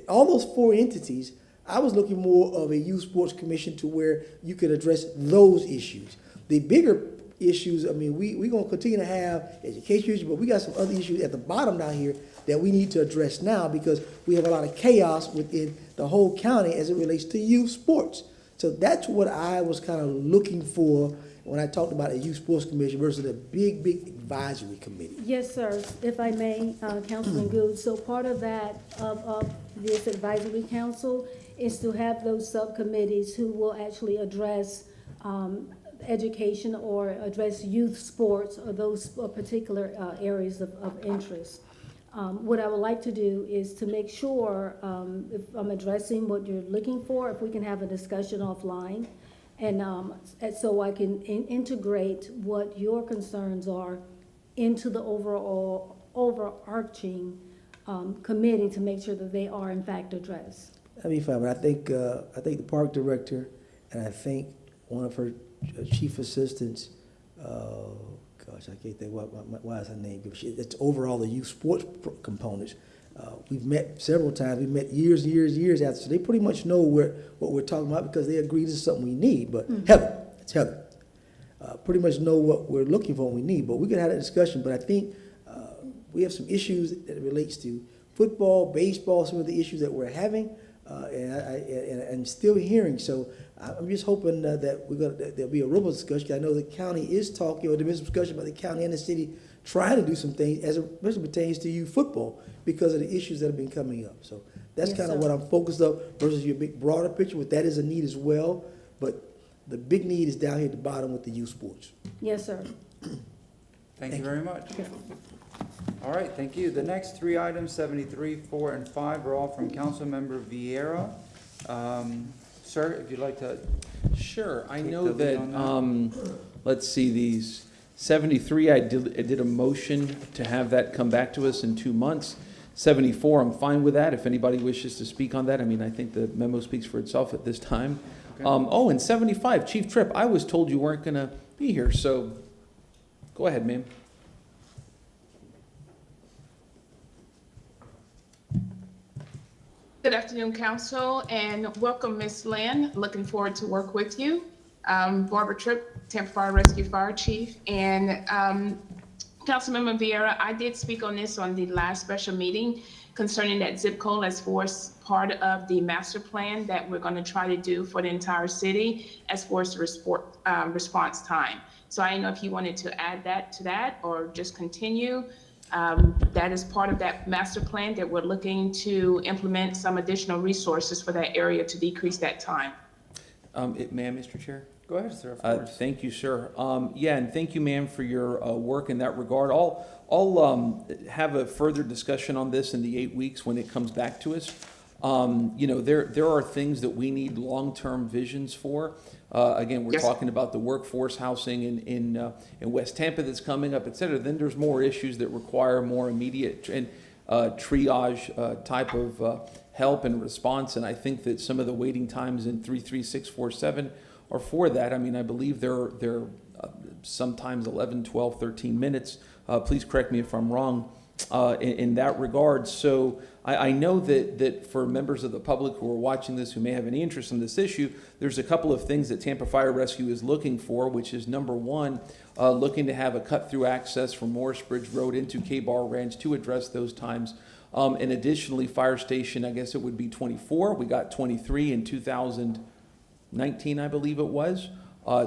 all those four entities, I was looking more of a youth sports commission to where you could address those issues. The bigger issues, I mean, we're going to continue to have education issues, but we got some other issues at the bottom down here that we need to address now because we have a lot of chaos within the whole county as it relates to youth sports. So that's what I was kind of looking for when I talked about a youth sports commission versus a big advisory committee. Yes, sir. If I may, Councilman Goode. So part of that, of this advisory council is to have those subcommittees who will actually address education or address youth sports or those particular areas of interest. What I would like to do is to make sure if I'm addressing what you're looking for, if we can have a discussion offline, and so I can integrate what your concerns are into the overall overarching committee to make sure that they are in fact addressed. That'd be fine, but I think the park director and I think one of her chief assistants, gosh, I can't think why is her name? It's overall the youth sports components. We've met several times. We've met years after, so they pretty much know what we're talking about because they agree this is something we need. But Heather, pretty much know what we're looking for and we need. But we can have that discussion. But I think we have some issues that relates to football, baseball, some of the issues that we're having, and still hearing. So I'm just hoping that there'll be a robust discussion. I know the county is talking, or there is discussion about the county and the city trying to do some things as it pertains to youth football because of the issues that have been coming up. So that's kind of what I'm focused on versus your big broader picture, which that is a need as well. But the big need is down here at the bottom with the youth sports. Yes, sir. Thank you very much. All right, thank you. The next three items, 73, 4, and 5, are all from Councilmember Vieira. Sir, if you'd like to. Sure. I know that, let's see, these 73, I did a motion to have that come back to us in 2 months. 74, I'm fine with that. If anybody wishes to speak on that, I mean, I think the memo speaks for itself at this time. Okay. And 75, Chief Tripp, I was told you weren't going to be here, so go ahead, ma'am. Good afternoon, Council, and welcome, Ms. Lynn. Looking forward to work with you. Barbara Tripp, Tampa Fire Rescue Fire Chief, and Councilmember Vieira, I did speak on this on the last special meeting concerning that zip code as far as part of the master plan that we're going to try to do for the entire city as far as the response time. So I don't know if you wanted to add that to that or just continue. That is part of that master plan that we're looking to implement some additional resources for that area to decrease that time. Ma'am, Mr. Chair? Go ahead, sir, of course. Thank you, sir. Yeah, and thank you, ma'am, for your work in that regard. I'll have a further discussion on this in the 8 weeks when it comes back to us. You know, there are things that we need long-term visions for. Again, we're talking about the workforce housing in West Tampa that's coming up, et cetera. Then there's more issues that require more immediate and triage type of help and response. And I think that some of the waiting times in 33647 are for that. I mean, I believe they're sometimes 11, 12, 13 minutes. Please correct me if I'm wrong in that regard. So I know that for members of the public who are watching this who may have any interest in this issue, there's a couple of things that Tampa Fire Rescue is looking for, which is number one, looking to have a cut-through access from Morris Bridge Road into K-Bar Ranch to address those times. And additionally, Fire Station, I guess it would be 24. We got 23 in 2019, I believe it was.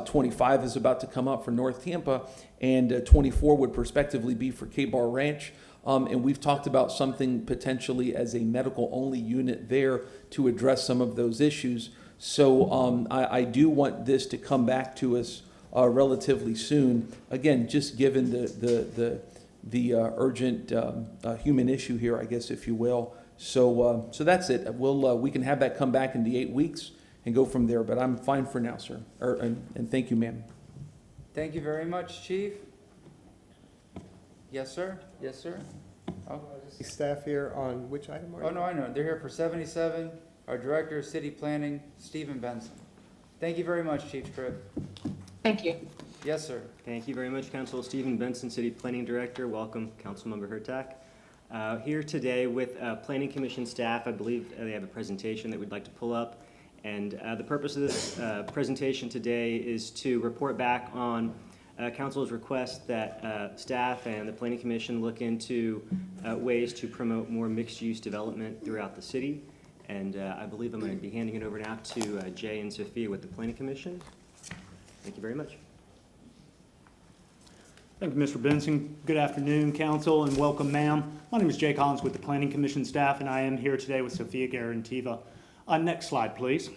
25 is about to come up for North Tampa, and 24 would prospectively be for K-Bar Ranch. And we've talked about something potentially as a medical-only unit there to address some of those issues. So I do want this to come back to us relatively soon. Again, just given the urgent human issue here, I guess, if you will. So that's it. We can have that come back in the 8 weeks and go from there. But I'm fine for now, sir. And thank you, ma'am. Thank you very much, Chief. Yes, sir? Yes, sir? Oh, Staff here on which item are you? oh no, I know. They're here for 77. Our Director of City Planning, Stephen Benson. Thank you very much, Chief Tripp. Thank you. Yes, sir. Thank you very much, Council. Stephen Benson, City Planning Director. Welcome, Councilmember Hurtak. Here today with Planning Commission staff. I believe they have a presentation that we'd like to pull up. And the purpose of this presentation today is to report back on Council's request that staff and the Planning Commission look into ways to promote more mixed-use development throughout the city. And I believe I'm going to be handing it over now to Jay and Sophia with the Planning Commission. Thank you very much. Thank you, Mr. Benson. Good afternoon, Council, and welcome, ma'am. My name is Jay Collins with the Planning Commission staff, and I am here today with Sophia Garantiva. Next slide, please.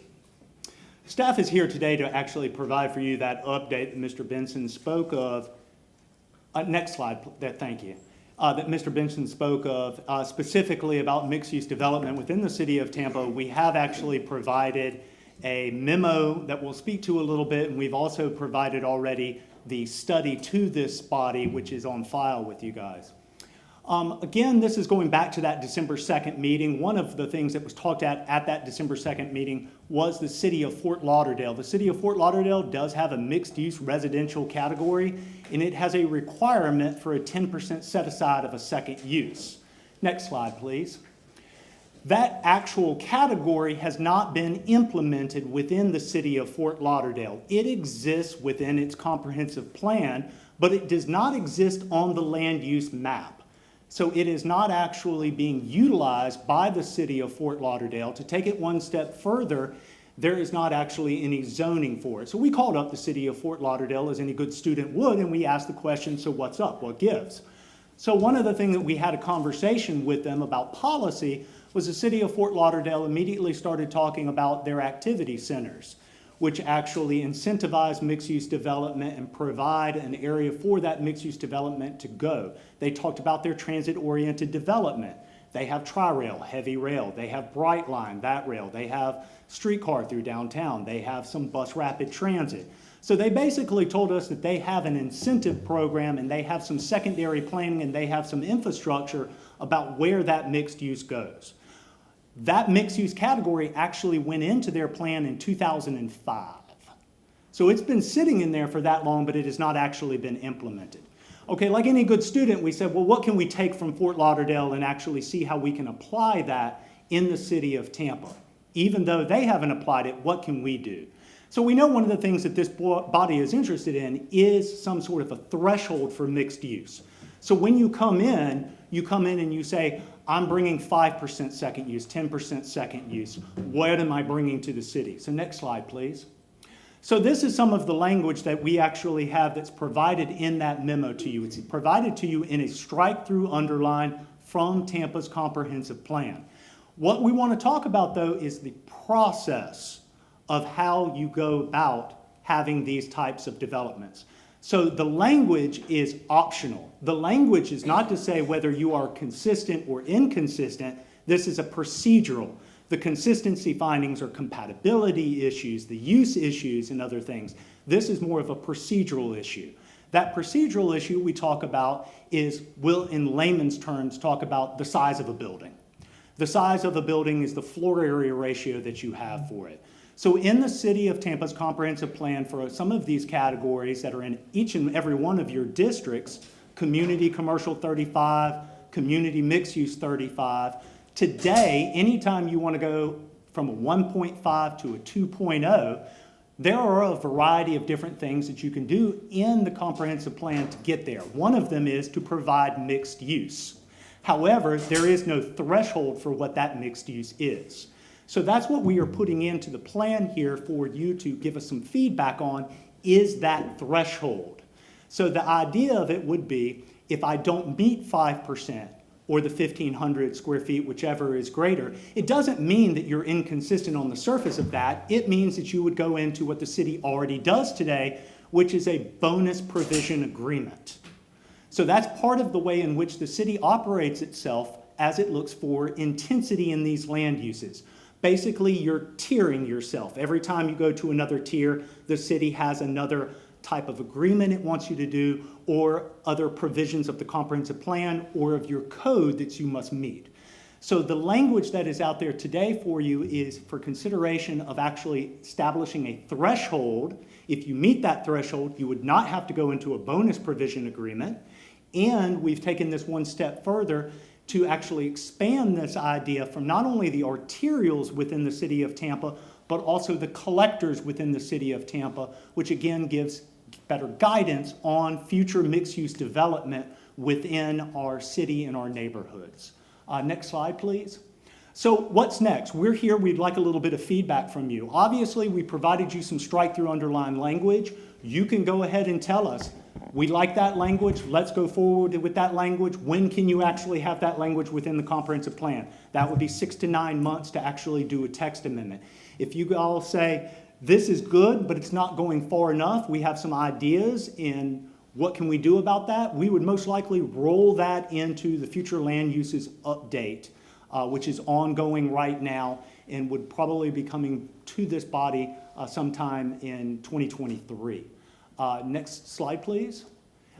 Staff is here today to actually provide for you that update that Mr. Benson spoke of. Next slide, thank you. That Mr. Benson spoke of specifically about mixed-use development within the city of Tampa. We have actually provided a memo that we'll speak to a little bit, and we've also provided already the study to this body, which is on file with you guys. Again, this is going back to that December 2nd meeting. One of the things that was talked at that December 2nd meeting was the city of Fort Lauderdale. The city of Fort Lauderdale does have a mixed-use residential category, and it has a requirement for a 10% set-aside of a second use. Next slide, please. That actual category has not been implemented within the city of Fort Lauderdale. It exists within its comprehensive plan, but it does not exist on the land use map. So it is not actually being utilized by the city of Fort Lauderdale. To take it one step further, there is not actually any zoning for it. So we called up the city of Fort Lauderdale, as any good student would, and we asked the question, so what's up, what gives? So one of the things that we had a conversation with them about policy was the city of Fort Lauderdale immediately started talking about their activity centers, which actually incentivize mixed-use development and provide an area for that mixed-use development to go. They talked about their transit-oriented development. They have Tri-Rail, heavy rail. They have Brightline, that rail. They have streetcar through downtown. They have some bus rapid transit. So they basically told us that they have an incentive program and they have some secondary planning and they have some infrastructure about where that mixed use goes. That mixed use category actually went into their plan in 2005. So it's been sitting in there for that long, but it has not actually been implemented. Okay, like any good student, we said, well, what can we take from Fort Lauderdale and actually see how we can apply that in the city of Tampa? Even though they haven't applied it, what can we do? So we know one of the things that this body is interested in is some sort of a threshold for mixed use. So when you come in and you say, I'm bringing 5% second use, 10% second use. What am I bringing to the city? So next slide, please. So this is some of the language that we actually have that's provided in that memo to you. It's provided to you in a strike-through underline from Tampa's comprehensive plan. What we want to talk about, though, is the process of how you go about having these types of developments. So the language is optional. The language is not to say whether you are consistent or inconsistent. This is a procedural. The consistency findings are compatibility issues, the use issues, and other things. This is more of a procedural issue. That procedural issue we talk about is, will in layman's terms talk about the size of a building. The size of a building is the floor area ratio that you have for it. So in the city of Tampa's comprehensive plan for some of these categories that are in each and every one of your districts, community commercial 35, community mixed use 35, today, anytime you want to go from a 1.5 to a 2.0, there are a variety of different things that you can do in the comprehensive plan to get there. One of them is to provide mixed use. However, there is no threshold for what that mixed use is. So that's what we are putting into the plan here for you to give us some feedback on, is that threshold. So the idea of it would be, if I don't meet 5%, or the 1,500 square feet, whichever is greater. It doesn't mean that you're inconsistent on the surface of that. It means that you would go into what the city already does today, which is a bonus provision agreement. So that's part of the way in which the city operates itself as it looks for intensity in these land uses. Basically, you're tiering yourself. Every time you go to another tier, the city has another type of agreement it wants you to do, or other provisions of the comprehensive plan or of your code that you must meet. So the language that is out there today for you is for consideration of actually establishing a threshold. If you meet that threshold, you would not have to go into a bonus provision agreement. And we've taken this one step further to actually expand this idea from not only the arterials within the city of Tampa, but also the collectors within the city of Tampa, which again gives better guidance on future mixed-use development within our city and our neighborhoods. Next slide, please. So what's next? We're here, we'd like a little bit of feedback from you. Obviously, we provided you some strike-through underlined language. You can go ahead and tell us, we like that language, let's go forward with that language. When can you actually have that language within the comprehensive plan? That would be 6 to 9 months to actually do a text amendment. If you all say, this is good, but it's not going far enough, we have some ideas in what can we do about that, we would most likely roll that into the future land uses update, which is ongoing right now and would probably be coming to this body sometime in 2023. Next slide, please.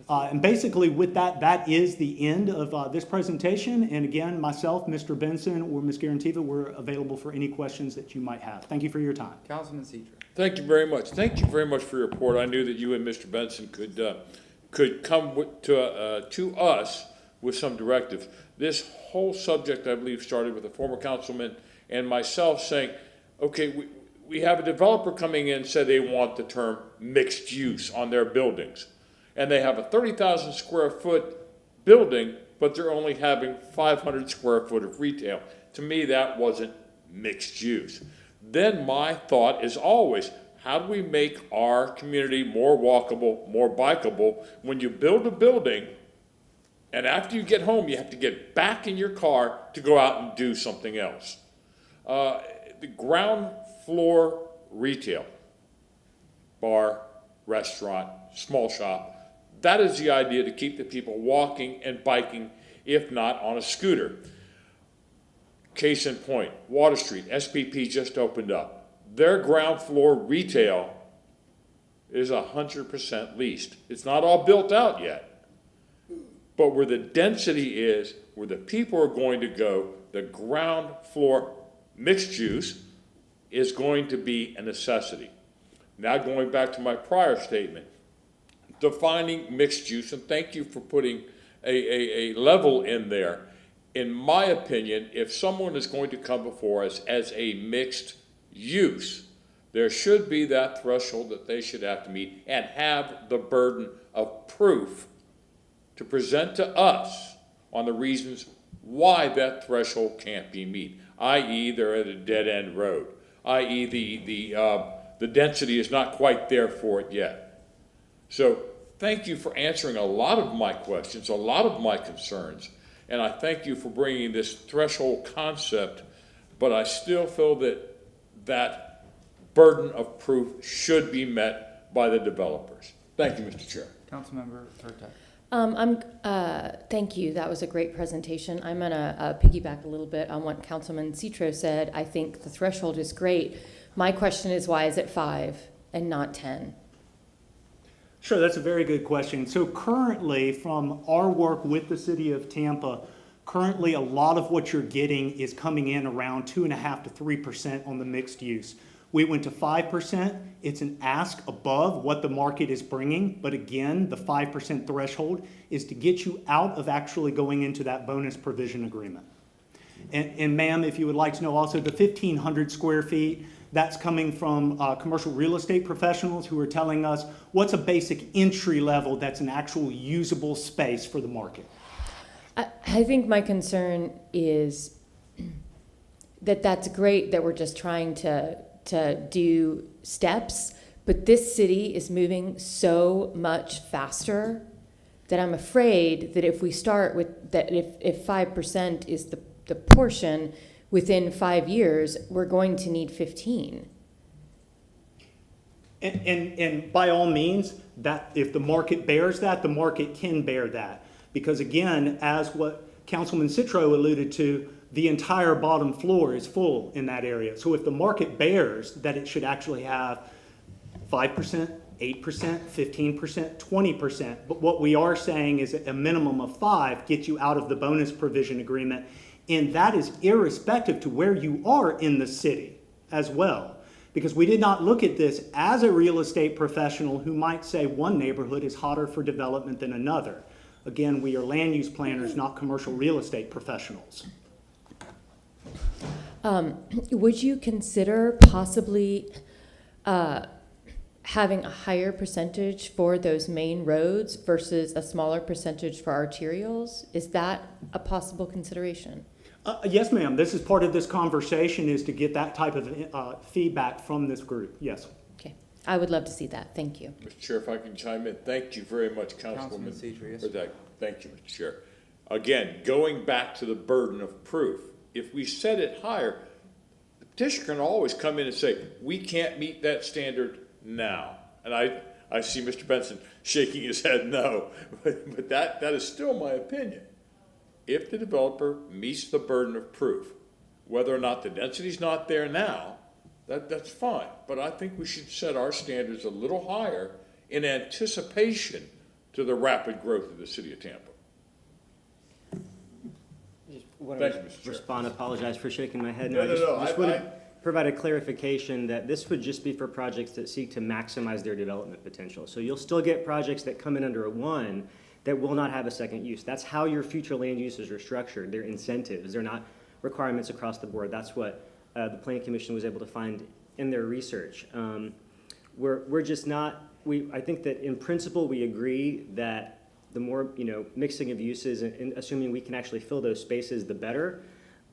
And basically with that, that is the end of this presentation. And again, myself, Mr. Benson, or Ms. Garantiva, we're available for any questions that you might have. Thank you for your time. Councilman Cedra. Thank you very much. Thank you very much for your report. I knew that you and Mr. Benson could come to us with some directives. This whole subject, I believe, started with a former councilman and myself saying, okay, we have a developer coming in and said they want the term mixed use on their buildings. And they have a 30,000 square foot building, but they're only having 500 square foot of retail. To me, that wasn't mixed use. Then my thought is always, how do we make our community more walkable, more bikeable? When you build a building, and after you get home, you have to get back in your car to go out and do something else. The ground floor retail, bar, restaurant, small shop, that is the idea, to keep the people walking and biking, if not on a scooter. Case in point, Water Street, SPP just opened up. Their ground floor retail is 100% leased. It's not all built out yet. But where the density is, where the people are going to go, the ground floor mixed use is going to be a necessity. Now going back to my prior statement, defining mixed use, and thank you for putting a level in there. In my opinion, if someone is going to come before us as a mixed use, there should be that threshold that they should have to meet and have the burden of proof to present to us on the reasons why that threshold can't be met, i.e. they're at a dead-end road, i.e. the density is not quite there for it yet. So thank you for answering a lot of my questions, a lot of my concerns, and I thank you for bringing this threshold concept, but I still feel that that burden of proof should be met by the developers. Thank you, Mr. Chair. Councilmember Hurtak. Thank you. That was a great presentation. I'm going to piggyback a little bit on what Councilman Citro said. I think the threshold is great. My question is, why is it 5 and not 10? Sure, that's a very good question. So currently, from our work with the city of Tampa, currently a lot of what you're getting is coming in around 2.5% to 3% on the mixed use. We went to 5%. It's an ask above what the market is bringing. But again, the 5% threshold is to get you out of actually going into that bonus provision agreement. And ma'am, if you would like to know also, the 1,500 square feet, that's coming from commercial real estate professionals who are telling us what's a basic entry level that's an actual usable space for the market. I think my concern is that that's great that we're just trying to do steps, but this city is moving so much faster that I'm afraid that if we start with that, if 5% is the portion, within 5 years, we're going to need 15. And by all means, that if the market bears that, the market can bear that. Because again, as what Councilman Citro alluded to, the entire bottom floor is full in that area. So if the market bears that it should actually have 5%, 8%, 15%, 20%, but what we are saying is a minimum of 5 gets you out of the bonus provision agreement, and that is irrespective to where you are in the city as well. Because we did not look at this as a real estate professional who might say one neighborhood is hotter for development than another. Again, we are land use planners, not commercial real estate professionals. Would you consider possibly having a higher percentage for those main roads versus a smaller percentage for arterials? Is that a possible consideration? Yes, ma'am. This is part of this conversation, is to get that type of feedback from this group. Yes. Okay. I would love to see that. Thank you. Mr. Chair, if I can chime in, thank you very much, Councilwoman, for that. Thank you, Mr. Chair. Again, going back to the burden of proof, if we set it higher, the petitioner can always come in and say, we can't meet that standard now. And I see Mr. Benson shaking his head no, but that is still my opinion. If the developer meets the burden of proof, whether or not the density's not there now, that's fine. But I think we should set our standards a little higher in anticipation to the rapid growth of the city of Tampa. Thank you, Mr. Chair. Respond, apologize for shaking my head. No. I just want to provide a clarification that this would just be for projects that seek to maximize their development potential. So you'll still get projects that come in under a 1 that will not have a second use. That's how your future land uses are structured. They're incentives. They're not requirements across the board. That's what the Planning Commission was able to find in their research. We're just not, I think that in principle we agree that the more, mixing of uses and assuming we can actually fill those spaces, the better.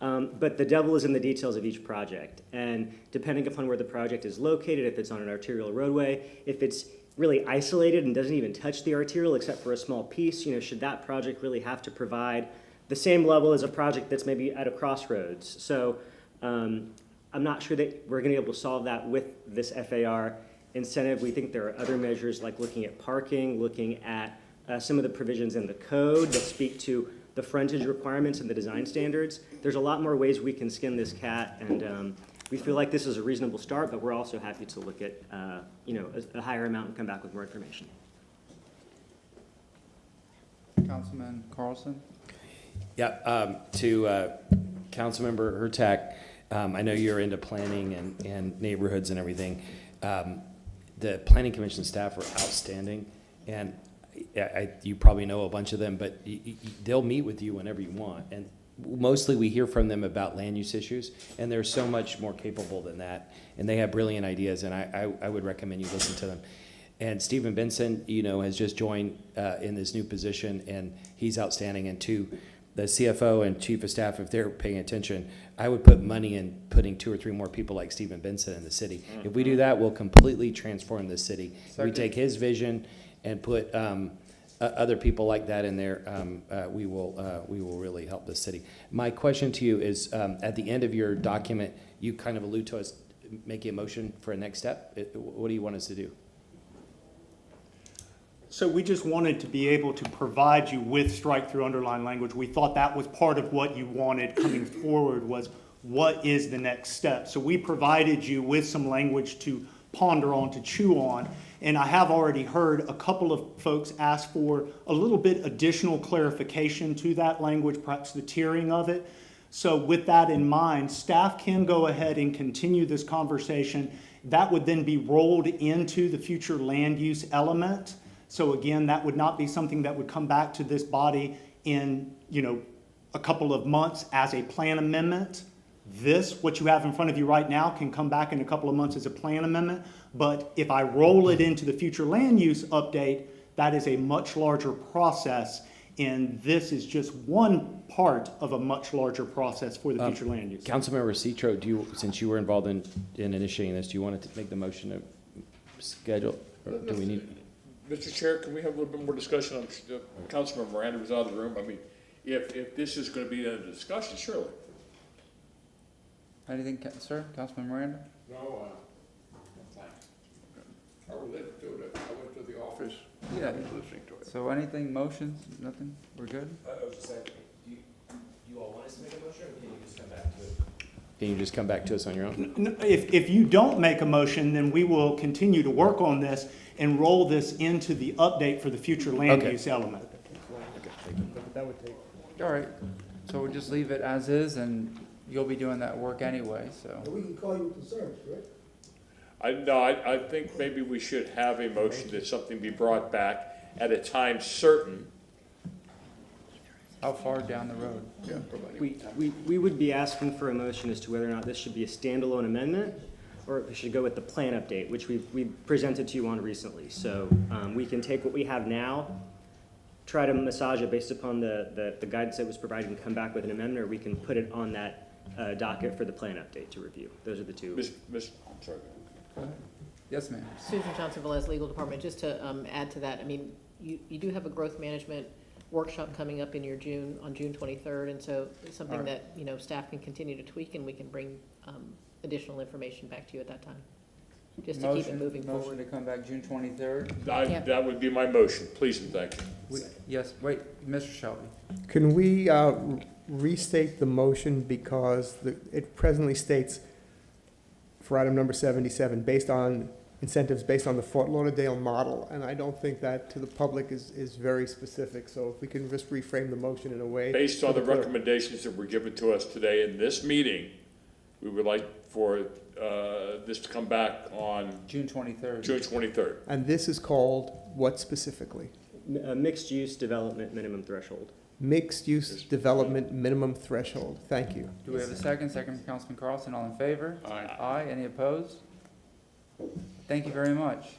But the devil is in the details of each project. And depending upon where the project is located, if it's on an arterial roadway, if it's really isolated and doesn't even touch the arterial except for a small piece, should that project really have to provide the same level as a project that's maybe at a crossroads? So I'm not sure that we're going to be able to solve that with this FAR incentive. We think there are other measures like looking at parking, looking at some of the provisions in the code that speak to the frontage requirements and the design standards. There's a lot more ways we can skin this cat, and we feel like this is a reasonable start, but we're also happy to look at a higher amount and come back with more information. Councilman Carlson? Yeah, to Councilmember Hurtak, I know you're into planning and neighborhoods and everything. The Planning Commission staff are outstanding, and you probably know a bunch of them, but they'll meet with you whenever you want. And mostly we hear from them about land use issues, and they're so much more capable than that. And they have brilliant ideas, and I would recommend you listen to them. And Stephen Benson, has just joined in this new position, and he's outstanding. And to the CFO and chief of staff, if they're paying attention, I would put money in putting 2 or 3 more people like Stephen Benson in the city. If we do that, we'll completely transform the city. If we take his vision and put other people like that in there, we will really help the city. My question to you is, at the end of your document, you kind of allude to us making a motion for a next step. What do you want us to do? So we just wanted to be able to provide you with strike-through underline language. We thought that was part of what you wanted coming forward, was what is the next step. So we provided you with some language to ponder on, to chew on. And I have already heard a couple of folks ask for a little bit additional clarification to that language, perhaps the tiering of it. So with that in mind, staff can go ahead and continue this conversation. That would then be rolled into the future land use element. So again, that would not be something that would come back to this body in, a couple of months as a plan amendment. This, what you have in front of you right now, can come back in a couple of months as a plan amendment. But if I roll it into the future land use update, that is a much larger process. And this is just one part of a much larger process for the future land use. Councilmember Citro, since you were involved in initiating this, do you want to make the motion to schedule? Or do we need? Mr. Chair, can we have a little bit more discussion on, Councilman Miranda was out of the room. I mean, if this is gonna be a discussion, surely. Anything, sir? Councilman Miranda? No, thanks. I related to it. I went to the office. Yeah. I was listening to it. So anything, motions, nothing? We're good? I was just saying, do you all want us to make a motion, or can you just come back to it? Can you just come back to us on your own? If you don't make a motion, then we will continue to work on this and roll this into the update for the future land Okay. use element. Okay, thank you. That would take. All right, so we'll just leave it as is, and you'll be doing that work anyway, so. We can call you concerns, correct? I think maybe we should have a motion that something be brought back at a time certain. How far down the road? We would be asking for a motion as to whether or not this should be a standalone amendment, or if we should go with the plan update, which we've presented to you on recently. So we can take what we have now, try to massage it based upon the guidance that was provided, and come back with an amendment, or we can put it on that docket for the plan update to review. Those are the two. I'm sorry. Go ahead. Yes, ma'am. Susan Johnson, Velez Legal Department. Just to add to that, I mean, you do have a growth management workshop coming up in your on June 23rd, and so it's something that, you know, staff can continue to tweak, and we can bring additional information back to you at that time, just to keep it moving forward. Motion to come back June 23rd? That would be my motion, please and thank you. Yes, wait, Mr. Shelby. Can we restate the motion, because it presently states for item number 77, based on incentives based on the Fort Lauderdale model, and I don't think that to the public is very specific, so if we can just reframe the motion in a way. Based on the recommendations that were given to us today in this meeting, we would like for this to come back on June 23rd. June 23rd. And this is called what specifically? Mixed-use development minimum threshold. Mixed-use development minimum threshold. Thank you. Do we have a second? Second from Councilman Carlson. All in favor? Aye. Aye. Any opposed? Thank you very much.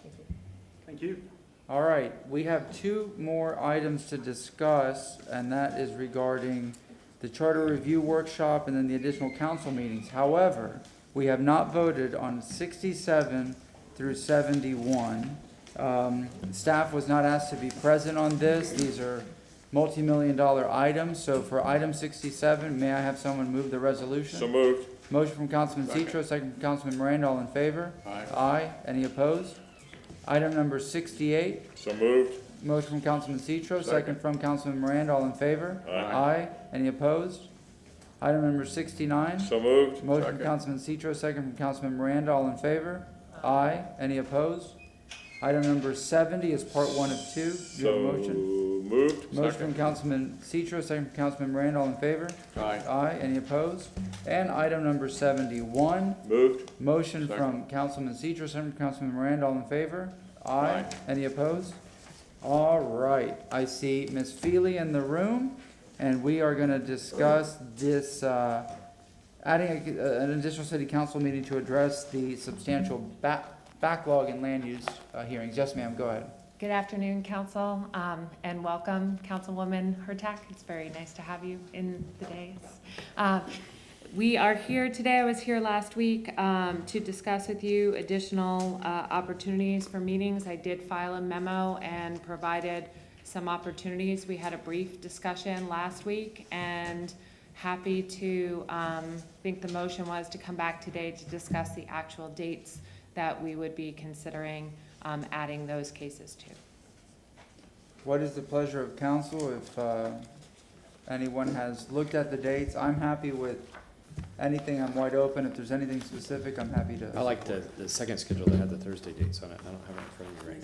Thank you. All right, we have two more items to discuss, and that is regarding the charter review workshop and then the additional council meetings. However, we have not voted on 67 through 71. Staff was not asked to be present on this. These are multi-million-dollar items. So for item 67, may I have someone move the resolution? So moved. Motion from Councilman Citro, second from Councilman Miranda. All in favor? Aye. Aye. Any opposed? Item number 68. So moved. Motion from Councilman Citro, second from Councilman Miranda. All in favor? Aye. Any opposed? Item number 69. So moved. Motion from Councilman Citro, second from Councilman Miranda. All in favor? Aye. Any opposed? Item number 70 is part 1 of 2. Do you have a motion? Moved. Motion from Councilman Citro, second from Councilman Miranda. All in favor? Aye. Aye. Any opposed? And item number 71. Moved. Motion from Councilman Citro, second from Councilman Miranda. All in favor? Aye. Any opposed? All right. I see Ms. Feely in the room, and we are going to discuss this, adding an additional city council meeting to address the substantial backlog in land use hearings. Yes, ma'am. Go ahead. Good afternoon, Council, and welcome, Councilwoman Hurtak. It's very nice to have you in the days. We are here today, I was here last week, to discuss with you additional opportunities for meetings. I did file a memo and provided some opportunities. We had a brief discussion last week, and happy to, think the motion was to come back today to discuss the actual dates that we would be considering adding those cases to. What is the pleasure of council? If anyone has looked at the dates, I'm happy with anything. I'm wide open. If there's anything specific, I'm happy to. I like the second schedule that had the Thursday dates on it. I don't have it in front of me right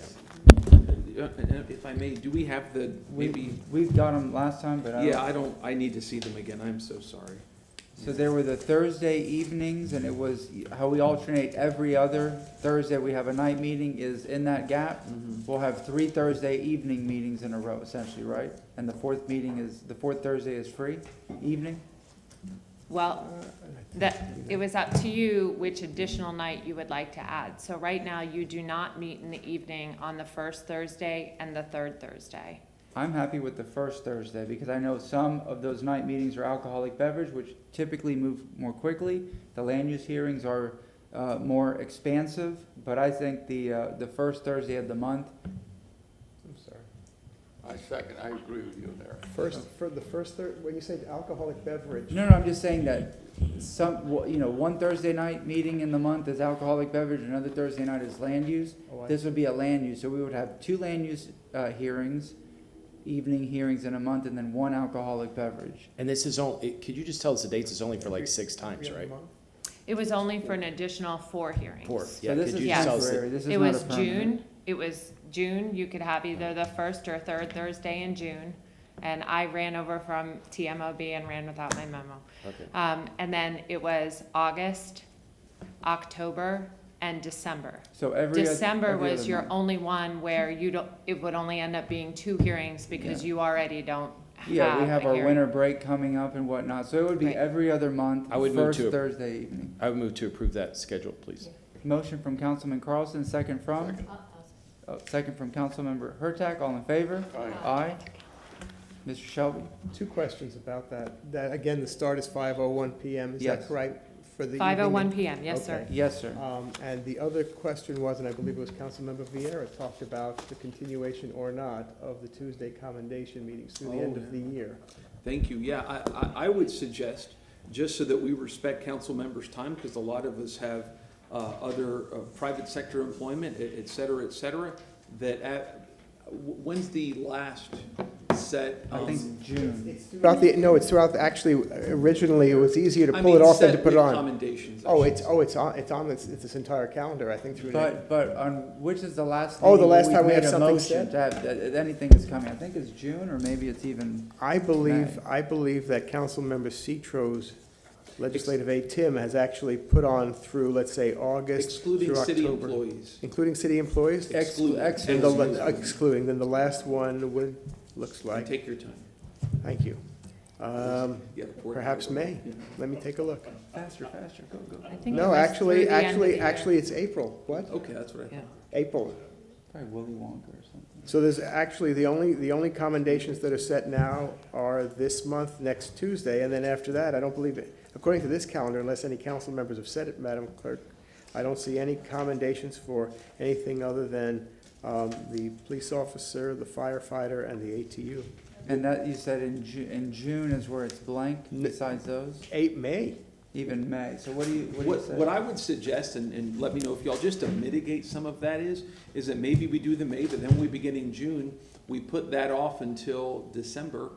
now. If I may, do we have the, maybe? We've got them last time, but I need to see them again. I'm so sorry. So there were the Thursday evenings, and it was how we alternate every other Thursday. We have a night meeting is in that gap. We'll have 3 Thursday evening meetings in a row, essentially, right? And the fourth Thursday is free evening? Well, it was up to you which additional night you would like to add. So right now, you do not meet in the evening on the first Thursday and the third Thursday. I'm happy with the first Thursday because I know some of those night meetings are alcoholic beverage, which typically move more quickly. The land use hearings are more expansive, but I think the first Thursday of the month second, I agree with you there. For the first, when you say alcoholic beverage. No, I'm just saying that one Thursday night meeting in the month is alcoholic beverage, another Thursday night is land use. Oh, I This would be a land use, so we would have 2 land use hearings, evening hearings in a month, and then 1 alcoholic beverage. And this is only, could you just tell us the dates? It's only for like 6 times, right? It was only for an additional 4 hearings. 4, So yeah. this Could is you just tell us temporary, the- this is It not was a permanent. June, you could have either the first or third Thursday in June. And I ran over from TMOB and ran without my memo. Okay. And then it was August, October, and December. So every December was other your month. only one where it would only end up being 2 hearings because you already don't Yeah, we have a our hearing. winter break coming up and whatnot, so it would be Right. every other month, I would move first to- Thursday evening. I would move to approve that schedule, please. Motion from Councilman Carlson, second from? Second from Councilmember Hurtak, all in favor? Aye. Mr. Shelby? 2 questions about that. That, again, the start is 5:01 PM, is Yes. that correct? For the 5:01 evening? PM, yes, sir. Okay. Yes, sir. And the other question was, and I believe it was Councilmember Vieira, talked about the continuation or not of the Tuesday commendation meetings through the end of the year. Thank you. Yeah, I would suggest, just so that we respect council members' time, because a lot of us have other private sector employment, et cetera, that when's the last set? I think June. It's throughout, actually, originally, it was easier to pull it off than to put it on. Commendations. It's on this entire calendar, I think, through. But on, which is the last? Oh, the meeting last where time we made had a something motion said? that anything is coming, I think it's June, or maybe it's even. I believe that Councilmember Citro's legislative aide, Tim, has actually put on through, let's say, August Excluding through city October. Including Including city employees? Excluding. Excluding, then the last one would, looks like. Take your time. Thank you. Yeah, Perhaps May. Let me take a look. Faster, go. I think it No, was actually, through the end of the year. it's April. What? Okay, that's what I thought. April. Probably Willy Wonka or something. So there's actually, the only commendations that are set now are this month, next Tuesday, and then after that, I don't believe it. According to this calendar, unless any council members have said it, Madam Clerk, I don't see any commendations for anything other than the police officer, the firefighter, and the ATU. And that, you said in June is where it's blank, besides those? May. Even May, so what do you say? What I would suggest, and let me know if y'all, just to mitigate some of that is that maybe we do the May, but then when we begin in June, we put that off until December,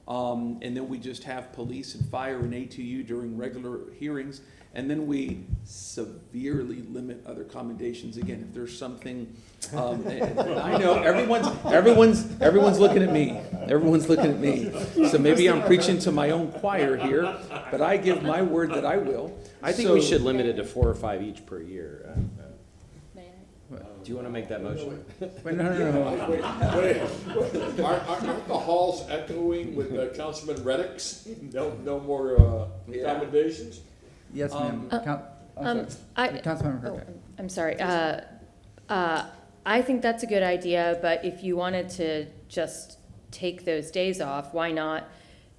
and then we just have police and fire and ATU during regular hearings, and then we severely limit other commendations. Again, if there's something, I know, everyone's looking at me. Everyone's looking at me. So maybe I'm preaching to my own choir here, but I give my word that I will. I think we should limit it to 4 or 5 each per year. Do you want to make that motion? No. Aren't the halls echoing with Councilman Reddick's? No more commendations? Yes, ma'am. Councilmember Hurtak. I'm sorry. I think that's a good idea, but if you wanted to just take those days off, why not?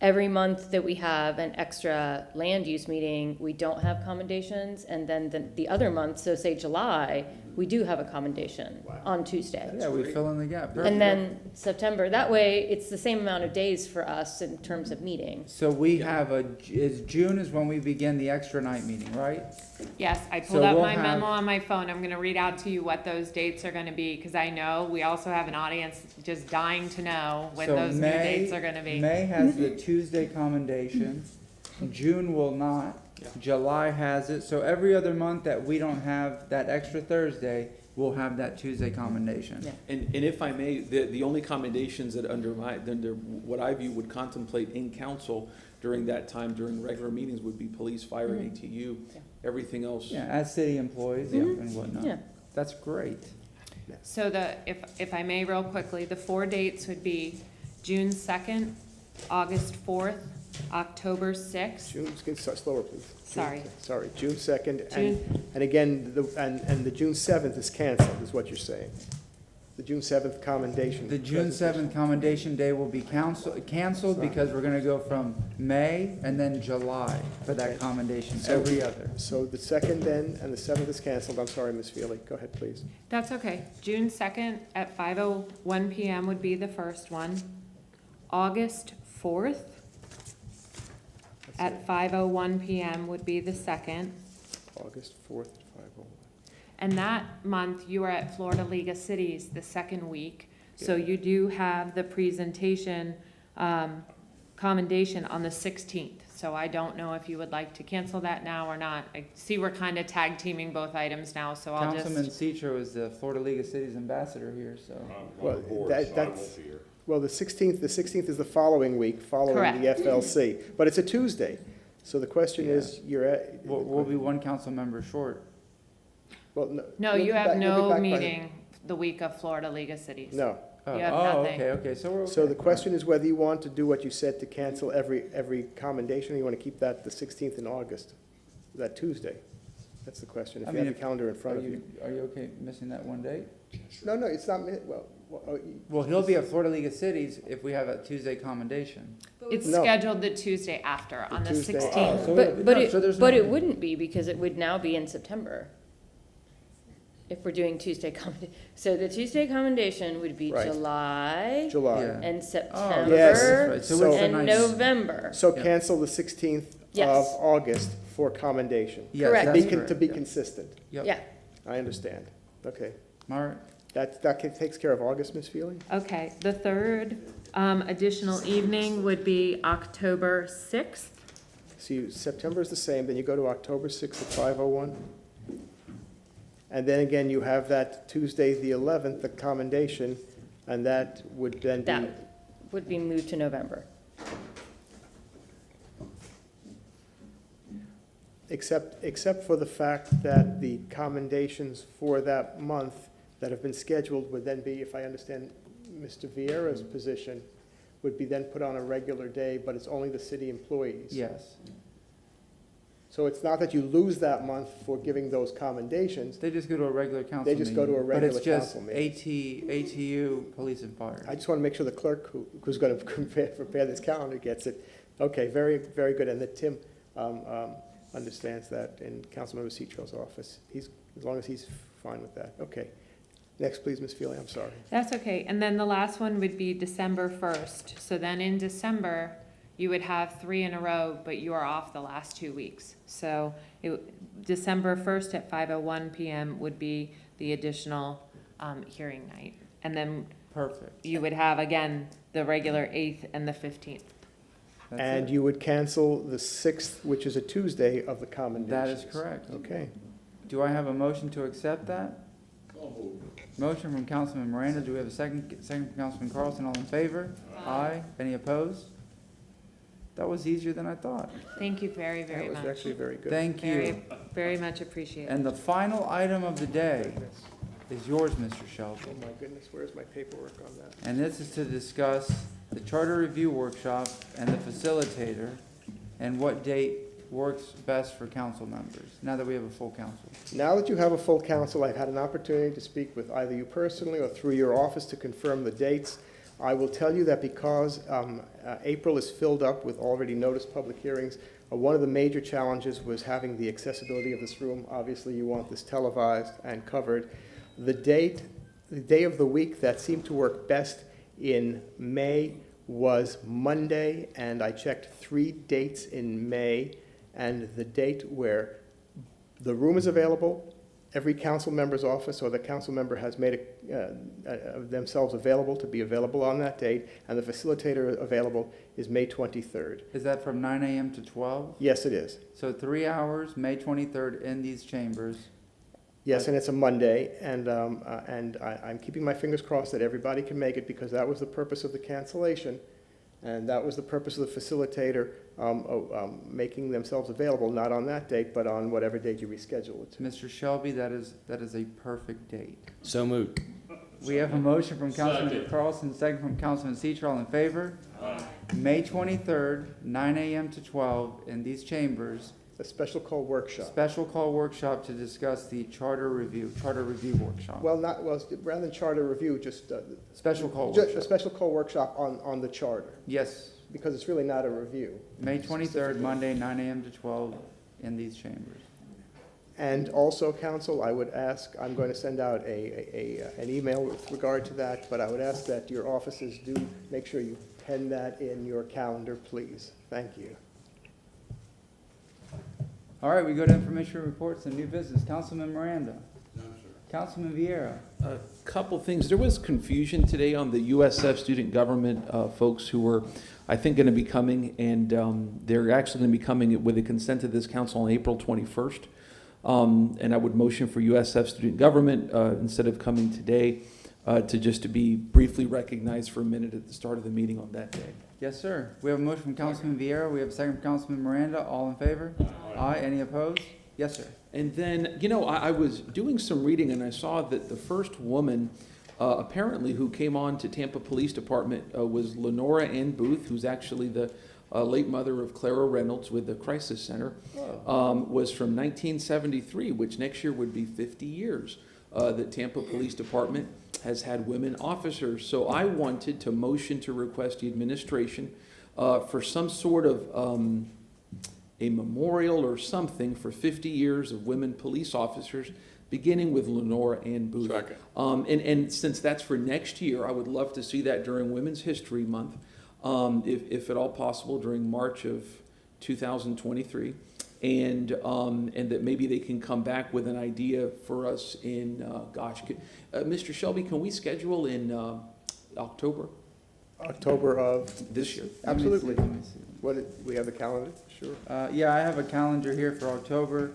Every month that we have an extra land use meeting, we don't have commendations, and then the other month, so say July, we do have a commendation on Tuesday. Yeah, we fill in the gap. And then September, that way, it's the same amount of days for us in terms of meetings. So we have June is when we begin the extra night meeting, right? Yes, I So pulled up we'll my have- memo on my phone. I'm gonna read out to you what those dates are gonna be, because I know we also have an audience just dying to know when So those new May- dates are gonna be. May has the Tuesday commendation, June will not, July has it, so every other month that we don't have that extra Thursday, we'll have that Tuesday commendation. Yeah. And if I may, the only commendations that under what I view would contemplate in council during that time, during regular meetings, would be police, fire, and ATU. Everything else. Yeah, as city employees and whatnot. Yeah. That's great. So if I may real quickly, the 4 dates would be June 2nd, August 4th, October 6th. June, get slower, please. Sorry. June 2nd, and again, the June 7th is canceled, is what you're saying. The June 7th commendation. The June 7th commendation day will be canceled because we're gonna go from May and then July for that commendation, every other. So the 2nd then, and the 7th is canceled. I'm sorry, Ms. Feely. Go ahead, please. That's okay. June 2nd at 5:01 PM would be the first one. August 4th at 5:01 PM would be the second. August 4th at 5:01. And that month, you are at Florida League of Cities the second week. So you do have the presentation, commendation on the 16th. So I don't know if you would like to cancel that now or not. I see we're kind of tag teaming both items now, so I'll just. Councilman Citro is the Florida League of Cities ambassador here, so. Well, well, the 16th is the following week, following the Correct. FLC. But it's a Tuesday. So the question is, you're at. We'll be one council member short. Well, no. No, you'll you be have back- you'll be no back by meeting the week of Florida League of Cities. No. You have Oh, nothing. okay, so we're okay. So the question is whether you want to do what you said to cancel every commendation, or you want to keep that the 16th in August, that Tuesday? That's the question, if I you mean, have the calendar in front of you. Are you okay missing that one date? No, it's not, Well, he'll be at Florida League of Cities if we have a Tuesday commendation. It's No. scheduled the Tuesday after, on the Tuesday. 16th. So But, no, so there's but no- it wouldn't be, because it would now be in September. If we're doing Tuesday so the Tuesday commendation would be Right. July July. Yeah. and Yes, September that's right. So it's a and nice- November. So Yeah. cancel the 16th of Yes. August for commendation. Yes, Correct. that's To correct. be Yeah. consistent. Yep. Yeah, I understand. Okay. All right. That takes care of August, Ms. Feely? Okay, the third additional evening would be October 6th. See, September is the same, then you go to October 6th at 5:01. And then again, you have that Tuesday, the 11th, the commendation, and that would then be, that would be moved to November. except for the fact that the commendations for that month that have been scheduled would then be, if I understand Mr. Vieira's position, would be then put on a regular day, but it's only the city employees. Yes. So it's not that you lose that month for giving those commendations. They just go to a regular council They just go to a regular But it's just council meeting. ATU, police and fire. I just want to make sure the clerk who's going to prepare this calendar gets it. Okay, very, very good. And that Tim understands that in Councilmember Citro's office. As long as he's fine with that. Okay. Next, please, Ms. Feely, I'm sorry. That's okay. And then the last one would be December 1st. So then in December, you would have 3 in a row, but you are off the last 2 weeks. So December 1st at 5:01 PM would be the additional hearing night. And then Perfect. you would have, again, the regular 8th and the 15th. That's And it. you would cancel the 6th, which is a Tuesday, of the commendations. That is correct. Okay. Do I have a motion to accept that? Motion from Councilman Miranda. Do we have a second? Second from Councilman Carlson. All in favor? Aye. Any opposed? That was easier than I thought. Thank you very, very That much. was actually very good. Thank you. Very, very much appreciated. And the final item of the day is yours, Mr. Shelby. Oh, my goodness, where's my paperwork on that? And this is to discuss the charter review workshop and the facilitator and what date works best for council members, now that we have a full council. Now that you have a full council, I've had an opportunity to speak with either you personally or through your office to confirm the dates. I will tell you that because April is filled up with already noticed public hearings, one of the major challenges was having the accessibility of this room. Obviously, you want this televised and covered. The day of the week that seemed to work best in May was Monday, and I checked 3 dates in May, and the date where the room is available, every council member's office or the council member has made themselves available to be available on that date, and the facilitator available is May 23rd. Is that from 9 a.m. to 12? Yes, it is. So 3 hours, May 23rd, in these chambers. Yes, and it's a Monday, and I'm keeping my fingers crossed that everybody can make it, because that was the purpose of the cancellation, and that was the purpose of the facilitator making themselves available, not on that date, but on whatever date you reschedule it to. Mr. Shelby, that is a perfect date. So moved. We have a motion from Councilman Carlson, second from Councilman Citro. All in favor? May 23rd, 9 a.m. to 12 in these chambers. A special call workshop. Special call workshop to discuss the charter review workshop. Well, rather than charter review, just. Special call Just workshop. a special call workshop on the charter, Yes, because it's really not a review. May 23rd, Monday, 9 a.m. to 12 in these chambers. And also, council, I would ask, I'm going to send out an email with regard to that, but I would ask that your offices do make sure you pen that in your calendar, please. Thank you. All right, we go to information reports and new business. Councilman Miranda. No, sir. Councilman Vieira. A couple things. There was confusion today on the USF student government folks who were, I think, going to be coming, and they're actually going to be coming with the consent of this council on April 21st. And I would motion for USF student government, instead of coming today, to be briefly recognized for a minute at the start of the meeting on that day. Yes, sir. We have a motion from Councilman Vieira. We have a second from Councilman Miranda. All in favor? Aye. Any opposed? Yes, sir. And then, I was doing some reading and I saw that the first woman, apparently, who came on to Tampa Police Department was Lenora Ann Booth, who's actually the late mother of Clara Reynolds with the Crisis Center, was from 1973, which next year would be 50 years that Tampa Police Department has had women officers. So I wanted to motion to request the administration for some sort of a memorial or something for 50 years of women police officers, beginning with Lenora Ann Booth. Second. And since that's for next year, I would love to see that during Women's History Month, if at all possible, during March of 2023. And that maybe they can come back with an idea for us in, Mr. Shelby, can we schedule in October? October of? This year. Absolutely. Let me see. We have the calendar? Sure. Yeah, I have a calendar here for October.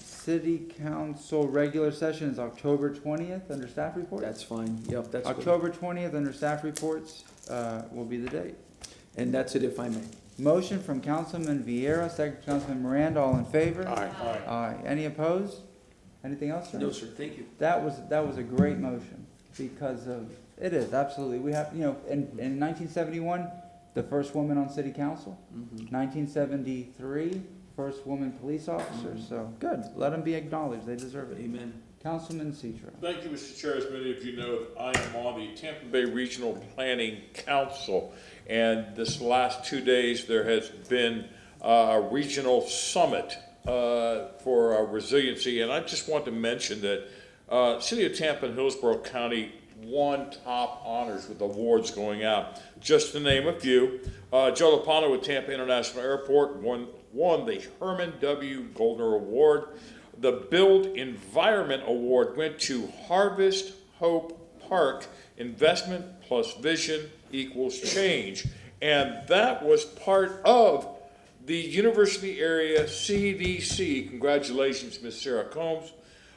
City Council regular session is October 20th under staff reports. That's fine. Yep, that's good. October 20th under staff reports will be the date. And that's it, if I may. Motion from Councilman Vieira, second from Councilman Miranda. All in favor? Aye. Aye. Any opposed? Anything else, sir? No, sir, thank you. That was a great motion because of, it is, absolutely. We have, in 1971, the first woman on city council. 1973, first woman police officer. So, good. Let them be acknowledged. They deserve it. Amen. Councilman Citro. Thank you, Mr. Chair. As many of you know, I am on the Tampa Bay Regional Planning Council, and this last 2 days there has been a regional summit for resiliency, and I just want to mention that City of Tampa and Hillsborough County won top honors with awards going out. Just to name a few, Joe Lopano with Tampa International Airport won the Herman W. Goldner Award. The Build Environment Award went to Harvest Hope Park. Investment plus vision equals change. And that was part of the University Area CDC. Congratulations, Ms. Sarah Combs,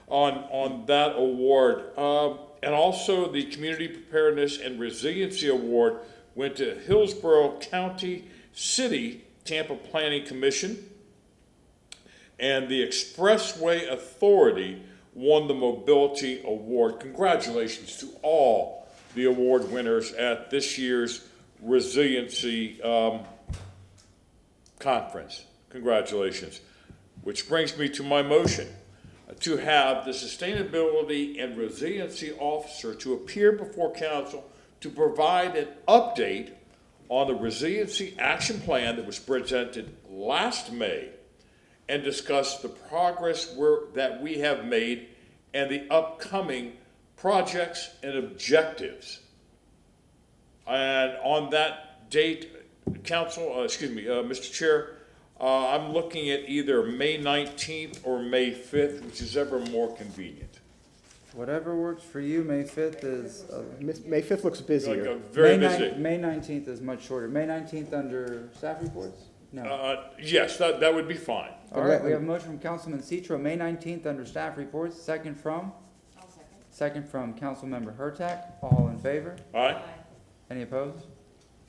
on that award. And also the Community Preparedness and Resiliency Award went to Hillsborough County City Tampa Planning Commission. And the Expressway Authority won the Mobility Award. Congratulations to all the award winners at this year's Resiliency Conference. Congratulations. Which brings me to my motion to have the Sustainability and Resiliency Officer to appear before Council to provide an update on the Resiliency Action Plan that was presented last May, and discuss the progress that we have made and the upcoming projects and objectives. And on that date, Mr. Chair, I'm looking at either May 19th or May 5th, which is ever more convenient. Whatever works for you. May 5th is... May 5th looks busier. Very busy. May 19th is much shorter. May 19th under staff reports? No. Yes, that would be fine. All right, we have a motion from Councilman Citro, May 19th under staff reports. Second from? I'll second. Second from Councilmember Hurtak. All in favor? Aye. Any opposed?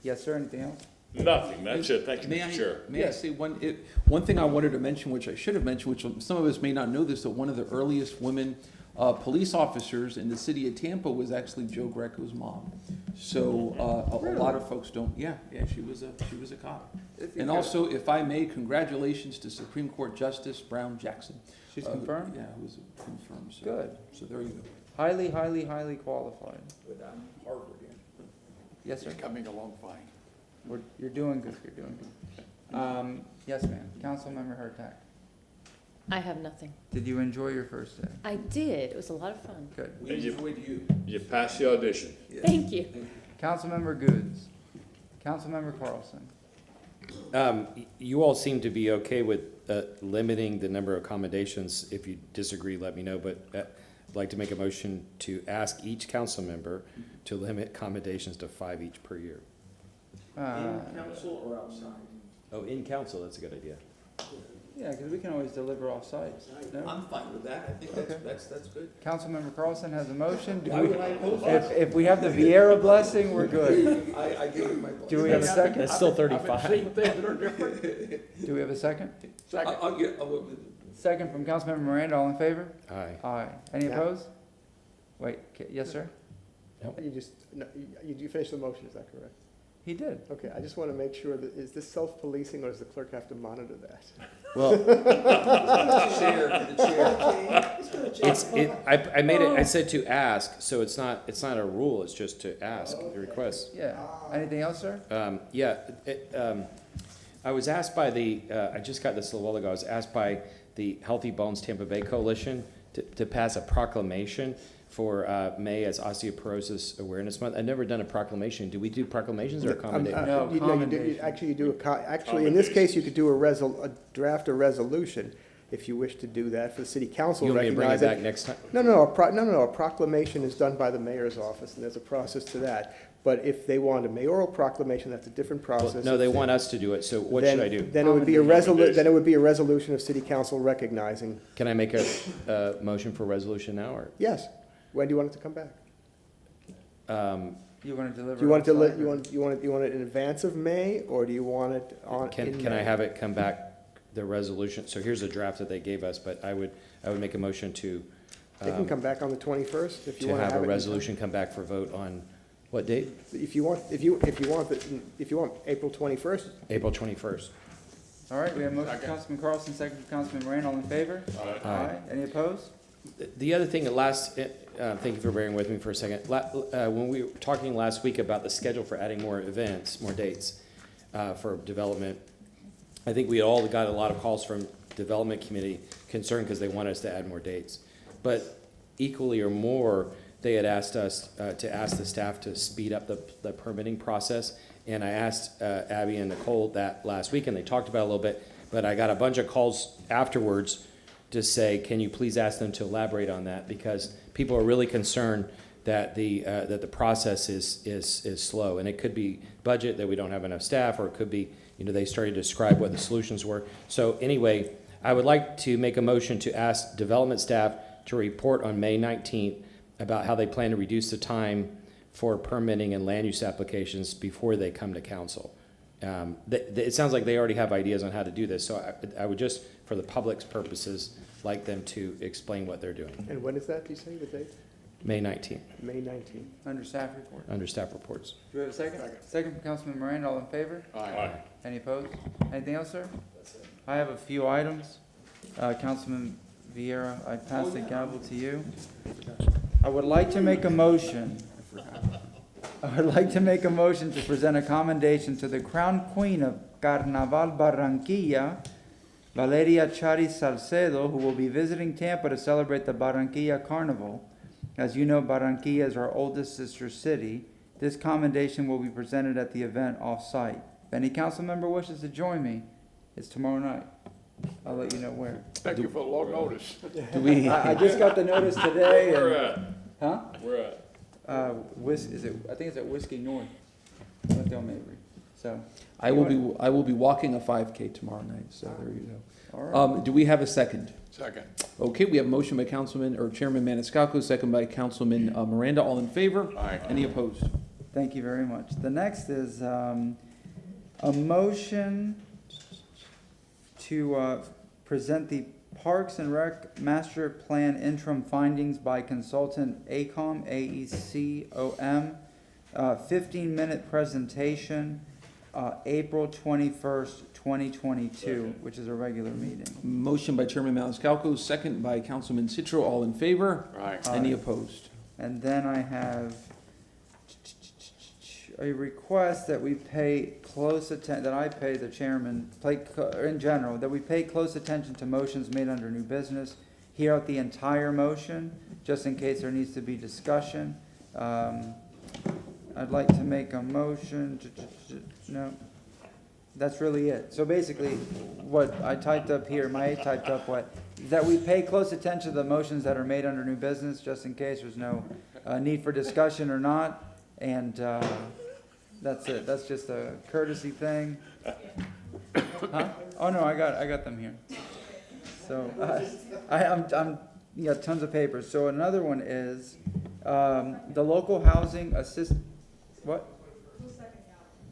Yes, sir. Anything else? Nothing. That's it. Thank you, Mr. Chair. May I say one thing I wanted to mention, which I should have mentioned, which some of us may not know this, that one of the earliest women police officers in the city of Tampa was actually Joe Greco's mom. So a lot of folks don't. Yeah, she was a cop. And also, if I may, congratulations to Supreme Court Justice Brown Jackson. She's confirmed? Yeah, who was confirmed. So, Good. So there you go. Highly, highly, highly qualified. Harvard. Yes, sir. It's coming along fine. You're doing good. You're doing good. Yes, ma'am. Councilmember Hurtak. I have nothing. Did you enjoy your first day? I did. It was a lot of fun. Good. We enjoyed you. You passed the audition. Thank you. Councilmember Goods. Councilmember Carlson. You all seem to be okay with limiting the number of accommodations. If you disagree, let me know, but I'd like to make a motion to ask each council member to limit accommodations to 5 each per year. In council or outside? Oh, in council, that's a good idea. Yeah, because we can always deliver off-site. No? I'm fine with that. I think that's good. Councilmember Carlson has a motion. Why would I oppose that? If we have the Vieira blessing, we're good. I give it my blessing. Do we have a second? That's still 35. I've been seeing things that are different. Do we have a second? Second. Second from Councilmember Miranda. All in favor? Aye. Aye. Any Yeah. opposed? Wait, yes, sir? You finished the motion, is that correct? He did. Okay, I just want to make sure that, is this self-policing or does the clerk have to monitor that? Well, I made it, I said to ask, so it's not a rule, it's just to ask, the request. Yeah. Anything else, sir? I was asked by I just got this a little while ago, I was asked by the Healthy Bones Tampa Bay Coalition to pass a proclamation for May as Osteoporosis Awareness Month. I've never done a proclamation. Do we do proclamations or accommodations? No, Actually, actually, in this case, you could do a draft a resolution if you wish to do that for the city council. You want me to bring it recognize back next time? No, a proclamation is done by the mayor's office, and there's a process to that. But if they want a mayoral proclamation, that's a different process. Well, no, they want us to do it, so what should I do? Then it would be a resolution of city council recognizing. Can I make a motion for resolution now, or? Yes. When do you want it to come back? You want to deliver? Do you want it you want it in advance of May, or do you want it on? Can I have it come back, the resolution? So here's a draft that they gave us, but I would make a motion to. They can come back on the 21st if you want to have a resolution come back for vote on what date? If you want April 21st. April 21st. All right, we have motion from Councilman Carlson, second from Councilman Moran. All in favor? Aye. Any opposed? The other thing, thank you for bearing with me for a second. When we were talking last week about the schedule for adding more events, more dates for development, I think we all got a lot of calls from development committee concerned because they want us to add more dates. But equally or more, they had asked us to ask the staff to speed up the permitting process. And I asked Abby and Nicole that last week, and they talked about it a little bit. But I got a bunch of calls afterwards to say, can you please ask them to elaborate on that? Because people are really concerned that the process is slow. And it could be budget, that we don't have enough staff, or it could be, they started to describe what the solutions were. So anyway, I would like to make a motion to ask development staff to report on May 19th about how they plan to reduce the time for permitting and land use applications before they come to council. It sounds like they already have ideas on how to do this, so I would just, for the public's purposes, like them to explain what they're doing. And when is that, do you say, the date? May 19th. May 19th. Under staff report. Under staff reports. Do we have a second? Second from Councilman Miranda. All in favor? Aye. Any opposed? Anything else, sir? I have a few items. Councilman Vieira, I pass the gavel to you. I would like to make a motion. I would like to make a motion to present a commendation to the Crown Queen of Carnaval Barranquilla, Valeria Charis Salcedo, who will be visiting Tampa to celebrate the Barranquilla Carnival. As you know, Barranquilla is our oldest sister city. This commendation will be presented at the event off-site. If any council member wishes to join me, it's tomorrow night. I'll let you know where. Thank you for the long notice. I just got the notice today. Where at? Huh? Where at? I think it's at Whiskey North, North Del Mabry. So I will be walking a 5K tomorrow night. So there you go. All right. Do we have a second? Second. Okay, we have a motion by Chairman Maniscalco, second by Councilman Miranda. All in favor? Aye. Any opposed? Thank you very much. The next is a motion to present the Parks and Rec Master Plan Interim Findings by Consultant AECOM, AECOM. 15-minute presentation, April 21st, 2022, which is a regular meeting. Motion by Chairman Maniscalco, second by Councilman Citro. All in favor? Aye. Any opposed? And then I have a request that we pay close attention, that I pay the chairman, in general, that we pay close attention to motions made under new business. Hear out the entire motion, just in case there needs to be discussion. I'd like to make a motion, no, that's really it. So basically, what I typed up here, typed up what, that we pay close attention to the motions that are made under new business, just in case there's no need for discussion or not, and that's it. That's just a courtesy thing. Huh? Oh no, I got them here. So I'm you got tons of papers. So another one is the local housing assist. What?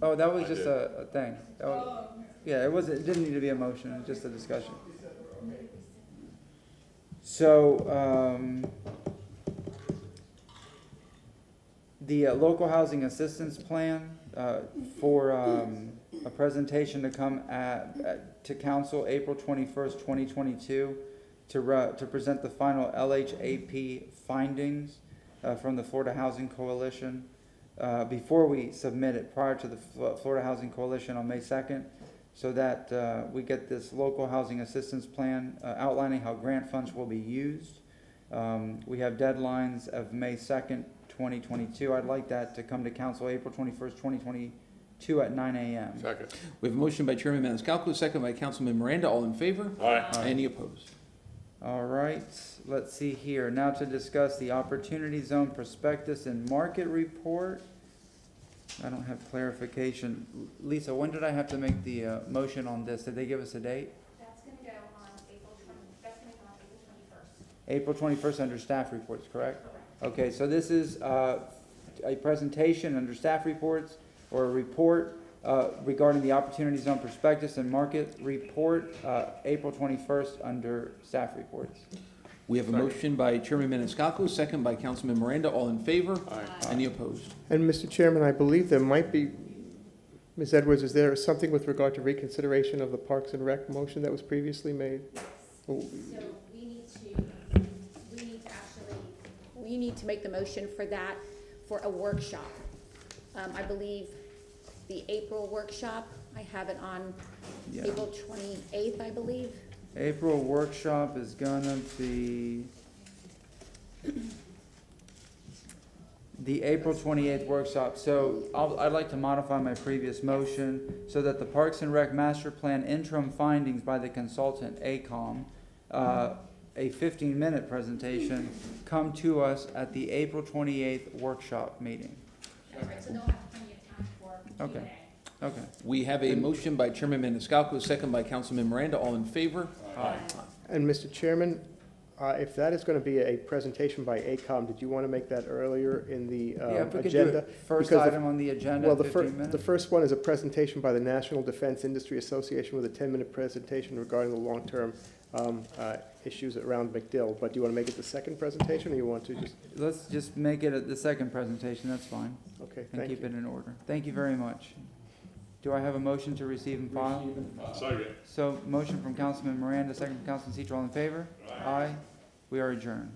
Oh, that was just a thing. That was, yeah, it wasn't. It didn't need to be a motion. It was just a discussion. So the local housing assistance plan for a presentation to come to council April 21st, 2022, to present the final LHAP findings from the Florida Housing Coalition. Before we submit it, prior to the Florida Housing Coalition on May 2nd, so that we get this local housing assistance plan outlining how grant funds will be used. We have deadlines of May 2nd, 2022. I'd like that to come to council April 21st, 2022 at 9 a.m. Second. We have a motion by Chairman Maniscalco, second by Councilman Miranda. All in favor? Aye. Any opposed? All right, let's see here. Now to discuss the Opportunity Zone Prospectus and Market Report. I don't have clarification. Lisa, when did I have to make the motion on this? Did they give us a date? That's going to go on April 21st. April 21st under staff reports, correct? Okay, so this is a presentation under staff reports, or a report regarding the Opportunity Zone Prospectus and Market Report, April 21st under staff reports. We have a motion by Chairman Maniscalco, second by Councilman Miranda. All in favor? Aye. Any opposed? And Mr. Chairman, I believe there might be, Ms. Edwards, is there something with regard to reconsideration of the Parks and Rec motion that was previously made? Oh. So we need to make the motion for that for a workshop. I believe the April workshop, I have it on April 28th, I believe. April workshop is gonna be the April 28th workshop. So I'd like to modify my previous motion so that the Parks and Rec Master Plan interim findings by the consultant AECOM, a 15-minute presentation, come to us at the April 28th workshop meeting. That's right, so they'll have plenty of time for Okay. Q&A. Okay. We have a motion by Chairman Maniscalco, second by Councilman Miranda. All in favor? Aye. And Mr. Chairman, if that is going to be a presentation by AECOM, did you want to make that earlier in the Yeah, if we could do agenda? it first Because item on the agenda, Well, 15 minutes. the first one is a presentation by the National Defense Industry Association with a 10-minute presentation regarding the long-term issues around McDill. But do you want to make it the second presentation, or you want to just? Let's just make it the second presentation, that's fine. Okay, And thank keep you. it in order. Thank you very much. Do I have a motion to receive and file? Second. So, motion from Councilman Miranda, second from Councilman Citro, all in favor? Aye. We are adjourned.